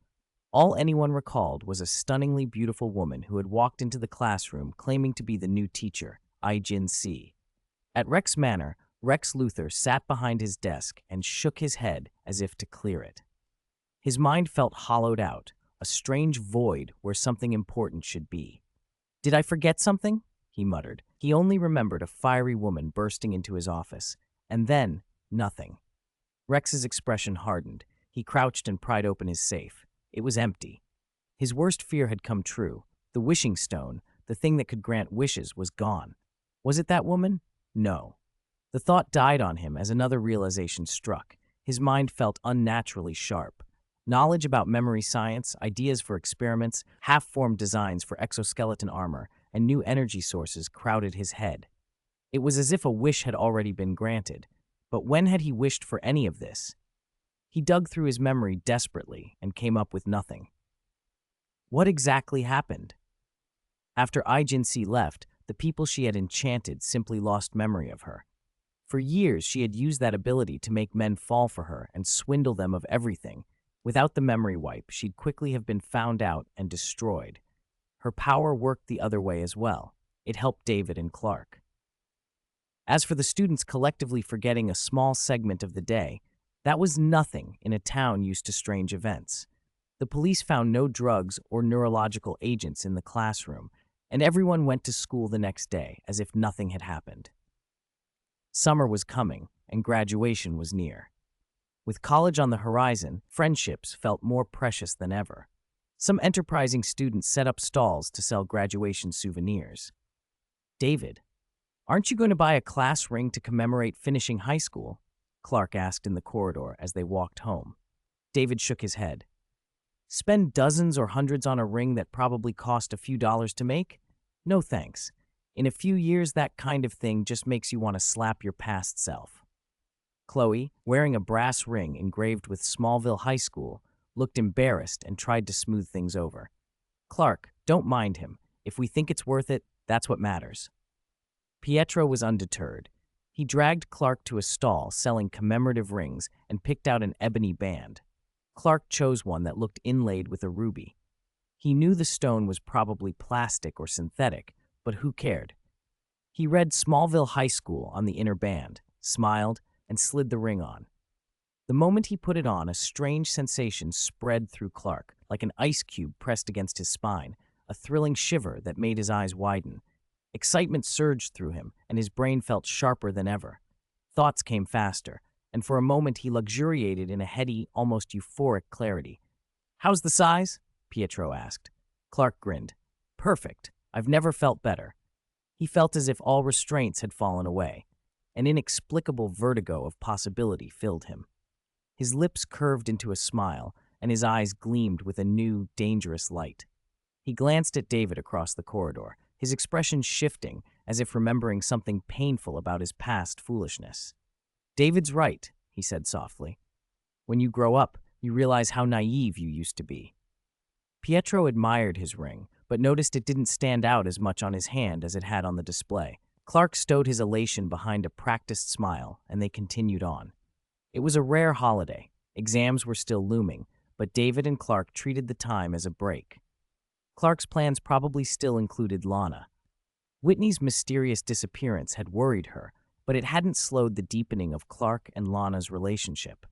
All anyone recalled was a stunningly beautiful woman who had walked into the classroom claiming to be the new teacher, Ai-Jin C. At Rex Manor, Rex Luthor sat behind his desk and shook his head as if to clear it. His mind felt hollowed out, a strange void where something important should be. Did I forget something? He muttered. He only remembered a fiery woman bursting into his office, and then nothing. Rex's expression hardened. He crouched and pried open his safe. It was empty. His worst fear had come true. The wishing stone, the thing that could grant wishes, was gone. Was it that woman? No. The thought died on him as another realization struck. His mind felt unnaturally sharp. Knowledge about memory science, ideas for experiments, half-formed designs for exoskeleton armor, and new energy sources crowded his head. It was as if a wish had already been granted. But when had he wished for any of this? He dug through his memory desperately and came up with nothing. What exactly happened? After Ijinsi left, the people she had enchanted simply lost memory of her. For years, she had used that ability to make men fall for her and swindle them of everything. Without the memory wipe, she'd quickly have been found out and destroyed. Her power worked the other way as well. It helped David and Clark. As for the students collectively forgetting a small segment of the day, that was nothing in a town used to strange events. The police found no drugs or neurological agents in the classroom, and everyone went to school the next day as if nothing had happened. Summer was coming, and graduation was near. With college on the horizon, friendships felt more precious than ever. Some enterprising students set up stalls to sell graduation souvenirs. "David, aren't you going to buy a class ring to commemorate finishing high school?" Clark asked in the corridor as they walked home. David shook his head. "Spend dozens or hundreds on a ring that probably cost a few dollars to make? No thanks. In a few years, that kind of thing just makes you want to slap your past self." Chloe, wearing a brass ring engraved with Smallville High School, looked embarrassed and tried to smooth things over. "Clark, don't mind him. If we think it's worth it, that's what matters." Pietro was undeterred. He dragged Clark to a stall selling commemorative rings and picked out an ebony band. Clark chose one that looked inlaid with a ruby. He knew the stone was probably plastic or synthetic, but who cared? He read Smallville High School on the inner band, smiled, and slid the ring on. The moment he put it on, a strange sensation spread through Clark, like an ice cube pressed against his spine, a thrilling shiver that made his eyes widen. Excitement surged through him, and his brain felt sharper than ever. Thoughts came faster, and for a moment he luxuriated in a heady, almost euphoric clarity. "How's the size?" Pietro asked. Clark grinned. "Perfect. I've never felt better." He felt as if all restraints had fallen away. An inexplicable vertigo of possibility filled him. His lips curved into a smile, and his eyes gleamed with a new, dangerous light. He glanced at David across the corridor, his expression shifting as if remembering something painful about his past foolishness. "David's right," he said softly. "When you grow up, you realize how naive you used to be." Pietro admired his ring, but noticed it didn't stand out as much on his hand as it had on the display. Clark stowed his elation behind a practiced smile, and they continued on. It was a rare holiday. Exams were still looming, but David and Clark treated the time as a break. Clark's plans probably still included Lana. Whitney's mysterious disappearance had worried her, but it hadn't slowed the deepening of Clark and Lana's relationship.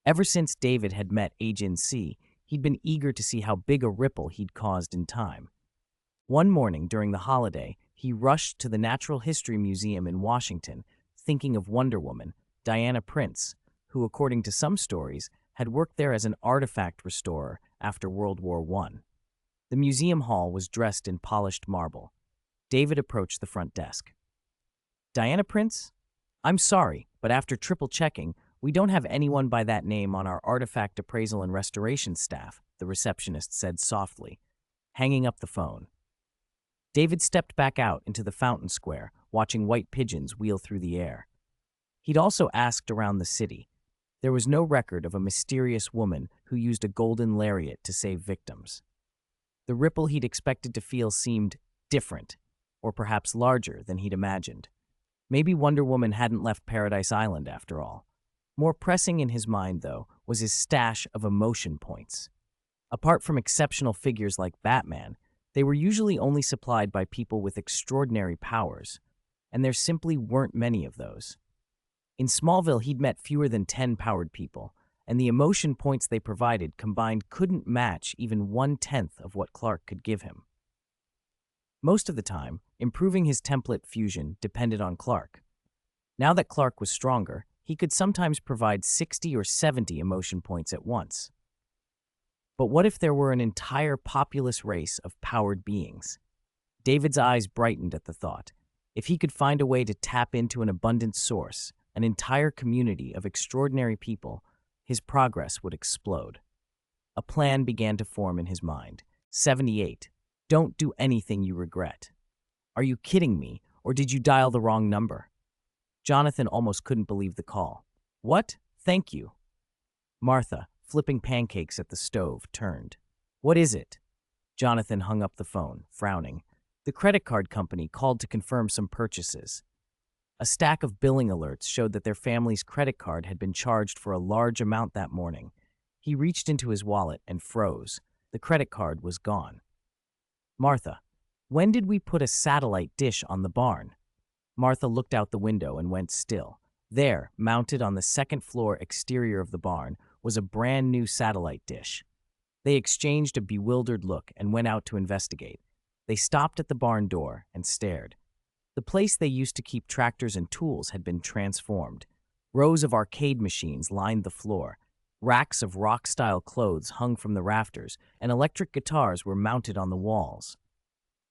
Ever since David had met Agent C, he'd been eager to see how big a ripple he'd caused in time. One morning during the holiday, he rushed to the Natural History Museum in Washington, thinking of Wonder Woman, Diana Prince, who, according to some stories, had worked there as an artifact restorer after World War I. The museum hall was dressed in polished marble. David approached the front desk. "Diana Prince? I'm sorry, but after triple checking, we don't have anyone by that name on our artifact appraisal and restoration staff," the receptionist said softly, hanging up the phone. David stepped back out into the fountain square, watching white pigeons wheel through the air. He'd also asked around the city. There was no record of a mysterious woman who used a golden lariat to save victims. The ripple he'd expected to feel seemed different, or perhaps larger than he'd imagined. Maybe Wonder Woman hadn't left Paradise Island after all. More pressing in his mind, though, was his stash of emotion points. Apart from exceptional figures like Batman, they were usually only supplied by people with extraordinary powers, and there simply weren't many of those. In Smallville, he'd met fewer than 10 powered people, and the emotion points they provided combined couldn't match even 1/10 of what Clark could give him. Most of the time, improving his template fusion depended on Clark. Now that Clark was stronger, he could sometimes provide 60 or 70 emotion points at once. But what if there were an entire populous race of powered beings? David's eyes brightened at the thought. If he could find a way to tap into an abundant source, an entire community of extraordinary people, his progress would explode. A plan began to form in his mind. 78. Don't do anything you regret. Are you kidding me, or did you dial the wrong number? Jonathan almost couldn't believe the call. What? Thank you. Martha, flipping pancakes at the stove, turned. What is it? Jonathan hung up the phone, frowning. The credit card company called to confirm some purchases. A stack of billing alerts showed that their family's credit card had been charged for a large amount that morning. He reached into his wallet and froze. The credit card was gone. Martha, when did we put a satellite dish on the barn? Martha looked out the window and went still. There, mounted on the second-floor exterior of the barn, was a brand-new satellite dish. They exchanged a bewildered look and went out to investigate. They stopped at the barn door and stared. The place they used to keep tractors and tools had been transformed. Rows of arcade machines lined the floor. Racks of rock-style clothes hung from the rafters, and electric guitars were mounted on the walls.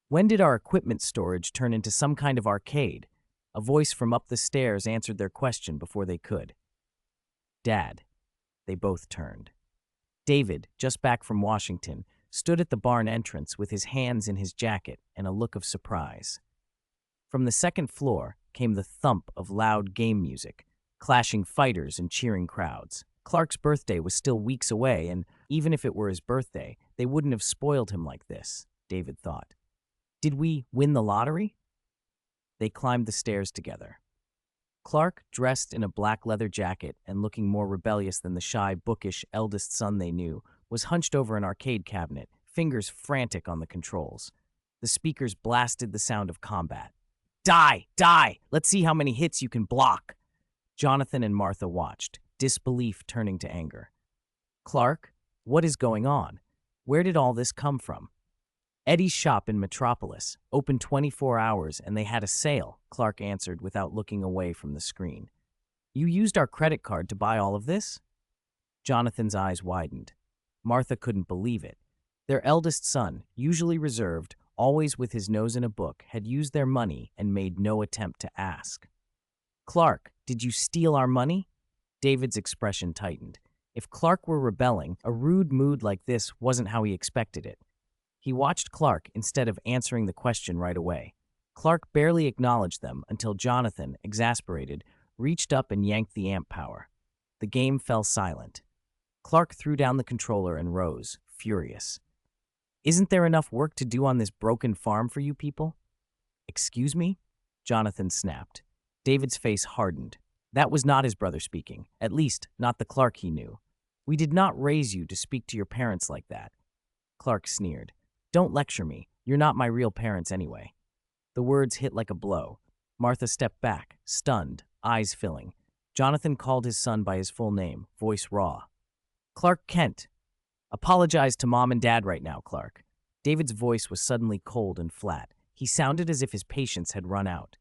When did our equipment storage turn into some kind of arcade? A voice from up the stairs answered their question before they could. Dad. They both turned. David, just back from Washington, stood at the barn entrance with his hands in his jacket and a look of surprise. From the second floor came the thump of loud game music, clashing fighters and cheering crowds. Clark's birthday was still weeks away, and even if it were his birthday, they wouldn't have spoiled him like this, David thought. Did we win the lottery? They climbed the stairs together. Clark, dressed in a black leather jacket and looking more rebellious than the shy, bookish eldest son they knew, was hunched over an arcade cabinet, fingers frantic on the controls. The speakers blasted the sound of combat. Die! Die! Let's see how many hits you can block! Jonathan and Martha watched, disbelief turning to anger. Clark, what is going on? Where did all this come from? Eddie's shop in Metropolis, open 24 hours, and they had a sale, Clark answered without looking away from the screen. You used our credit card to buy all of this? Jonathan's eyes widened. Martha couldn't believe it. Their eldest son, usually reserved, always with his nose in a book, had used their money and made no attempt to ask. Clark, did you steal our money? David's expression tightened. If Clark were rebelling, a rude mood like this wasn't how he expected it. He watched Clark instead of answering the question right away. Clark barely acknowledged them until Jonathan, exasperated, reached up and yanked the amp power. The game fell silent. Clark threw down the controller and rose, furious. Isn't there enough work to do on this broken farm for you people? Excuse me? Jonathan snapped. David's face hardened. That was not his brother speaking, at least not the Clark he knew. We did not raise you to speak to your parents like that. Clark sneered. Don't lecture me. You're not my real parents anyway. The words hit like a blow. Martha stepped back, stunned, eyes filling. Jonathan called his son by his full name, voice raw. Clark Kent. Apologize to Mom and Dad right now, Clark. David's voice was suddenly cold and flat. He sounded as if his patience had run out.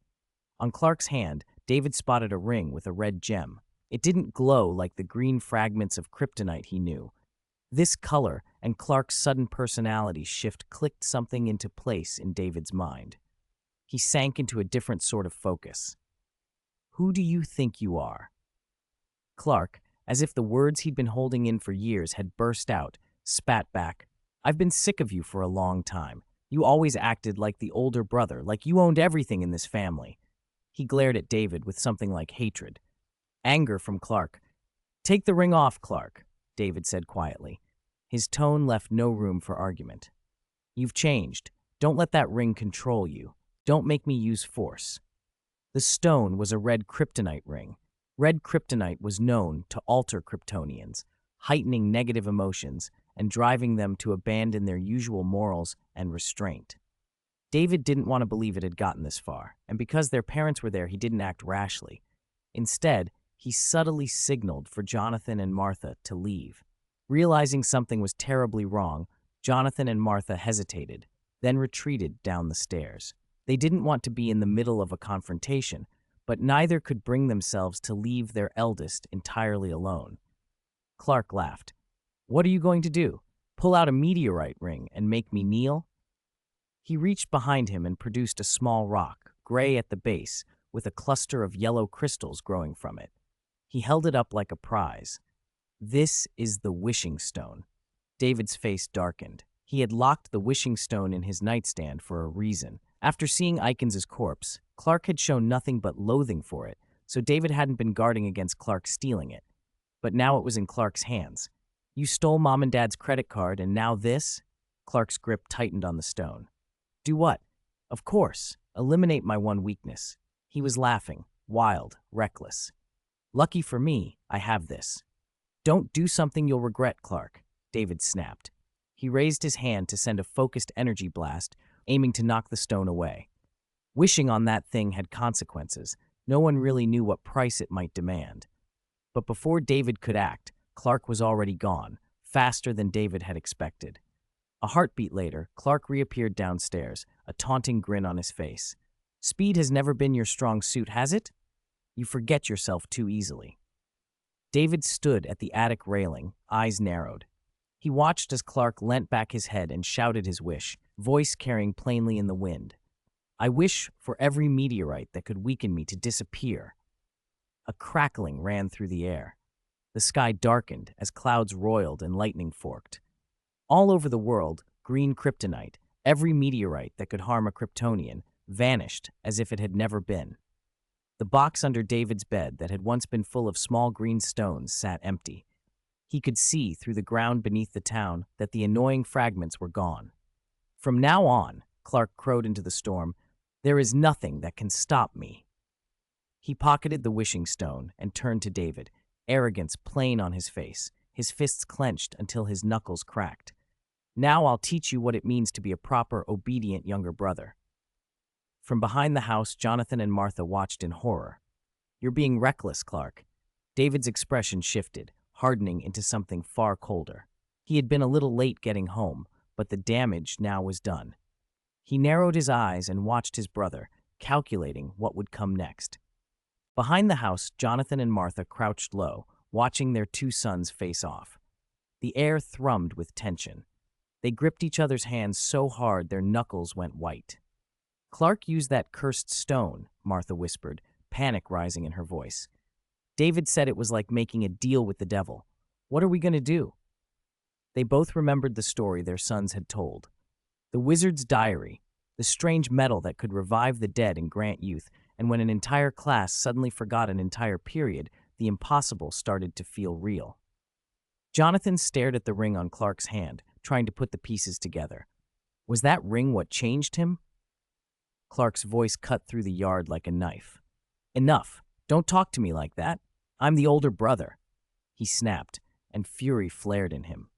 On Clark's hand, David spotted a ring with a red gem. It didn't glow like the green fragments of kryptonite he knew. This color and Clark's sudden personality shift clicked something into place in David's mind. He sank into a different sort of focus. Who do you think you are? Clark, as if the words he'd been holding in for years had burst out, spat back. I've been sick of you for a long time. You always acted like the older brother, like you owned everything in this family. He glared at David with something like hatred. Anger from Clark. Take the ring off, Clark, David said quietly. His tone left no room for argument. You've changed. Don't let that ring control you. Don't make me use force. The stone was a red kryptonite ring. Red kryptonite was known to alter Kryptonians, heightening negative emotions and driving them to abandon their usual morals and restraint. David didn't want to believe it had gotten this far, and because their parents were there, he didn't act rashly. Instead, he subtly signaled for Jonathan and Martha to leave. Realizing something was terribly wrong, Jonathan and Martha hesitated, then retreated down the stairs. They didn't want to be in the middle of a confrontation, but neither could bring themselves to leave their eldest entirely alone. Clark laughed. What are you going to do? Pull out a meteorite ring and make me kneel? He reached behind him and produced a small rock, gray at the base, with a cluster of yellow crystals growing from it. He held it up like a prize. This is the wishing stone. David's face darkened. He had locked the wishing stone in his nightstand for a reason. After seeing Eikens' corpse, Clark had shown nothing but loathing for it, so David hadn't been guarding against Clark stealing it. But now it was in Clark's hands. You stole Mom and Dad's credit card, and now this? Clark's grip tightened on the stone. Do what? Of course, eliminate my one weakness. He was laughing, wild, reckless. Lucky for me, I have this. Don't do something you'll regret, Clark, David snapped. He raised his hand to send a focused energy blast, aiming to knock the stone away. Wishing on that thing had consequences. No one really knew what price it might demand. But before David could act, Clark was already gone, faster than David had expected. A heartbeat later, Clark reappeared downstairs, a taunting grin on his face. Speed has never been your strong suit, has it? You forget yourself too easily. David stood at the attic railing, eyes narrowed. He watched as Clark leant back his head and shouted his wish, voice carrying plainly in the wind. I wish for every meteorite that could weaken me to disappear. A crackling ran through the air. The sky darkened as clouds roiled and lightning forked. All over the world, green kryptonite, every meteorite that could harm a Kryptonian, vanished as if it had never been. The box under David's bed that had once been full of small green stones sat empty. He could see through the ground beneath the town that the annoying fragments were gone. From now on, Clark crowed into the storm, there is nothing that can stop me. He pocketed the wishing stone and turned to David, arrogance plain on his face, his fists clenched until his knuckles cracked. Now I'll teach you what it means to be a proper, obedient younger brother. From behind the house, Jonathan and Martha watched in horror. You're being reckless, Clark. David's expression shifted, hardening into something far colder. He had been a little late getting home, but the damage now was done. He narrowed his eyes and watched his brother, calculating what would come next. Behind the house, Jonathan and Martha crouched low, watching their two sons face off. The air thrummed with tension. They gripped each other's hands so hard their knuckles went white. Clark used that cursed stone, Martha whispered, panic rising in her voice. David said it was like making a deal with the devil. What are we going to do? They both remembered the story their sons had told. The wizard's diary, the strange metal that could revive the dead and grant youth, and when an entire class suddenly forgot an entire period, the impossible started to feel real. Jonathan stared at the ring on Clark's hand, trying to put the pieces together. Was that ring what changed him? Clark's voice cut through the yard like a knife. Enough. Don't talk to me like that. I'm the older brother. He snapped, and fury flared in him.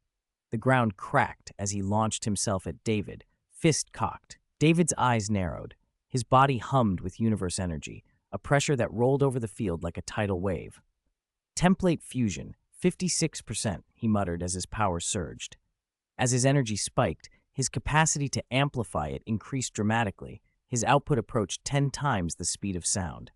The ground cracked as he launched himself at David, fist cocked. David's eyes narrowed. His body hummed with universe energy, a pressure that rolled over the field like a tidal wave. Template fusion, 56%, he muttered as his power surged. As his energy spiked, his capacity to amplify it increased dramatically. His output approached 10 times the speed of sound.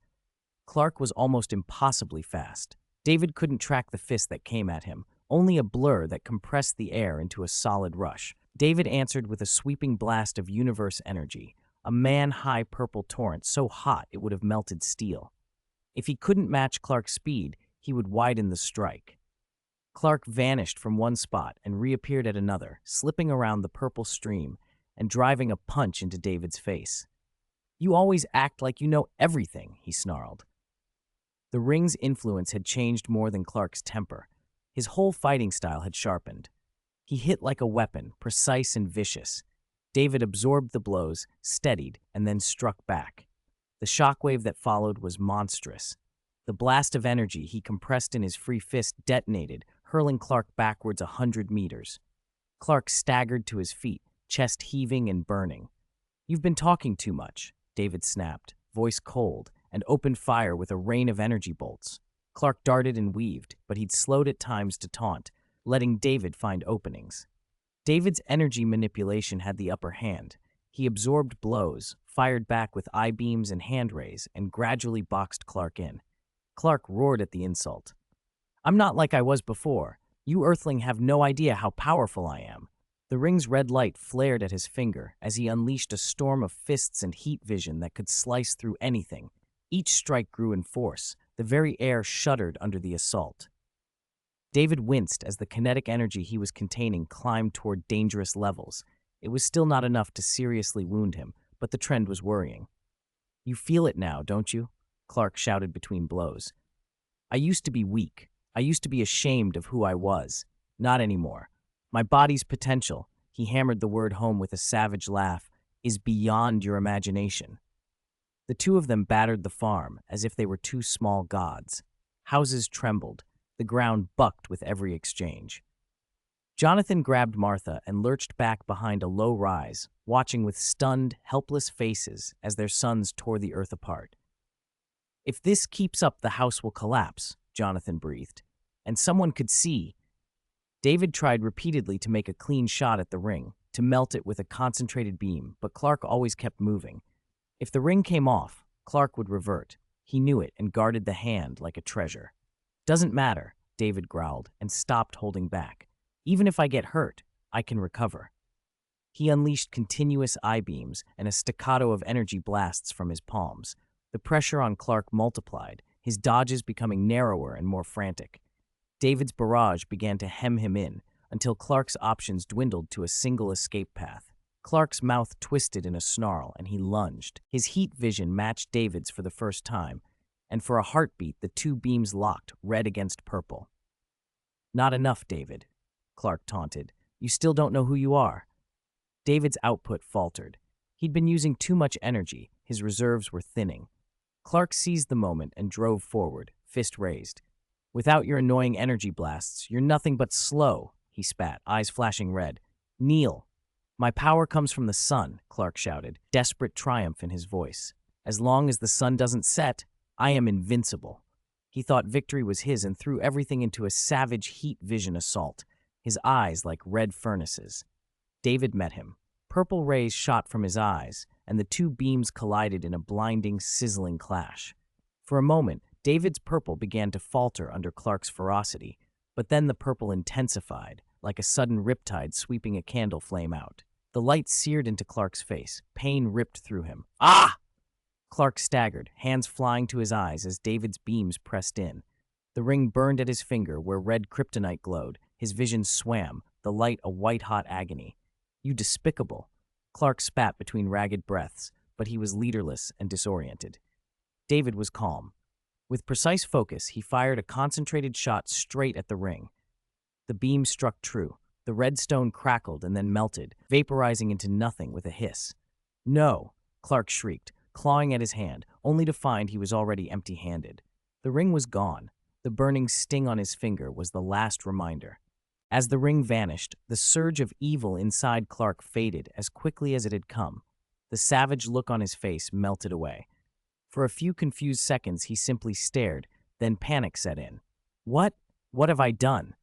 Clark was almost impossibly fast. David couldn't track the fist that came at him, only a blur that compressed the air into a solid rush. David answered with a sweeping blast of universe energy, a man-high purple torrent so hot it would have melted steel. If he couldn't match Clark's speed, he would widen the strike. Clark vanished from one spot and reappeared at another, slipping around the purple stream and driving a punch into David's face. You always act like you know everything, he snarled. The ring's influence had changed more than Clark's temper. His whole fighting style had sharpened. He hit like a weapon, precise and vicious. David absorbed the blows, steadied, and then struck back. The shockwave that followed was monstrous. The blast of energy he compressed in his free fist detonated, hurling Clark backwards 100 meters. Clark staggered to his feet, chest heaving and burning. You've been talking too much, David snapped, voice cold, and opened fire with a rain of energy bolts. Clark darted and weaved, but he'd slowed at times to taunt, letting David find openings. David's energy manipulation had the upper hand. He absorbed blows, fired back with I-beams and hand rays, and gradually boxed Clark in. Clark roared at the insult. I'm not like I was before. You Earthling have no idea how powerful I am. The ring's red light flared at his finger as he unleashed a storm of fists and heat vision that could slice through anything. Each strike grew in force. The very air shuddered under the assault. David winced as the kinetic energy he was containing climbed toward dangerous levels. It was still not enough to seriously wound him, but the trend was worrying. You feel it now, don't you? Clark shouted between blows. I used to be weak. I used to be ashamed of who I was. Not anymore. My body's potential, he hammered the word home with a savage laugh, is beyond your imagination. The two of them battered the farm as if they were two small gods. Houses trembled. The ground bucked with every exchange. Jonathan grabbed Martha and lurched back behind a low rise, watching with stunned, helpless faces as their sons tore the earth apart. If this keeps up, the house will collapse, Jonathan breathed. And someone could see. David tried repeatedly to make a clean shot at the ring, to melt it with a concentrated beam, but Clark always kept moving. If the ring came off, Clark would revert. He knew it and guarded the hand like a treasure. Doesn't matter, David growled and stopped holding back. Even if I get hurt, I can recover. He unleashed continuous I-beams and a staccato of energy blasts from his palms. The pressure on Clark multiplied, his dodges becoming narrower and more frantic. David's barrage began to hem him in until Clark's options dwindled to a single escape path. Clark's mouth twisted in a snarl and he lunged. His heat vision matched David's for the first time, and for a heartbeat the two beams locked, red against purple. Not enough, David, Clark taunted. You still don't know who you are. David's output faltered. He'd been using too much energy. His reserves were thinning. Clark seized the moment and drove forward, fist raised. Without your annoying energy blasts, you're nothing but slow, he spat, eyes flashing red. Kneel. My power comes from the sun, Clark shouted, desperate triumph in his voice. As long as the sun doesn't set, I am invincible. He thought victory was his and threw everything into a savage heat vision assault, his eyes like red furnaces. David met him. Purple rays shot from his eyes, and the two beams collided in a blinding, sizzling clash. For a moment, David's purple began to falter under Clark's ferocity, but then the purple intensified, like a sudden riptide sweeping a candle flame out. The light seared into Clark's face. Pain ripped through him. Ah! Clark staggered, hands flying to his eyes as David's beams pressed in. The ring burned at his finger where red kryptonite glowed. His vision swam, the light a white-hot agony. You despicable. Clark spat between ragged breaths, but he was leaderless and disoriented. David was calm. With precise focus, he fired a concentrated shot straight at the ring. The beam struck true. The red stone crackled and then melted, vaporizing into nothing with a hiss. No, Clark shrieked, clawing at his hand, only to find he was already empty-handed. The ring was gone. The burning sting on his finger was the last reminder. As the ring vanished, the surge of evil inside Clark faded as quickly as it had come. The savage look on his face melted away. For a few confused seconds, he simply stared, then panic set in. What have I done?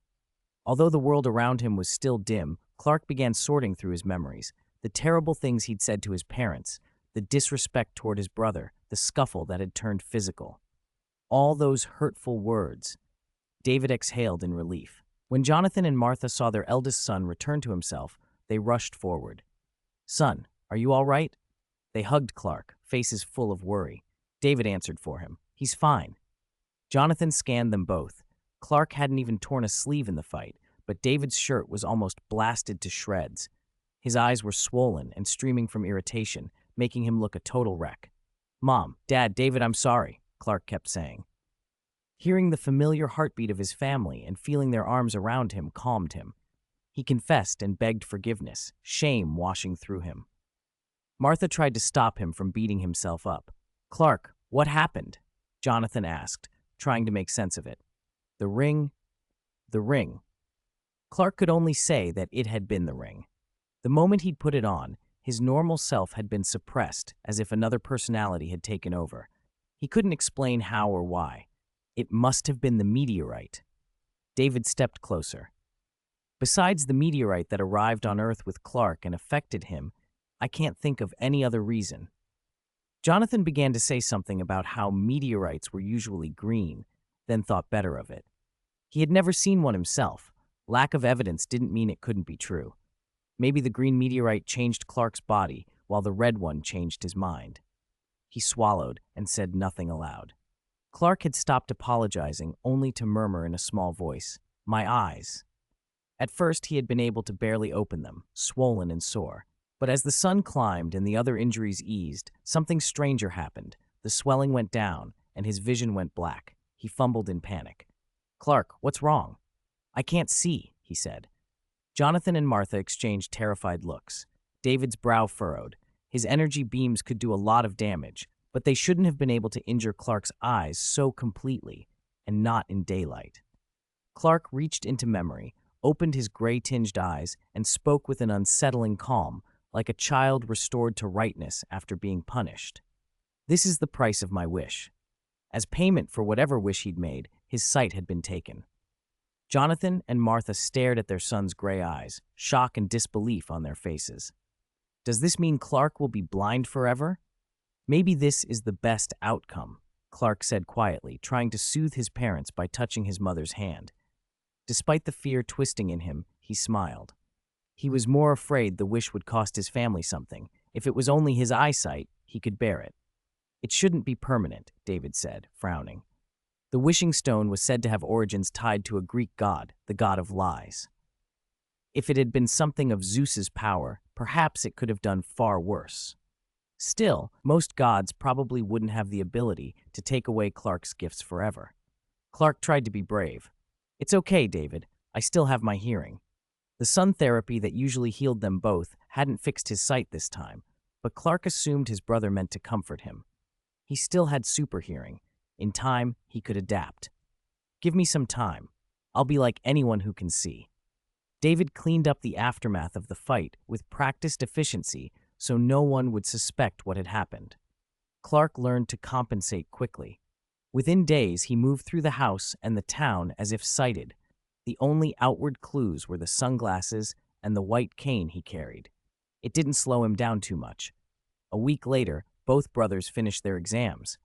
Although the world around him was still dim, Clark began sorting through his memories, the terrible things he'd said to his parents, the disrespect toward his brother, the scuffle that had turned physical. All those hurtful words. David exhaled in relief. When Jonathan and Martha saw their eldest son return to himself, they rushed forward. Son, are you all right? They hugged Clark, faces full of worry. David answered for him. He's fine. Jonathan scanned them both. Clark hadn't even torn a sleeve in the fight, but David's shirt was almost blasted to shreds. His eyes were swollen and streaming from irritation, making him look a total wreck. Mom, Dad, David, I'm sorry, Clark kept saying. Hearing the familiar heartbeat of his family and feeling their arms around him calmed him. He confessed and begged forgiveness, shame washing through him. Martha tried to stop him from beating himself up. Clark, what happened? Jonathan asked, trying to make sense of it. The ring. Clark could only say that it had been the ring. The moment he'd put it on, his normal self had been suppressed, as if another personality had taken over. He couldn't explain how or why. It must have been the meteorite. David stepped closer. Besides the meteorite that arrived on Earth with Clark and affected him, I can't think of any other reason. Jonathan began to say something about how meteorites were usually green, then thought better of it. He had never seen one himself. Lack of evidence didn't mean it couldn't be true. Maybe the green meteorite changed Clark's body, while the red one changed his mind. He swallowed and said nothing aloud. Clark had stopped apologizing, only to murmur in a small voice, "My eyes." At first, he had been able to barely open them, swollen and sore. But as the sun climbed and the other injuries eased, something stranger happened. The swelling went down, and his vision went black. He fumbled in panic. "Clark, what's wrong?" "I can't see," he said. Jonathan and Martha exchanged terrified looks. David's brow furrowed. His energy beams could do a lot of damage, but they shouldn't have been able to injure Clark's eyes so completely, and not in daylight. Clark reached into memory, opened his gray-tinged eyes, and spoke with an unsettling calm, like a child restored to rightness after being punished. "This is the price of my wish." As payment for whatever wish he'd made, his sight had been taken. Jonathan and Martha stared at their son's gray eyes, shock and disbelief on their faces. "Does this mean Clark will be blind forever?" "Maybe this is the best outcome," Clark said quietly, trying to soothe his parents by touching his mother's hand. Despite the fear twisting in him, he smiled. He was more afraid the wish would cost his family something. If it was only his eyesight, he could bear it. "It shouldn't be permanent," David said, frowning. The wishing stone was said to have origins tied to a Greek god, the god of lies. If it had been something of Zeus's power, perhaps it could have done far worse. Still, most gods probably wouldn't have the ability to take away Clark's gifts forever. Clark tried to be brave. "It's okay, David. I still have my hearing." The sun therapy that usually healed them both hadn't fixed his sight this time, but Clark assumed his brother meant to comfort him. He still had super hearing. In time, he could adapt. "Give me some time. I'll be like anyone who can see." David cleaned up the aftermath of the fight with practiced efficiency so no one would suspect what had happened. Clark learned to compensate quickly. Within days, he moved through the house and the town as if sighted. The only outward clues were the sunglasses and the white cane he carried. It didn't slow him down too much. A week later, both brothers finished their exams.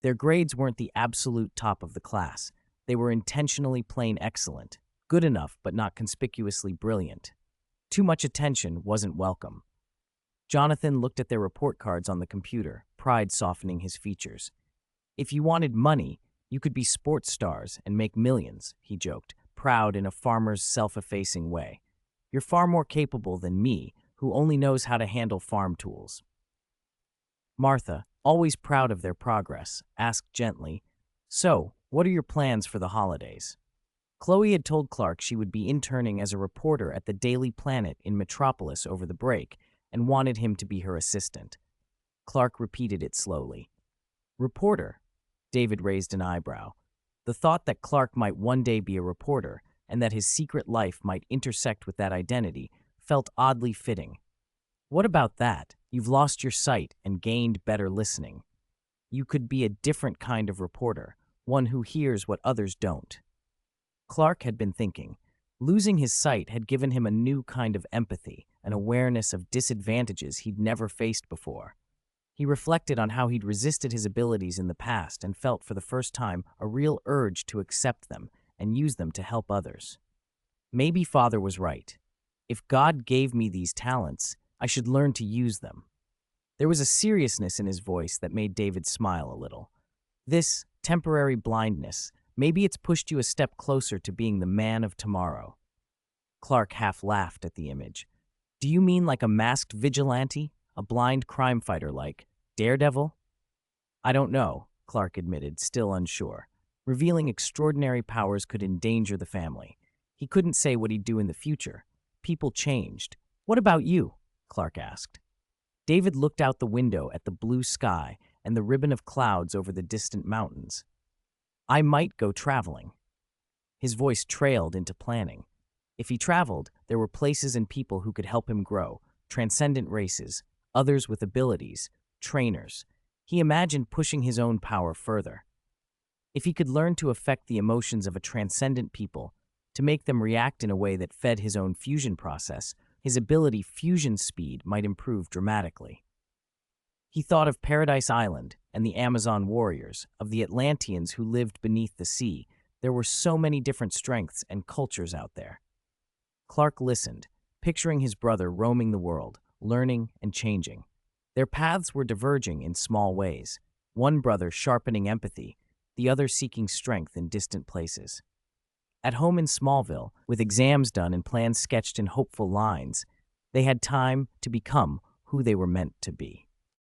Their grades weren't the absolute top of the class. They were intentionally plain excellent, good enough but not conspicuously brilliant. Too much attention wasn't welcome. Jonathan looked at their report cards on the computer, pride softening his features. "If you wanted money, you could be sports stars and make millions," he joked, proud in a farmer's self-effacing way. "You're far more capable than me, who only knows how to handle farm tools." Martha, always proud of their progress, asked gently, "So, what are your plans for the holidays?" Chloe had told Clark she would be interning as a reporter at the Daily Planet in Metropolis over the break and wanted him to be her assistant. Clark repeated it slowly. "Reporter?" David raised an eyebrow. The thought that Clark might one day be a reporter and that his secret life might intersect with that identity felt oddly fitting. "What about that? You've lost your sight and gained better listening. You could be a different kind of reporter, one who hears what others don't." Clark had been thinking. Losing his sight had given him a new kind of empathy, an awareness of disadvantages he'd never faced before. He reflected on how he'd resisted his abilities in the past and felt for the first time a real urge to accept them and use them to help others. Maybe Father was right. If God gave me these talents, I should learn to use them. There was a seriousness in his voice that made David smile a little. This temporary blindness, maybe it's pushed you a step closer to being the man of tomorrow. Clark half laughed at the image. "Do you mean like a masked vigilante? A blind crime fighter like Daredevil?" "I don't know," Clark admitted, still unsure. Revealing extraordinary powers could endanger the family. He couldn't say what he'd do in the future. People changed. "What about you?" Clark asked. David looked out the window at the blue sky and the ribbon of clouds over the distant mountains. "I might go traveling." His voice trailed into planning. If he traveled, there were places and people who could help him grow, transcendent races, others with abilities, trainers. He imagined pushing his own power further. If he could learn to affect the emotions of a transcendent people, to make them react in a way that fed his own fusion process, his ability fusion speed might improve dramatically. He thought of Paradise Island and the Amazon warriors, of the Atlanteans who lived beneath the sea. There were so many different strengths and cultures out there. Clark listened, picturing his brother roaming the world, learning and changing. Their paths were diverging in small ways, one brother sharpening empathy, the other seeking strength in distant places. At home in Smallville, with exams done and plans sketched in hopeful lines, they had time to become who they were meant to be.